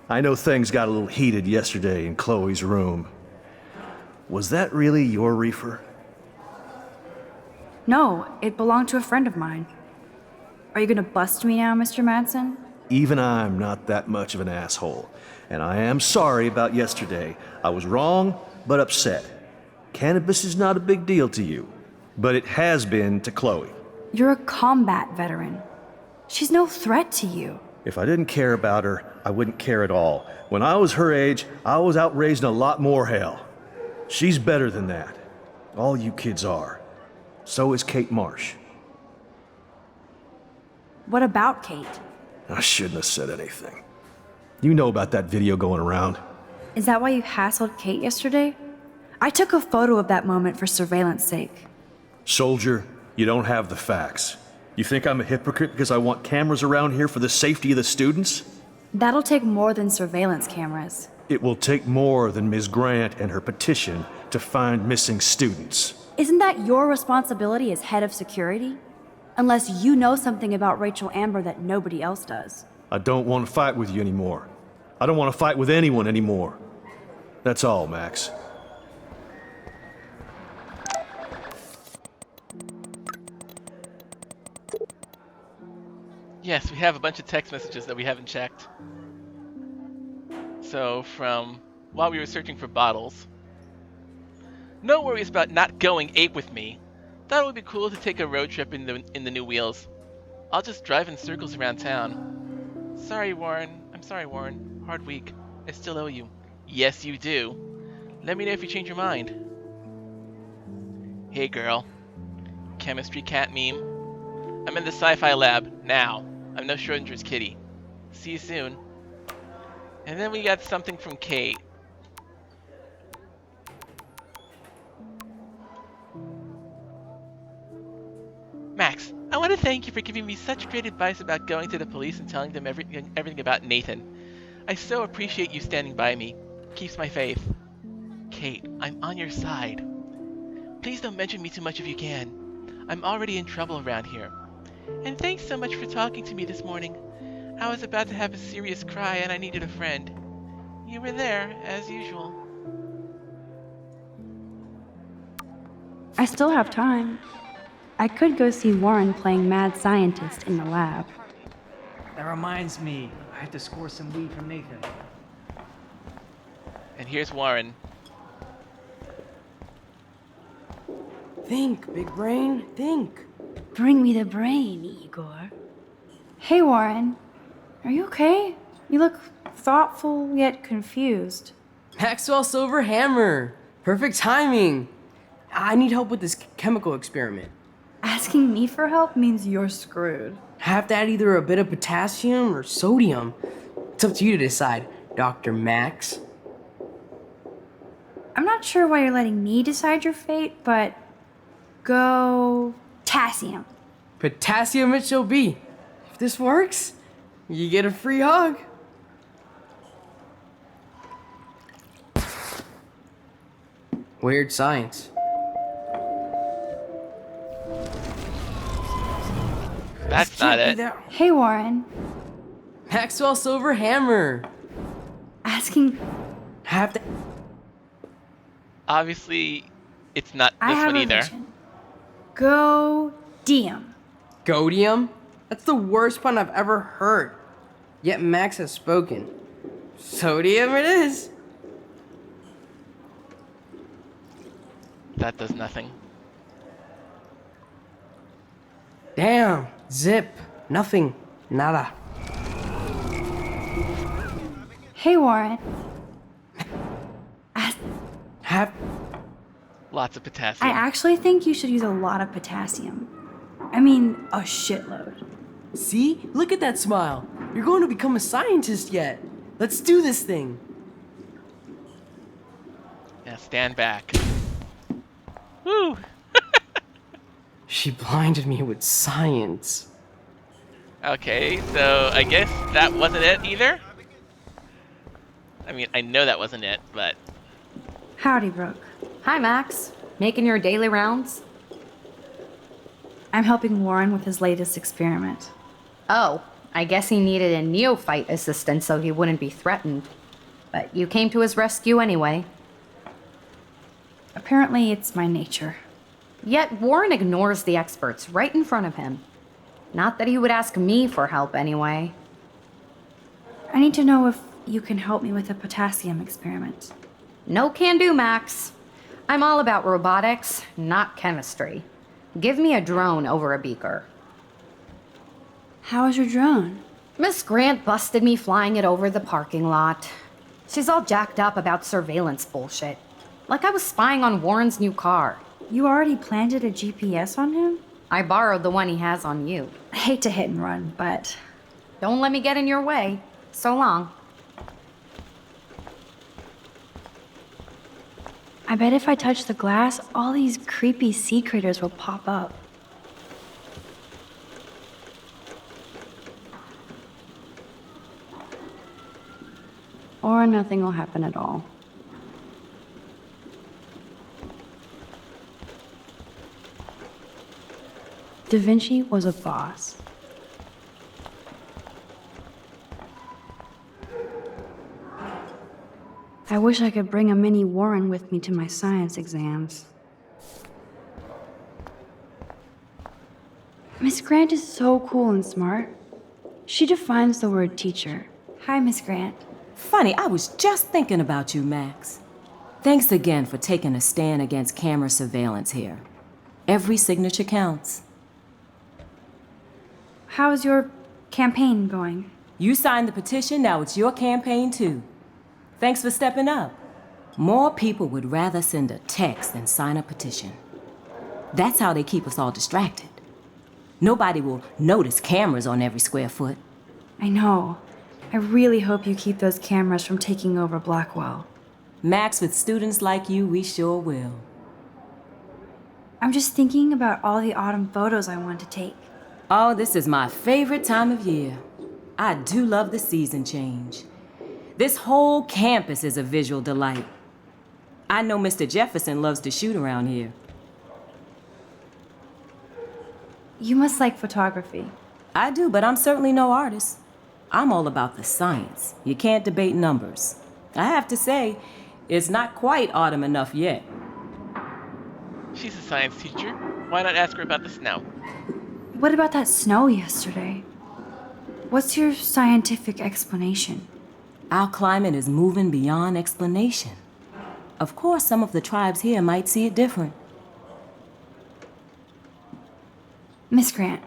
I know things got a little heated yesterday in Chloe's room. Was that really your reefer? No, it belonged to a friend of mine. Are you gonna bust me now, Mr. Madsen? Even I'm not that much of an asshole. And I am sorry about yesterday. I was wrong, but upset. Cannabis is not a big deal to you, but it has been to Chloe. You're a combat veteran. She's no threat to you. If I didn't care about her, I wouldn't care at all. When I was her age, I was out raising a lot more hell. She's better than that. All you kids are. So is Kate Marsh. What about Kate? I shouldn't have said anything. You know about that video going around. Is that why you hassled Kate yesterday? I took a photo of that moment for surveillance sake. Soldier, you don't have the facts. You think I'm a hypocrite because I want cameras around here for the safety of the students? That'll take more than surveillance cameras. It will take more than Ms. Grant and her petition to find missing students. Isn't that your responsibility as head of security? Unless you know something about Rachel Amber that nobody else does. I don't want to fight with you anymore. I don't want to fight with anyone anymore. That's all, Max. Yes, we have a bunch of text messages that we haven't checked. So, from while we were searching for bottles. No worries about not going ape with me. Thought it would be cool to take a road trip in the new wheels. I'll just drive in circles around town. Sorry, Warren. I'm sorry, Warren. Hard week. I still owe you. Yes, you do. Let me know if you change your mind. Hey, girl. Chemistry cat meme. I'm in the sci-fi lab now. I'm no Schrodinger's kitty. See you soon. And then we got something from Kate. Max, I want to thank you for giving me such great advice about going to the police and telling them everything about Nathan. I so appreciate you standing by me. Keeps my faith. Kate, I'm on your side. Please don't mention me too much if you can. I'm already in trouble around here. And thanks so much for talking to me this morning. I was about to have a serious cry and I needed a friend. You were there, as usual. I still have time. I could go see Warren playing mad scientist in the lab. That reminds me, I have to score some weed from Nathan. And here's Warren. Think, big brain, think. Bring me the brain, Igor. Hey, Warren. Are you okay? You look thoughtful yet confused. Maxwell Silver Hammer. Perfect timing. I need help with this chemical experiment. Asking me for help means you're screwed. Have to add either a bit of potassium or sodium. It's up to you to decide, Dr. Max. I'm not sure why you're letting me decide your fate, but go potassium. Potassium it shall be. If this works, you get a free hug. Weird science. That's not it. Hey, Warren. Maxwell Silver Hammer. Asking. Have to. Obviously, it's not I this have one a either. vision. Godium. Godium? That's the worst pun I've ever heard. Yet Max has spoken. Sodium it is. That does nothing. Damn. Zip. Nothing. Nada. Hey, Warren. Have. Lots of potassium. I actually think you should use a lot of potassium. I mean, a shitload. See? Look at that smile. You're going to become a scientist yet. Let's do this thing. Yeah, stand back. Woo! She blinded me with science. Okay, so I guess that wasn't it either? I mean, I know that wasn't it, but... Howdy, Brooke. Hi, Max. Making your daily rounds? I'm helping Warren with his latest experiment. Oh, I guess he needed a neophyte assistant so he wouldn't be threatened. But you came to his rescue anyway. Apparently, it's my nature. Yet Warren ignores the experts right in front of him. Not that he would ask me for help anyway. I need to know if you can help me with a potassium experiment. No can do, Max. I'm all about robotics, not chemistry. Give me a drone over a beaker. How is your drone? Miss Grant busted me flying it over the parking lot. She's all jacked up about surveillance bullshit. Like I was spying on Warren's new car. You already planted a GPS on him? I borrowed the one he has on you. I hate to hit and run, but... Don't let me get in your way. So long. I bet if I touch the glass, all these creepy sea critters will pop up. Or nothing will happen at all. Da Vinci was a boss. I wish I could bring a mini Warren with me to my science exams. Miss Grant is so cool and smart. She defines the word teacher. Hi, Miss Grant. Funny, I was just thinking about you, Max. Thanks again for taking a stand against camera surveillance here. Every signature counts. How's your campaign going? You signed the petition, now it's your campaign too. Thanks for stepping up. More people would rather send a text than sign a petition. That's how they keep us all distracted. Nobody will notice cameras on every square foot. I know. I really hope you keep those cameras from taking over Blackwell. Max, with students like you, we sure will. I'm just thinking about all the autumn photos I want to take. Oh, this is my favorite time of year. I do love the season change. This whole campus is a visual delight. I know Mr. Jefferson loves to shoot around here. You must like photography. I do, but I'm certainly no artist. I'm all about the science. You can't debate numbers. I have to say, it's not quite autumn enough yet. She's a science teacher. Why not ask her about the snow? What about that snow yesterday? What's your scientific explanation? Our climate is moving beyond explanation. Of course, some of the tribes here might see it different. Miss Grant,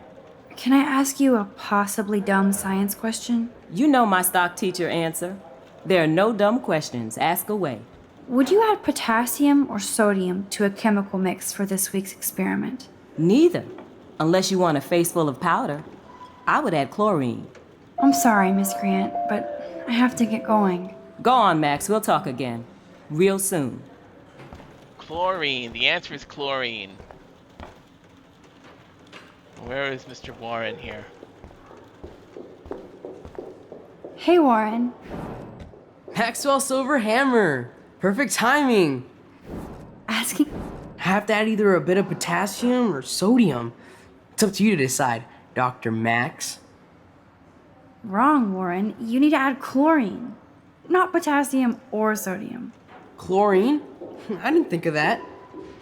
can I ask you a possibly dumb science question? You know my stock teacher answer. There are no dumb questions. Ask away. Would you add potassium or sodium to a chemical mix for this week's experiment? Neither, unless you want a face full of powder. I would add chlorine. I'm sorry, Miss Grant, but I have to get going. Go on, Max. We'll talk again. Real soon. Chlorine. The answer is chlorine. Where is Mr. Warren here? Hey, Warren. Maxwell Silver Hammer. Perfect timing. Asking? Have to add either a bit of potassium or sodium. It's up to you to decide. Dr. Max? Wrong, Warren. You need to add chlorine, not potassium or sodium. Chlorine? I didn't think of that.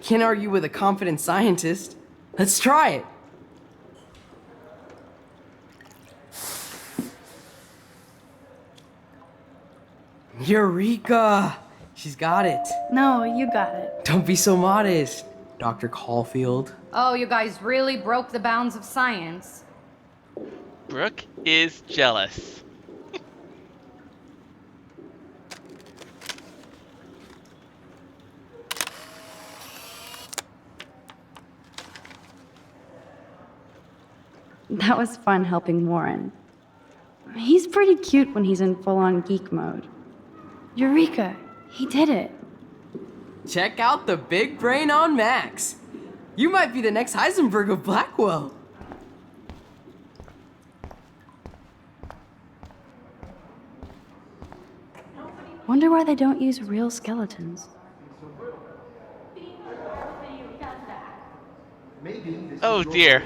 Can't argue with a confident scientist. Let's try it. Eureka! She's got it. No, you got it. Don't be so modest, Dr. Caulfield. Oh, you guys really broke the bounds of science. Brooke is jealous. That was fun helping Warren. He's pretty cute when he's in full-on geek mode. Eureka! He did it. Check out the big brain on Max. You might be the next Heisenberg of Blackwell. Wonder why they don't use real skeletons. Oh dear.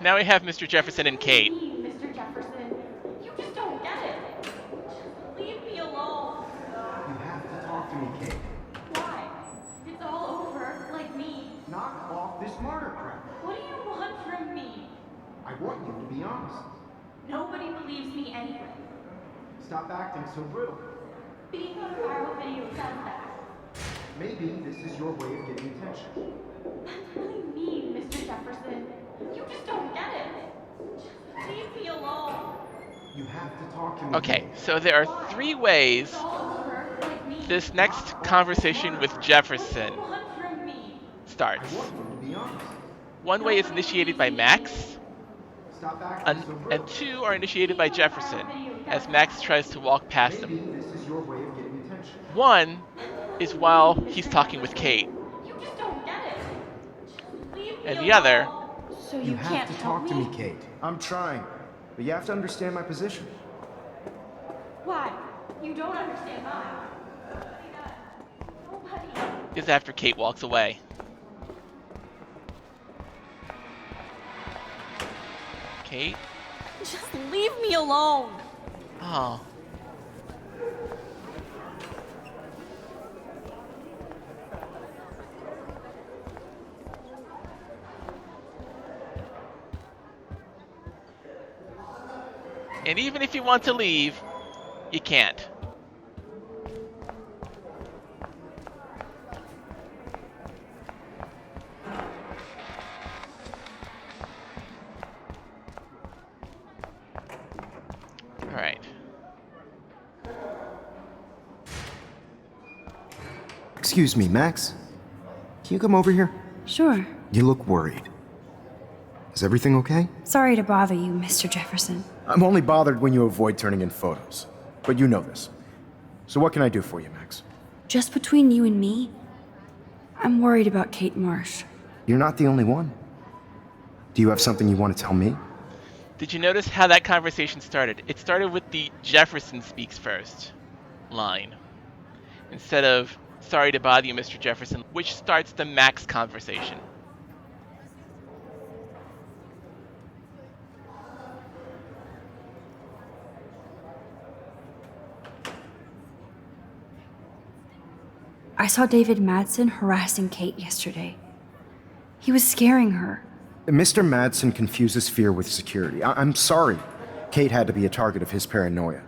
Now we have Mr. Jefferson and Kate. Mr. Jefferson, you just don't get it. Just leave me alone. You have to talk to me, Kate. Why? It's all over, like me. Knock off this martyr crap. What do you want from me? I want you to be honest. Nobody believes me anyway. Stop acting so brutal. Being on a viral video does that. Maybe this is your way of getting attention. That's really mean, Mr. Jefferson. You just don't get it. Just leave me alone. You have to talk to me. Okay, so there are 3 ways this next conversation with Jefferson starts. One way is initiated by Max, and 2 are initiated by Jefferson, as Max tries to walk past him. 1 is while he's talking with Kate, and the other... So you can't have to help talk to me, Kate. I'm trying, but you have to understand my position. Why? You don't understand mine. Nobody. is after Kate walks away. Kate? Just leave me alone. Oh. And even if you want to leave, you can't. All right. Excuse me, Max. Can you come over here? Sure. You look worried. Is everything okay? Sorry to bother you, Mr. Jefferson. I'm only bothered when you avoid turning in photos. But you know this. So what can I do for you, Max? Just between you and me, I'm worried about Kate Marsh. You're not the only one. Do you have something you want to tell me? Did you notice how that conversation started? It started with the Jefferson speaks first line, instead of sorry to bother you, Mr. Jefferson, which starts the Max conversation. I saw David Madsen harassing Kate yesterday. He was scaring her. Mr. Madsen confuses fear with security. I'm sorry. Kate had to be a target of his paranoia.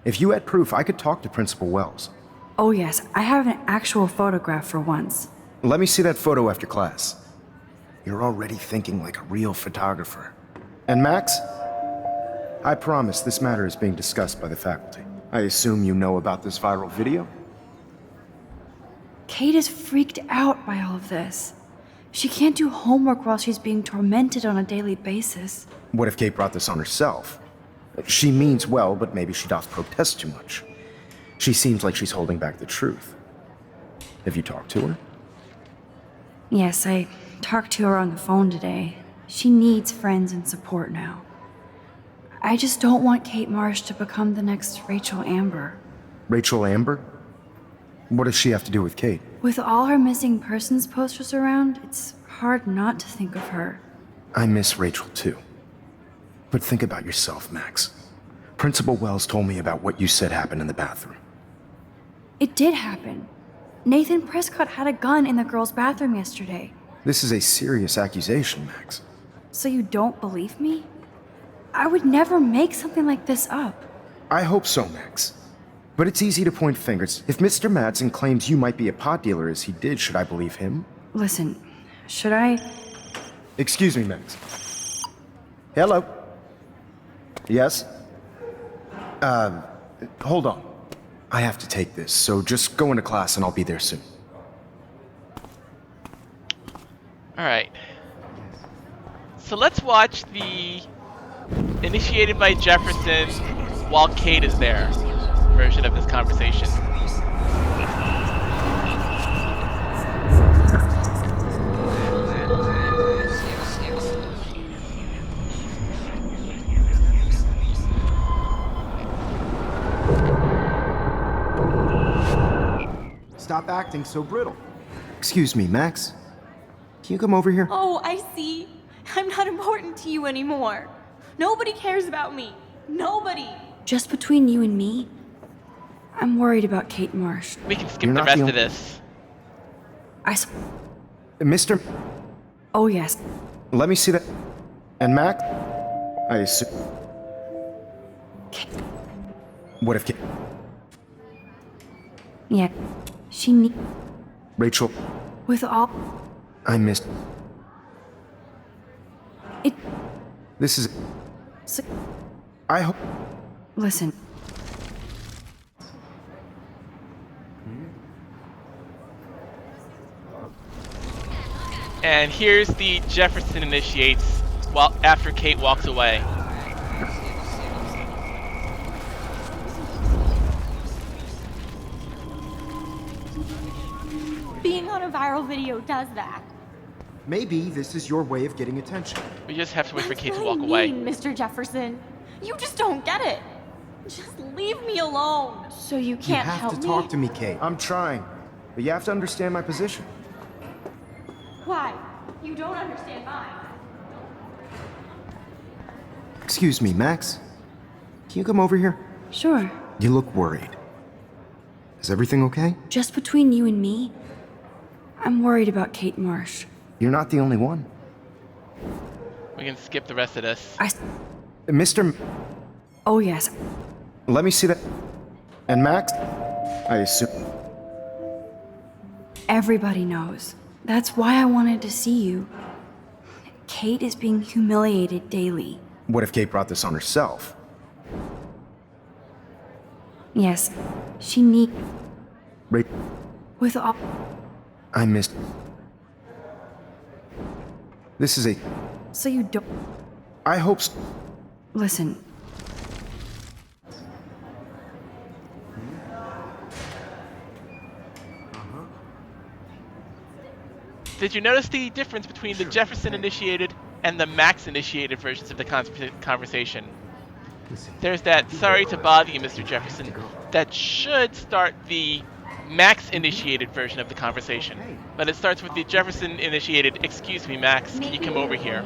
If you had proof, I could talk to Principal Wells. Oh yes, I have an actual photograph for once. Let me see that photo after class. You're already thinking like a real photographer. And Max, I promise this matter is being discussed by the faculty. I assume you know about this viral video? Kate is freaked out by all of this. She can't do homework while she's being tormented on a daily basis. What if Kate brought this on herself? She means well, but maybe she doth protest too much. She seems like she's holding back the truth. Have you talked to her? Yes, I talked to her on the phone today. She needs friends and support now. I just don't want Kate Marsh to become the next Rachel Amber. Rachel Amber? What does she have to do with Kate? With all her missing persons posters around, it's hard not to think of her. I miss Rachel too. But think about yourself, Max. Principal Wells told me about what you said happened in the bathroom. It did happen. Nathan Prescott had a gun in the girls' bathroom yesterday. This is a serious accusation, Max. So you don't believe me? I would never make something like this up. I hope so, Max. But it's easy to point fingers. If Mr. Madsen claims you might be a pot dealer as he did, should I believe him? Listen, should I? Excuse me, Max. Hello? Yes? Hold on. I have to take this, so just go into class and I'll be there soon. Alright. So let's watch the initiated by Jefferson while Kate is there version of this conversation. Stop acting so brittle. Excuse me, Max. Can you come over here? Oh, I see. I'm not important to you anymore. Nobody cares about me. Nobody. Just between you and me, I'm worried about Kate Marsh. We can skip the rest of this. Mr. Oh, yes. Let me see that. And Max? I assume. What if Kate? Yeah, she need. Rachel, With all. I missed. It. This is. So, I hope. listen. And here's the Jefferson initiates while after Kate walks away. Being on a viral video does that. Maybe this is your way of getting attention. We just have to wait for Kate to What do walk you away. mean, Mr. Jefferson? You just don't get it. Just leave me alone. So you can't you have help to me? talk to me, Kate. I'm trying. But you have to understand my position. Why? You don't understand mine. Excuse me, Max. Can you come over here? Sure. You look worried. Is everything okay? Just between you and me, I'm worried about Kate Marsh. You're not the only one. We can skip the rest of this. Mr. Oh, yes. Let me see that. And Max? I assume. Everybody knows. That's why I wanted to see you. Kate is being humiliated daily. What if Kate brought this on herself? Yes, she need. Rachel, With all. I missed. This is a. So you don't. I hope so. Listen. Did you notice the difference between the Jefferson initiated and the Max initiated versions of the conversation? There's that "sorry to bother you, Mr. Jefferson" that should start the Max initiated version of the conversation, but it starts with the Jefferson initiated "excuse me, Max, can you come over here?"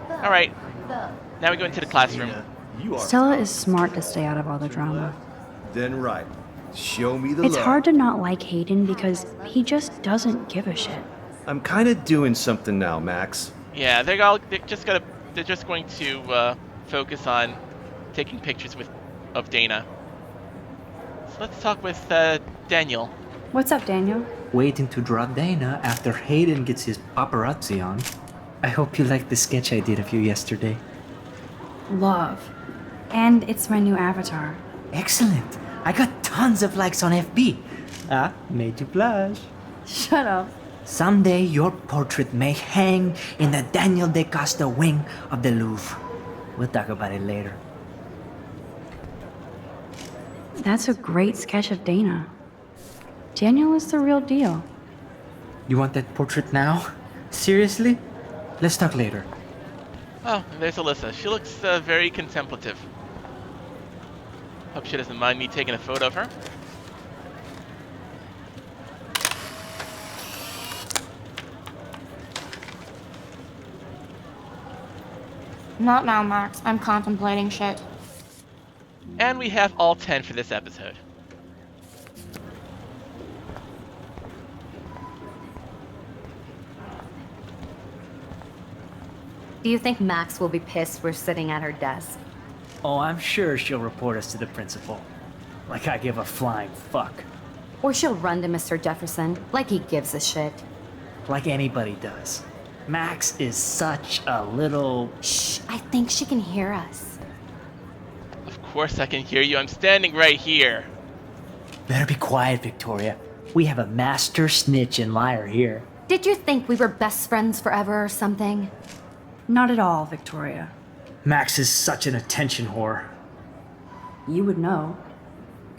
All right, now we go into the classroom. Stella is smart to stay out of all the drama. Then right. Show me the It's love. hard to not like Hayden because he just doesn't give a shit. I'm kind of doing something now, Max. Yeah, they're just going to focus on taking pictures of Dana. So let's talk with Daniel. What's up, Daniel? Waiting to draw Dana after Hayden gets his paparazzi on. I hope you liked the sketch I did of you yesterday. Love. And it's my new avatar. Excellent. I got tons of likes on FB. Made you blush. Shut up. Someday your portrait may hang in the Daniel de Costa wing of the Louvre. We'll talk about it later. That's a great sketch of Dana. Daniel is the real deal. You want that portrait now? Seriously? Let's talk later. Oh, and there's Alyssa. She looks very contemplative. Hope she doesn't mind me taking a photo of her. Not now, Max. I'm contemplating shit. And we have all 10 for this episode. Do you think Max will be pissed we're sitting at her desk? Oh, I'm sure she'll report us to the principal. Like I give a flying fuck. Or she'll run to Mr. Jefferson, like he gives a shit. Like anybody does. Max is such a little... Shh, I think she can hear us. Of course I can hear you. I'm standing right here. Better be quiet, Victoria. We have a master snitch and liar here. Did you think we were best friends forever or something? Not at all, Victoria. Max is such an attention whore. You would know.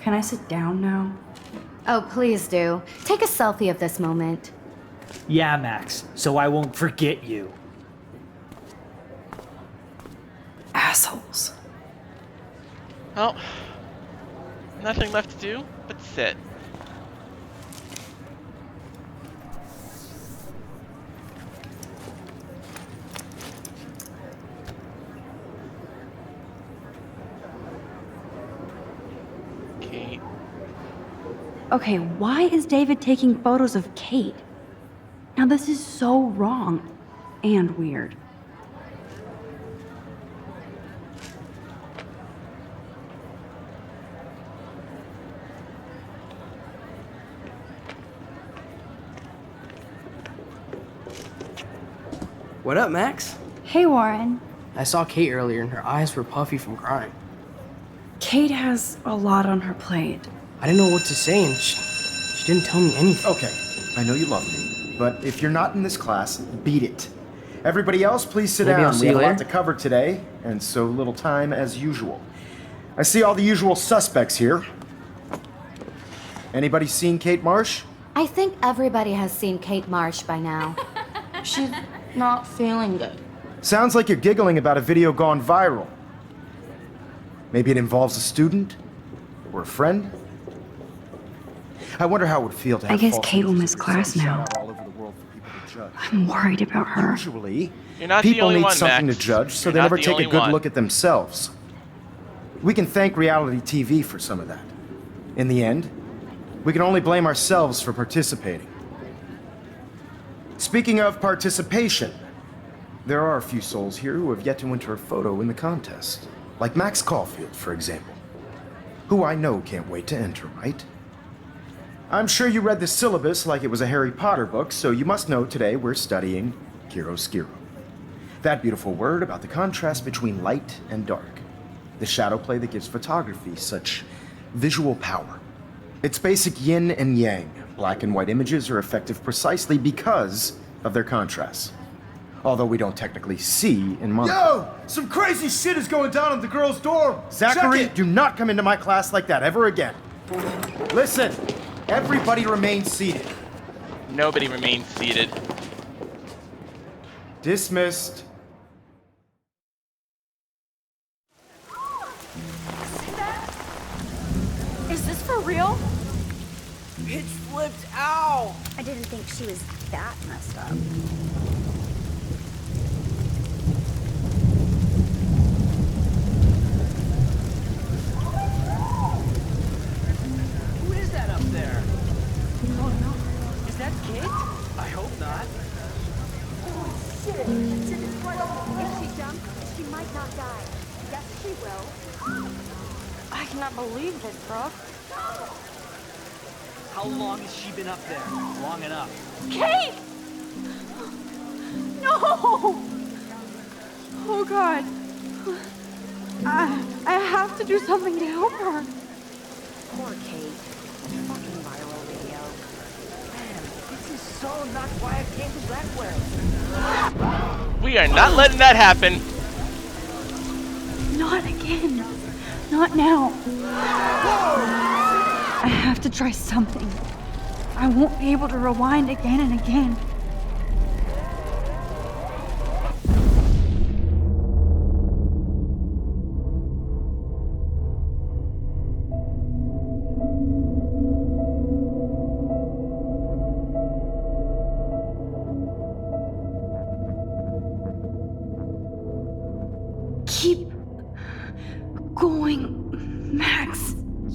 Can I sit down now? Oh, please do. Take a selfie of this moment. Yeah, Max, so I won't forget you. Assholes. Well, nothing left to do but sit. Kate. Okay, why is David taking photos of Kate? Now this is so wrong and weird. What up, Max? Hey, Warren. I saw Kate earlier and her eyes were puffy from crying. Kate has a lot on her plate. I didn't know what to say and she didn't tell me anything. Okay, I know you love me, but if you're not in this class, beat it. Everybody else, please sit Maybe down. I'll We see have you a lot later. to cover today, and so little time as usual. I see all the usual suspects here. Anybody seen Kate Marsh? I think everybody has seen Kate Marsh by now. She's not feeling good. Sounds like you're giggling about a video gone viral. Maybe it involves a student? Or a friend? I wonder how it would feel to have I guess false Kate will images miss class sent now. out all over the world for people to judge. I'm worried about her. Usually, You're not the people only need one, something Max. to judge, so You're they not never the take a only good one. look at themselves. We can thank reality TV for some of that. In the end, we can only blame ourselves for participating. Speaking of participation, there are a few souls here who have yet to enter a photo in the contest. Like Max Caulfield, for example. Who I know can't wait to enter, right? I'm sure you read the syllabus like it was a Harry Potter book, so you must know today we're studying chiaroscuro. That beautiful word about the contrast between light and dark. The shadow play that gives photography such visual power. It's basic yin and yang. Black and white images are effective precisely because of their contrast. Although we don't technically see in monocle. Yo! Some crazy shit is going down in the girls' dorm! Zachary, Check it! do not come into my class like that ever again. Listen, everybody remain seated. Nobody remains seated. Dismissed. Is this for real? Bitch flipped out! I didn't think she was that messed up. Who is that up there? Oh no. Is that Kate? I hope not. Shit! If she jumps, she might not die. Yes, she will. I cannot believe this, Brooke. How long has she been up there? Long enough. Kate! No! Oh God. I have to do something to help her. Poor Kate. Fucking viral video. Man, this is so not why I came to Blackwell. We are not letting that happen. Not again. Not now. I have to try something. I won't be able to rewind again and again.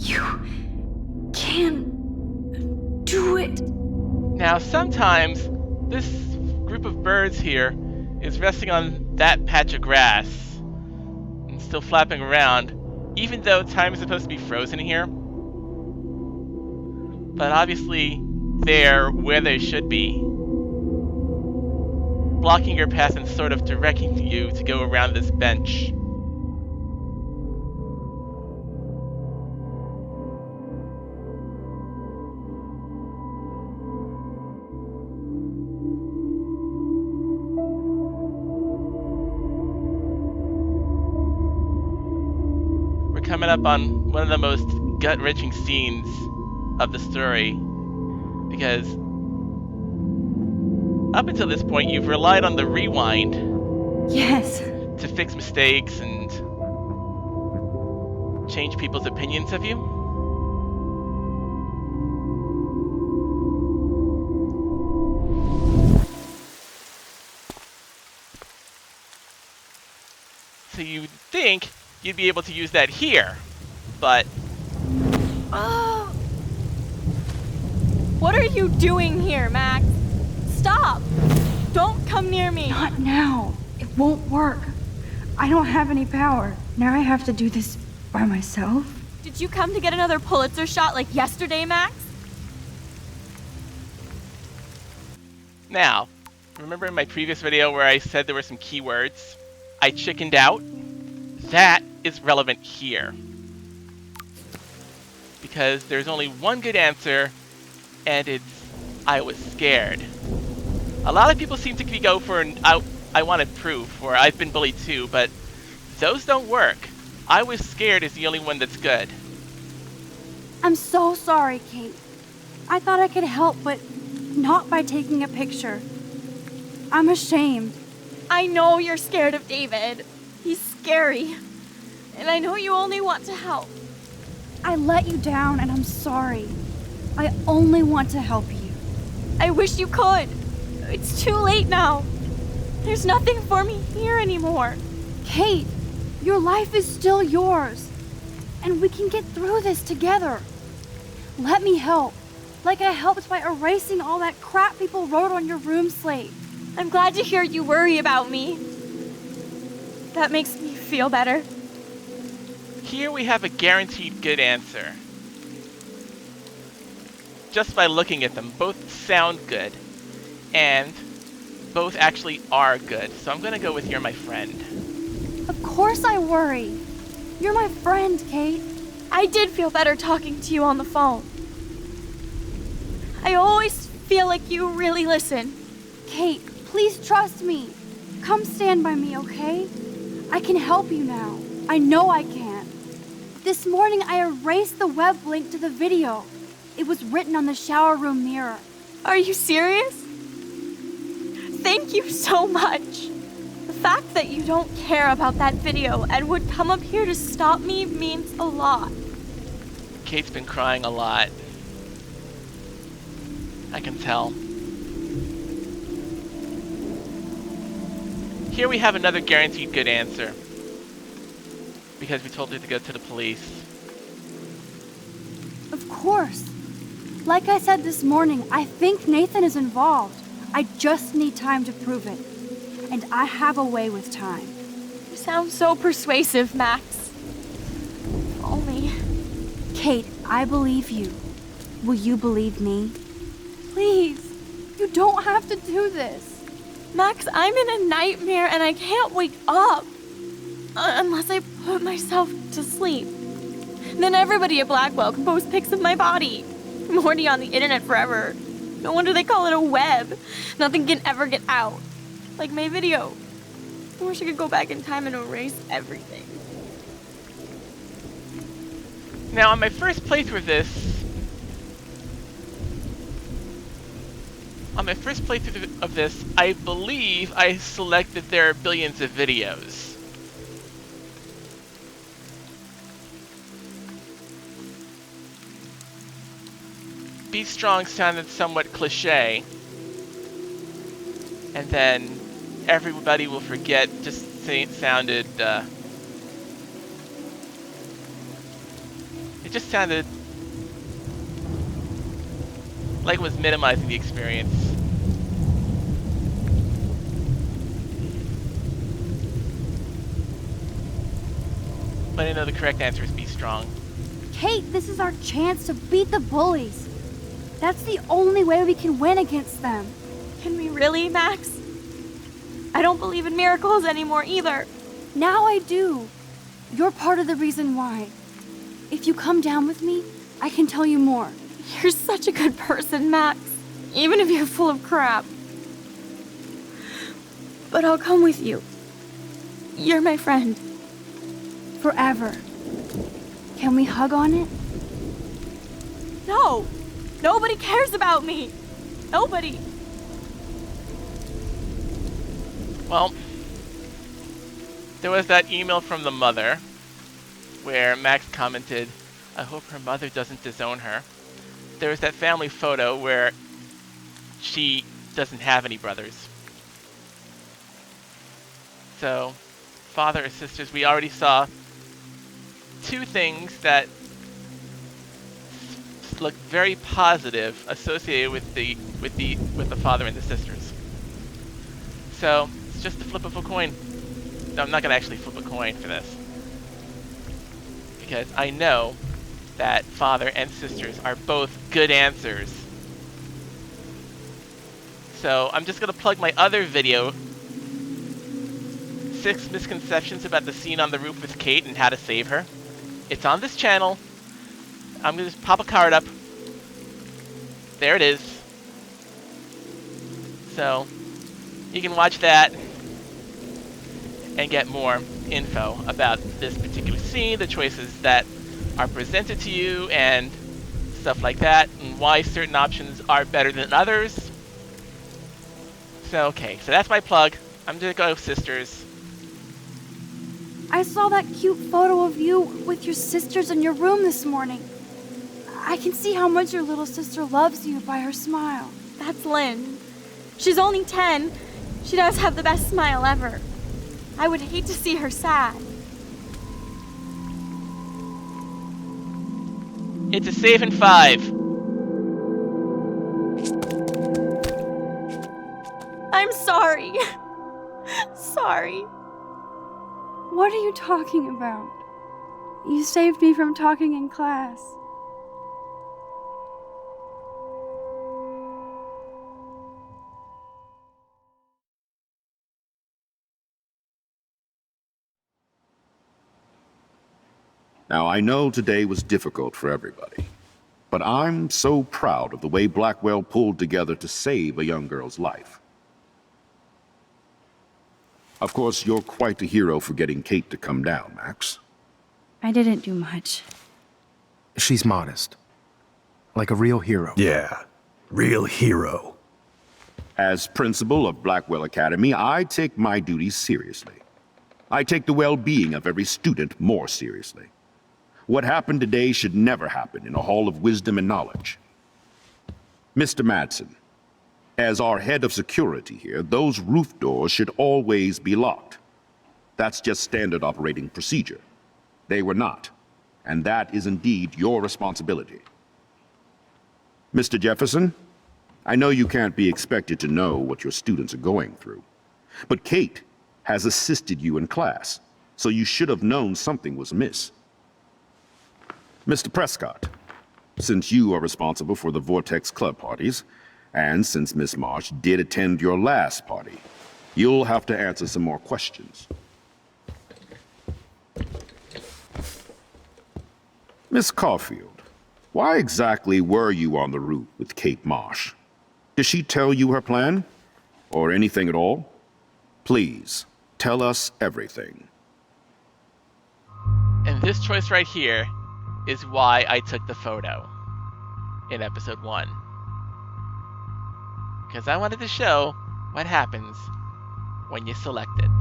You can do it. Now, sometimes this group of birds here is resting on that patch of grass and still flapping around, even though time is supposed to be frozen here. But obviously, they're where they should be, blocking your path and sort of directing you to go around this bench. We're coming up on one of the most gut-wrenching scenes of the story, because up until this point you've relied on the rewind to fix mistakes and change people's opinions of you. So you'd think you'd be able to use that here, but Oh! What are you doing here, Max? Stop! Don't come near me! Not now. It won't work. I don't have any power. Now I have to do this by myself. Did you come to get another Pulitzer shot like yesterday, Max? now, remember in my previous video where I said there were some keywords? I chickened out? That is relevant here. Because there's only one good answer, and it's I was scared. A lot of people seem to go for an I wanted proof, or I've been bullied too, but those don't work. I was scared is the only one that's good. I'm so sorry, Kate. I thought I could help, but not by taking a picture. I'm ashamed. I know you're scared of David. He's scary. And I know you only want to help. I let you down, and I'm sorry. I only want to help you. I wish you could. It's too late now. There's nothing for me here anymore. Kate, your life is still yours. And we can get through this together. Let me help. Like I helped by erasing all that crap people wrote on your room slate. I'm glad to hear you worry about me. That makes me feel better. Here we have a guaranteed good answer. Just by looking at them, both sound good, and both actually are good. So I'm gonna go with You're My Friend. Of course I worry. You're my friend, Kate. I did feel better talking to you on the phone. I always feel like you really listen. Kate, please trust me. Come stand by me, okay? I can help you now. I know I can. This morning I erased the web link to the video. It was written on the shower room mirror. Are you serious? Thank you so much. The fact that you don't care about that video and would come up here to stop me means a lot. Kate's been crying a lot. I can tell. Here we have another guaranteed good answer. Because we told her to go to the police. Of course. Like I said this morning, I think Nathan is involved. I just need time to prove it. And I have a way with time. You sound so persuasive, Max. Only. Kate, I believe you. Will you believe me? Please, you don't have to do this. Max, I'm in a nightmare and I can't wake up. Unless I put myself to sleep. Then everybody at Blackwell can post pics of my body. I'm already on the internet forever. No wonder they call it a web. Nothing can ever get out. Like my video. I wish I could go back in time and erase everything. Now, on my first playthrough of this, I believe I selected there are billions of videos. Be Strong sounded somewhat cliche, and then Everybody Will Forget just sounded, It just sounded like it was minimizing the experience. But I know the correct answer is be strong. Kate, this is our chance to beat the bullies. That's the only way we can win against them. Can we really, Max? I don't believe in miracles anymore either. Now I do. You're part of the reason why. If you come down with me, I can tell you more. You're such a good person, Max. Even if you're full of crap. But I'll come with you. You're my friend. Forever. Can we hug on it? No! Nobody cares about me! Nobody! Well, there was that email from the mother where Max commented, I hope her mother doesn't disown her. There was that family photo where she doesn't have any brothers. So, father or sisters, we already saw two things that look very positive associated with the father and the sisters. So it's just the flip of a coin. No, I'm not gonna actually flip a coin for this because I know that father and sisters are both good answers. So I'm just gonna plug my other video, 6 misconceptions about the scene on the roof with Kate and how to save her. It's on this channel. I'm gonna just pop a card up. There it is. So you can watch that and get more info about this particular scene, the choices that are presented to you, and stuff like that, and why certain options are better than others. So, okay, so that's my plug. I'm gonna go sisters. I saw that cute photo of you with your sisters in your room this morning. I can see how much your little sister loves you by her smile. That's Lynn. She's only 10. She does have the best smile ever. I would hate to see her sad. It's a save in 5. I'm sorry. Sorry. What are you talking about? You saved me from talking in class. Now, I know today was difficult for everybody, but I'm so proud of the way Blackwell pulled together to save a young girl's life. Of course, you're quite the hero for getting Kate to come down, Max. I didn't do much. She's modest. Like a real hero. Yeah, real hero. As principal of Blackwell Academy, I take my duties seriously. I take the well-being of every student more seriously. What happened today should never happen in a hall of wisdom and knowledge. Mr. Madsen, as our head of security here, those roof doors should always be locked. That's just standard operating procedure. They were not, and that is indeed your responsibility. Mr. Jefferson, I know you can't be expected to know what your students are going through, but Kate has assisted you in class, so you should have known something was amiss. Mr. Prescott, since you are responsible for the Vortex Club parties, and since Miss Marsh did attend your last party, you'll have to answer some more questions. Miss Caulfield, why exactly were you on the roof with Kate Marsh? Did she tell you her plan? Or anything at all? Please, tell us everything. And this choice right here is why I took the photo in episode 1. Because I wanted to show what happens when you select it.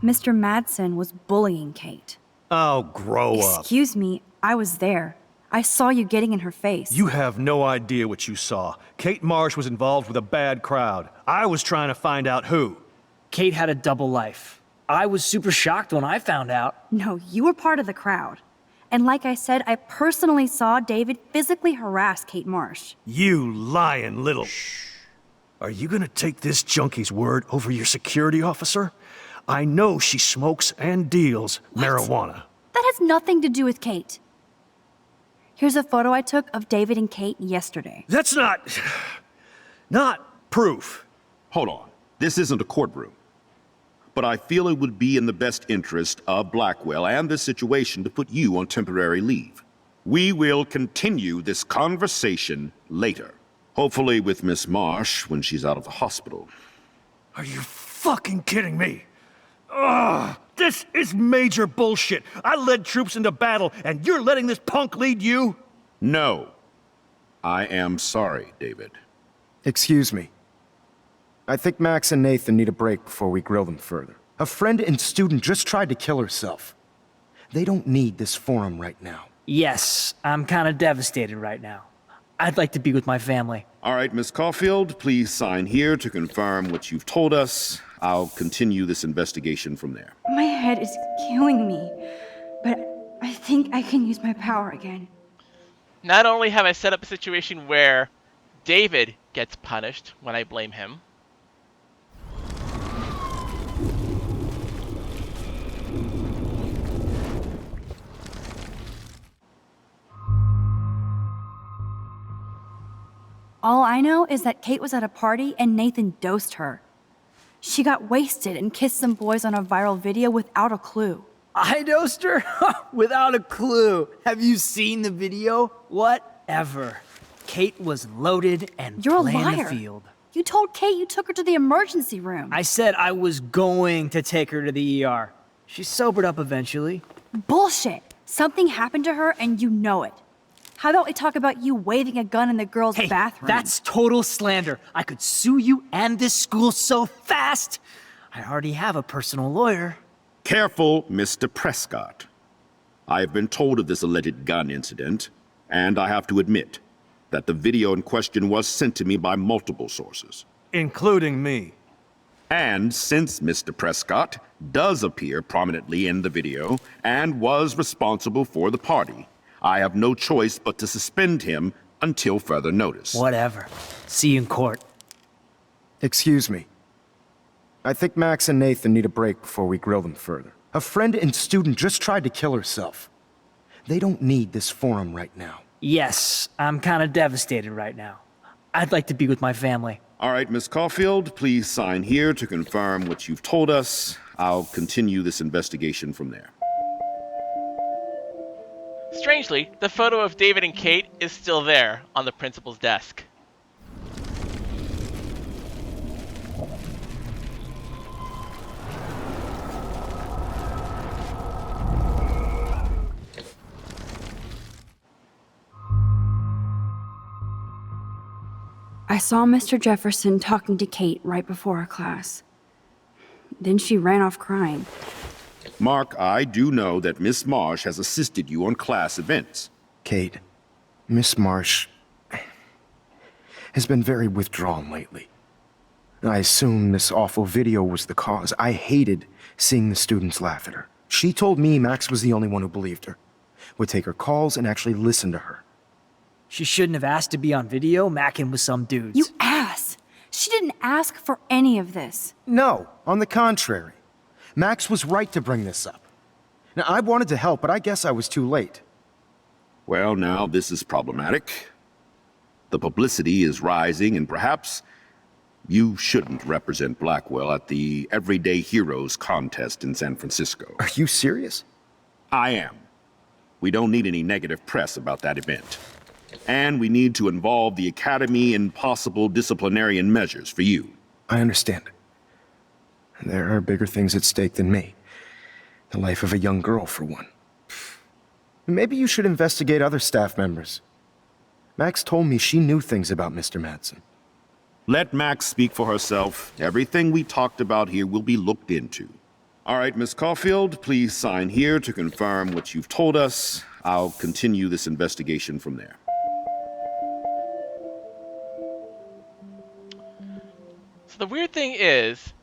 Mr. Madsen was bullying Kate. Oh, grow up. Excuse me, I was there. I saw you getting in her face. You have no idea what you saw. Kate Marsh was involved with a bad crowd. I was trying to find out who. Kate had a double life. I was super shocked when I found out. No, you were part of the crowd. And like I said, I personally saw David physically harass Kate Marsh. You lying little... Are you gonna take this junkie's word over your security officer? I know she smokes and deals marijuana. That has nothing to do with Kate. Here's a photo I took of David and Kate yesterday. That's not proof. Hold on. This isn't a courtroom. But I feel it would be in the best interest of Blackwell and this situation to put you on temporary leave. We will continue this conversation later. Hopefully with Miss Marsh when she's out of the hospital. Are you fucking kidding me? Ugh, this is major bullshit. I led troops into battle, and you're letting this punk lead you? No. I am sorry, David. Excuse me. I think Max and Nathan need a break before we grill them further. A friend and student just tried to kill herself. They don't need this forum right now. Yes, I'm kind of devastated right now. I'd like to be with my family. All right, Miss Caulfield, please sign here to confirm what you've told us. I'll continue this investigation from there. My head is killing me, but I think I can use my power again. Not only have I set up a situation where David gets punished when I blame him, All I know is that Kate was at a party and Nathan dosed her. She got wasted and kissed some boys on a viral video without a clue. I dosed her? Without a clue. Have you seen the video? Whatever. Kate was loaded and You're a playing liar. the field. You told Kate you took her to the emergency room. I said I was going to take her to the ER. She sobered up eventually. Bullshit. Something happened to her and you know it. How about we talk about you waving a gun in the girls' bathroom? That's total slander. I could sue you and this school so fast. I already have a personal lawyer. Careful, Mr. Prescott. I have been told of this alleged gun incident, and I have to admit that the video in question was sent to me by multiple sources. Including me. And since Mr. Prescott does appear prominently in the video and was responsible for the party, I have no choice but to suspend him until further notice. Whatever. See you in court. Excuse me. I think Max and Nathan need a break before we grill them further. A friend and student just tried to kill herself. They don't need this forum right now. Yes, I'm kind of devastated right now. I'd like to be with my family. All right, Miss Caulfield, please sign here to confirm what you've told us. I'll continue this investigation from there. strangely, the photo of David and Kate is still there on the principal's desk. I saw Mr. Jefferson talking to Kate right before our class. Then she ran off crying. Mark, I do know that Miss Marsh has assisted you on class events. Kate, Miss Marsh has been very withdrawn lately. I assume this awful video was the cause. I hated seeing the students laugh at her. She told me Max was the only one who believed her, would take her calls and actually listen to her. She shouldn't have asked to be on video, macking with some dudes. You ass! She didn't ask for any of this. No, on the contrary. Max was right to bring this up. Now, I wanted to help, but I guess I was too late. Well, now this is problematic. The publicity is rising, and perhaps you shouldn't represent Blackwell at the Everyday Heroes contest in San Francisco. Are you serious? I am. We don't need any negative press about that event. And we need to involve the Academy in possible disciplinarian measures for you. I understand. There are bigger things at stake than me. The life of a young girl, for one. Maybe you should investigate other staff members. Max told me she knew things about Mr. Madsen. Let Max speak for herself. Everything we talked about here will be looked into. All right, Miss Caulfield, please sign here to confirm what you've told us. I'll continue this investigation from there. So the weird thing is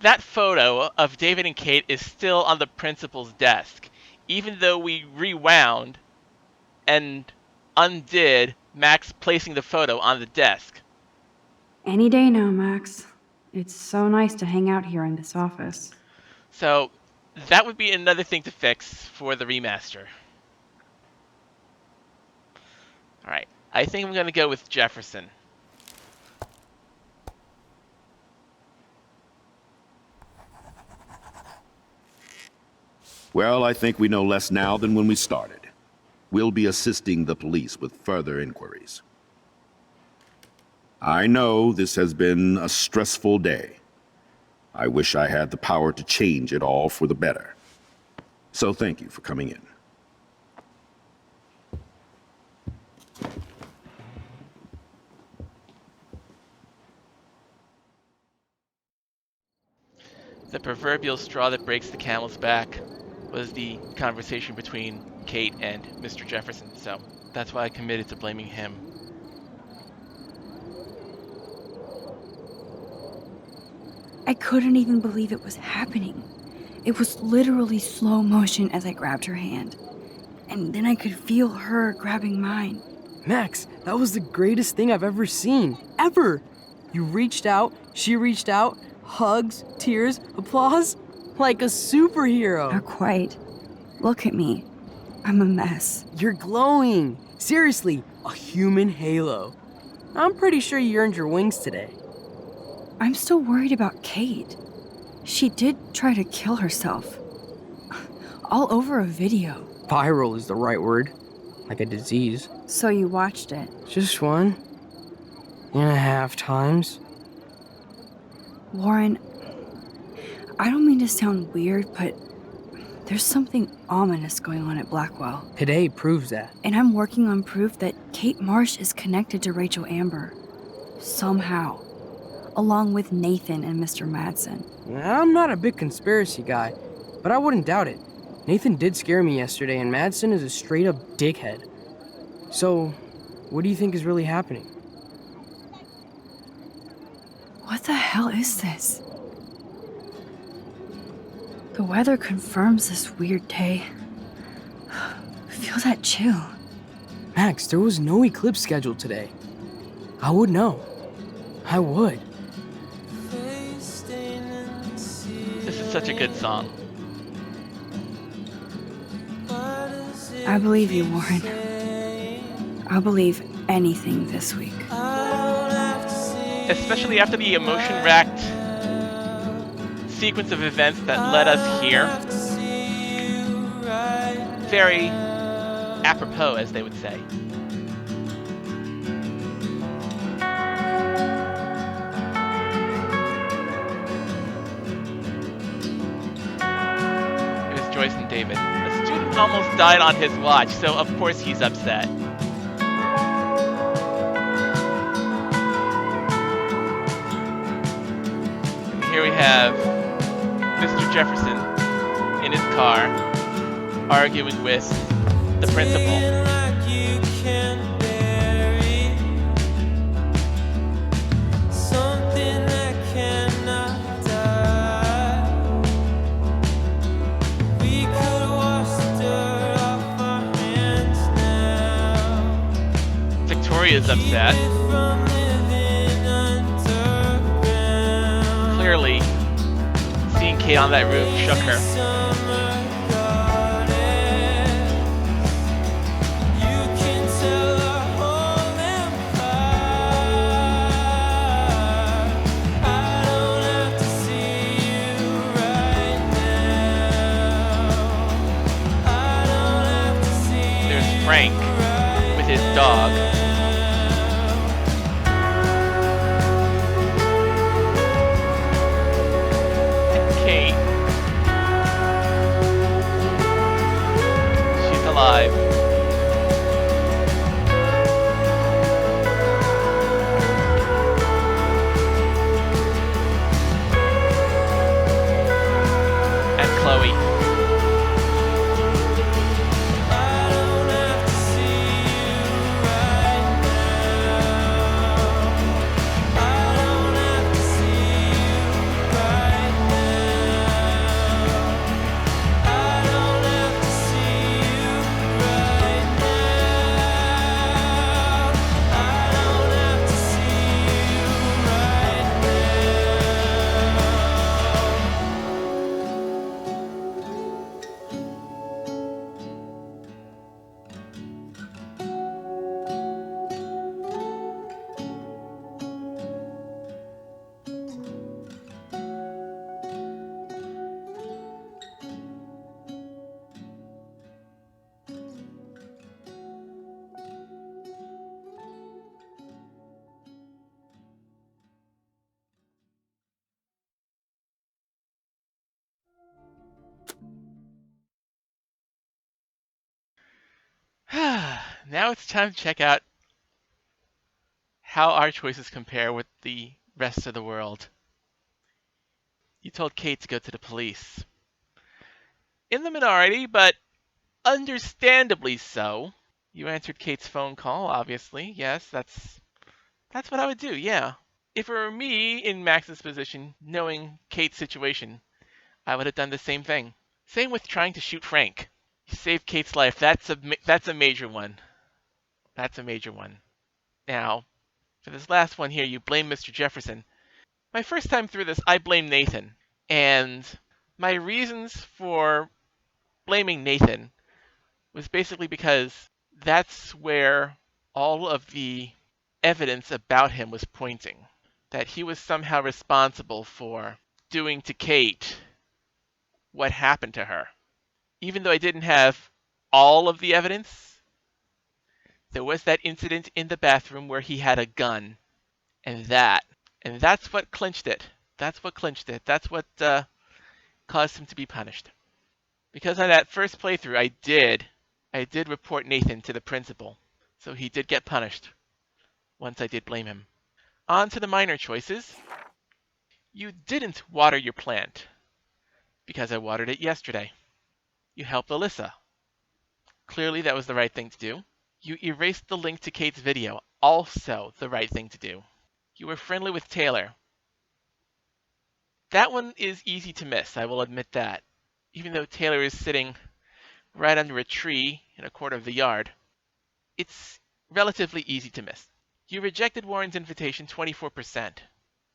that photo of David and Kate is still on the principal's desk, even though we rewound and undid Max placing the photo on the desk. Any day now, Max. It's so nice to hang out here in this office. So that would be another thing to fix for the remaster. Alright, I think I'm going to go with Jefferson. Well, I think we know less now than when we started. We'll be assisting the police with further inquiries. I know this has been a stressful day. I wish I had the power to change it all for the better. So thank you for coming in. The proverbial straw that breaks the camel's back was the conversation between Kate and Mr. Jefferson, so that's why I committed to blaming him. I couldn't even believe it was happening. It was literally slow motion as I grabbed her hand. And then I could feel her grabbing mine. Max, that was the greatest thing I've ever seen. Ever! You reached out, she reached out, hugs, tears, applause. Like a superhero. Not quite. Look at me. I'm a mess. You're glowing. Seriously, a human halo. I'm pretty sure you earned your wings today. I'm still worried about Kate. She did try to kill herself. All over a video. Viral is the right word. Like a disease. So you watched it? Just 1.5 times. Warren, I don't mean to sound weird, but there's something ominous going on at Blackwell. Today proves that. And I'm working on proof that Kate Marsh is connected to Rachel Amber. Somehow. Along with Nathan and Mr. Madsen. I'm not a big conspiracy guy, but I wouldn't doubt it. Nathan did scare me yesterday, and Madsen is a straight-up dickhead. So, what do you think is really happening? What the hell is this? The weather confirms this weird day. Feel that chill. Max, there was no eclipse scheduled today. I would know. I would. This is such a good song. I believe you, Warren. I'll believe anything this week. Especially after the emotion-racked sequence of events that led us here. Very apropos, as they would say. It was Joyce and David. A student almost died on his watch, so of course he's upset. Here we have Mr. Jefferson in his car arguing with the principal. Victoria's upset. Clearly, seeing Kate on that roof shook her. There's Frank with his dog. Alive. And Chloe. Now it's time to check out how our choices compare with the rest of the world. You told Kate to go to the police. In the minority, but understandably so. You answered Kate's phone call, obviously. Yes, that's what I would do, yeah. If it were me in Max's position, knowing Kate's situation, I would have done the same thing. Same with trying to shoot Frank. You saved Kate's life. That's a major one. That's a major one. Now, for this last one here, you blame Mr. Jefferson. My first time through this, I blamed Nathan. And my reasons for blaming Nathan was basically because that's where all of the evidence about him was pointing. That he was somehow responsible for doing to Kate what happened to her. Even though I didn't have all of the evidence, there was that incident in the bathroom where he had a gun. And that's what clinched it. That's what clinched it. That's what caused him to be punished. Because on that first playthrough, I did report Nathan to the principal. So he did get punished once I did blame him. On to the minor choices. You didn't water your plant because I watered it yesterday. You helped Alyssa. Clearly that was the right thing to do. You erased the link to Kate's video. Also the right thing to do. You were friendly with Taylor. That one is easy to miss, I will admit that. Even though Taylor is sitting right under a tree in a corner of the yard, it's relatively easy to miss. You rejected Warren's invitation 24%.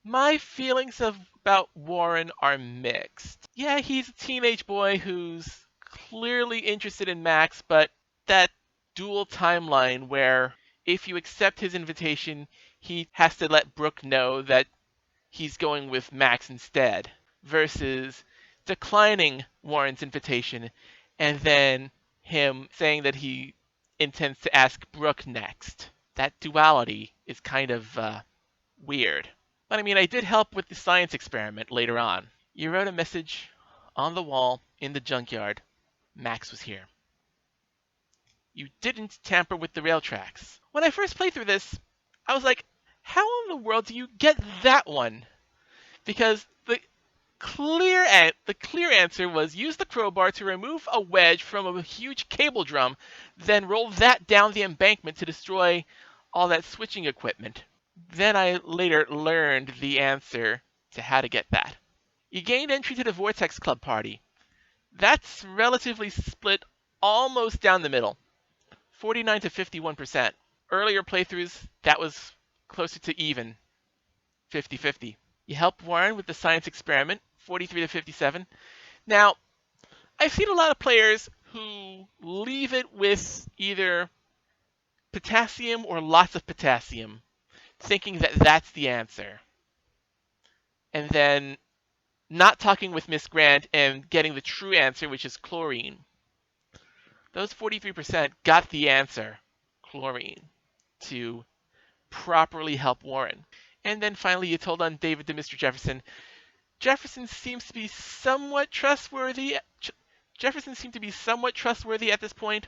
My feelings about Warren are mixed. Yeah, he's a teenage boy who's clearly interested in Max, but that dual timeline where if you accept his invitation, he has to let Brooke know that he's going with Max instead, versus declining Warren's invitation and then him saying that he intends to ask Brooke next. That duality is kind of weird. But I mean, I did help with the science experiment later on. You wrote a message on the wall in the junkyard. Max was here. You didn't tamper with the rail tracks. When I first played through this, I was like, how in the world do you get that one? Because the clear answer was use the crowbar to remove a wedge from a huge cable drum, then roll that down the embankment to destroy all that switching equipment. Then I later learned the answer to how to get that. You gained entry to the Vortex Club party. That's relatively split almost down the middle, 49 to 51%. Earlier playthroughs, that was closer to even, 50-50. You helped Warren with the science experiment, 43 to 57. Now, I've seen a lot of players who leave it with either potassium or lots of potassium, thinking that that's the answer. And then not talking with Miss Grant and getting the true answer, which is chlorine. Those 43% got the answer, chlorine, to properly help Warren. And then finally you told on David to Mr. Jefferson. Jefferson seemed to be somewhat trustworthy at this point.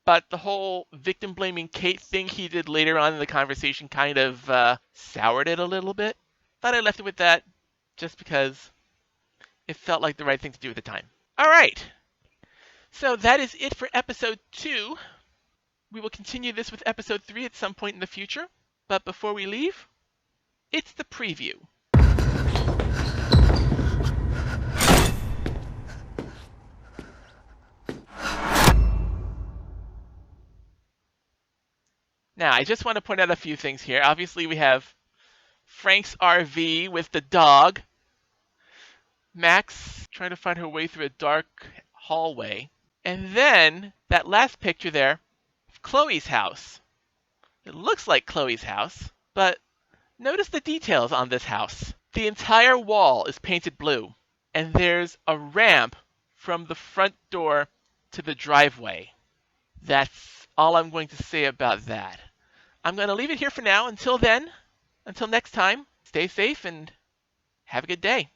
But the whole victim blaming Kate thing he did later on in the conversation kind of soured it a little bit. Thought I left it with that just because it felt like the right thing to do at the time. All right. So that is it for episode 2. We will continue this with episode 3 at some point in the future. But before we leave, it's the preview. Now, I just want to point out a few things here. Obviously, we have Frank's RV with the dog. Max trying to find her way through a dark hallway. And then, that last picture there, Chloe's house. It looks like Chloe's house, but notice the details on this house. The entire wall is painted blue, and there's a ramp from the front door to the driveway. That's all I'm going to say about that. I'm going to leave it here for now. Until then, until next time, stay safe and have a good day.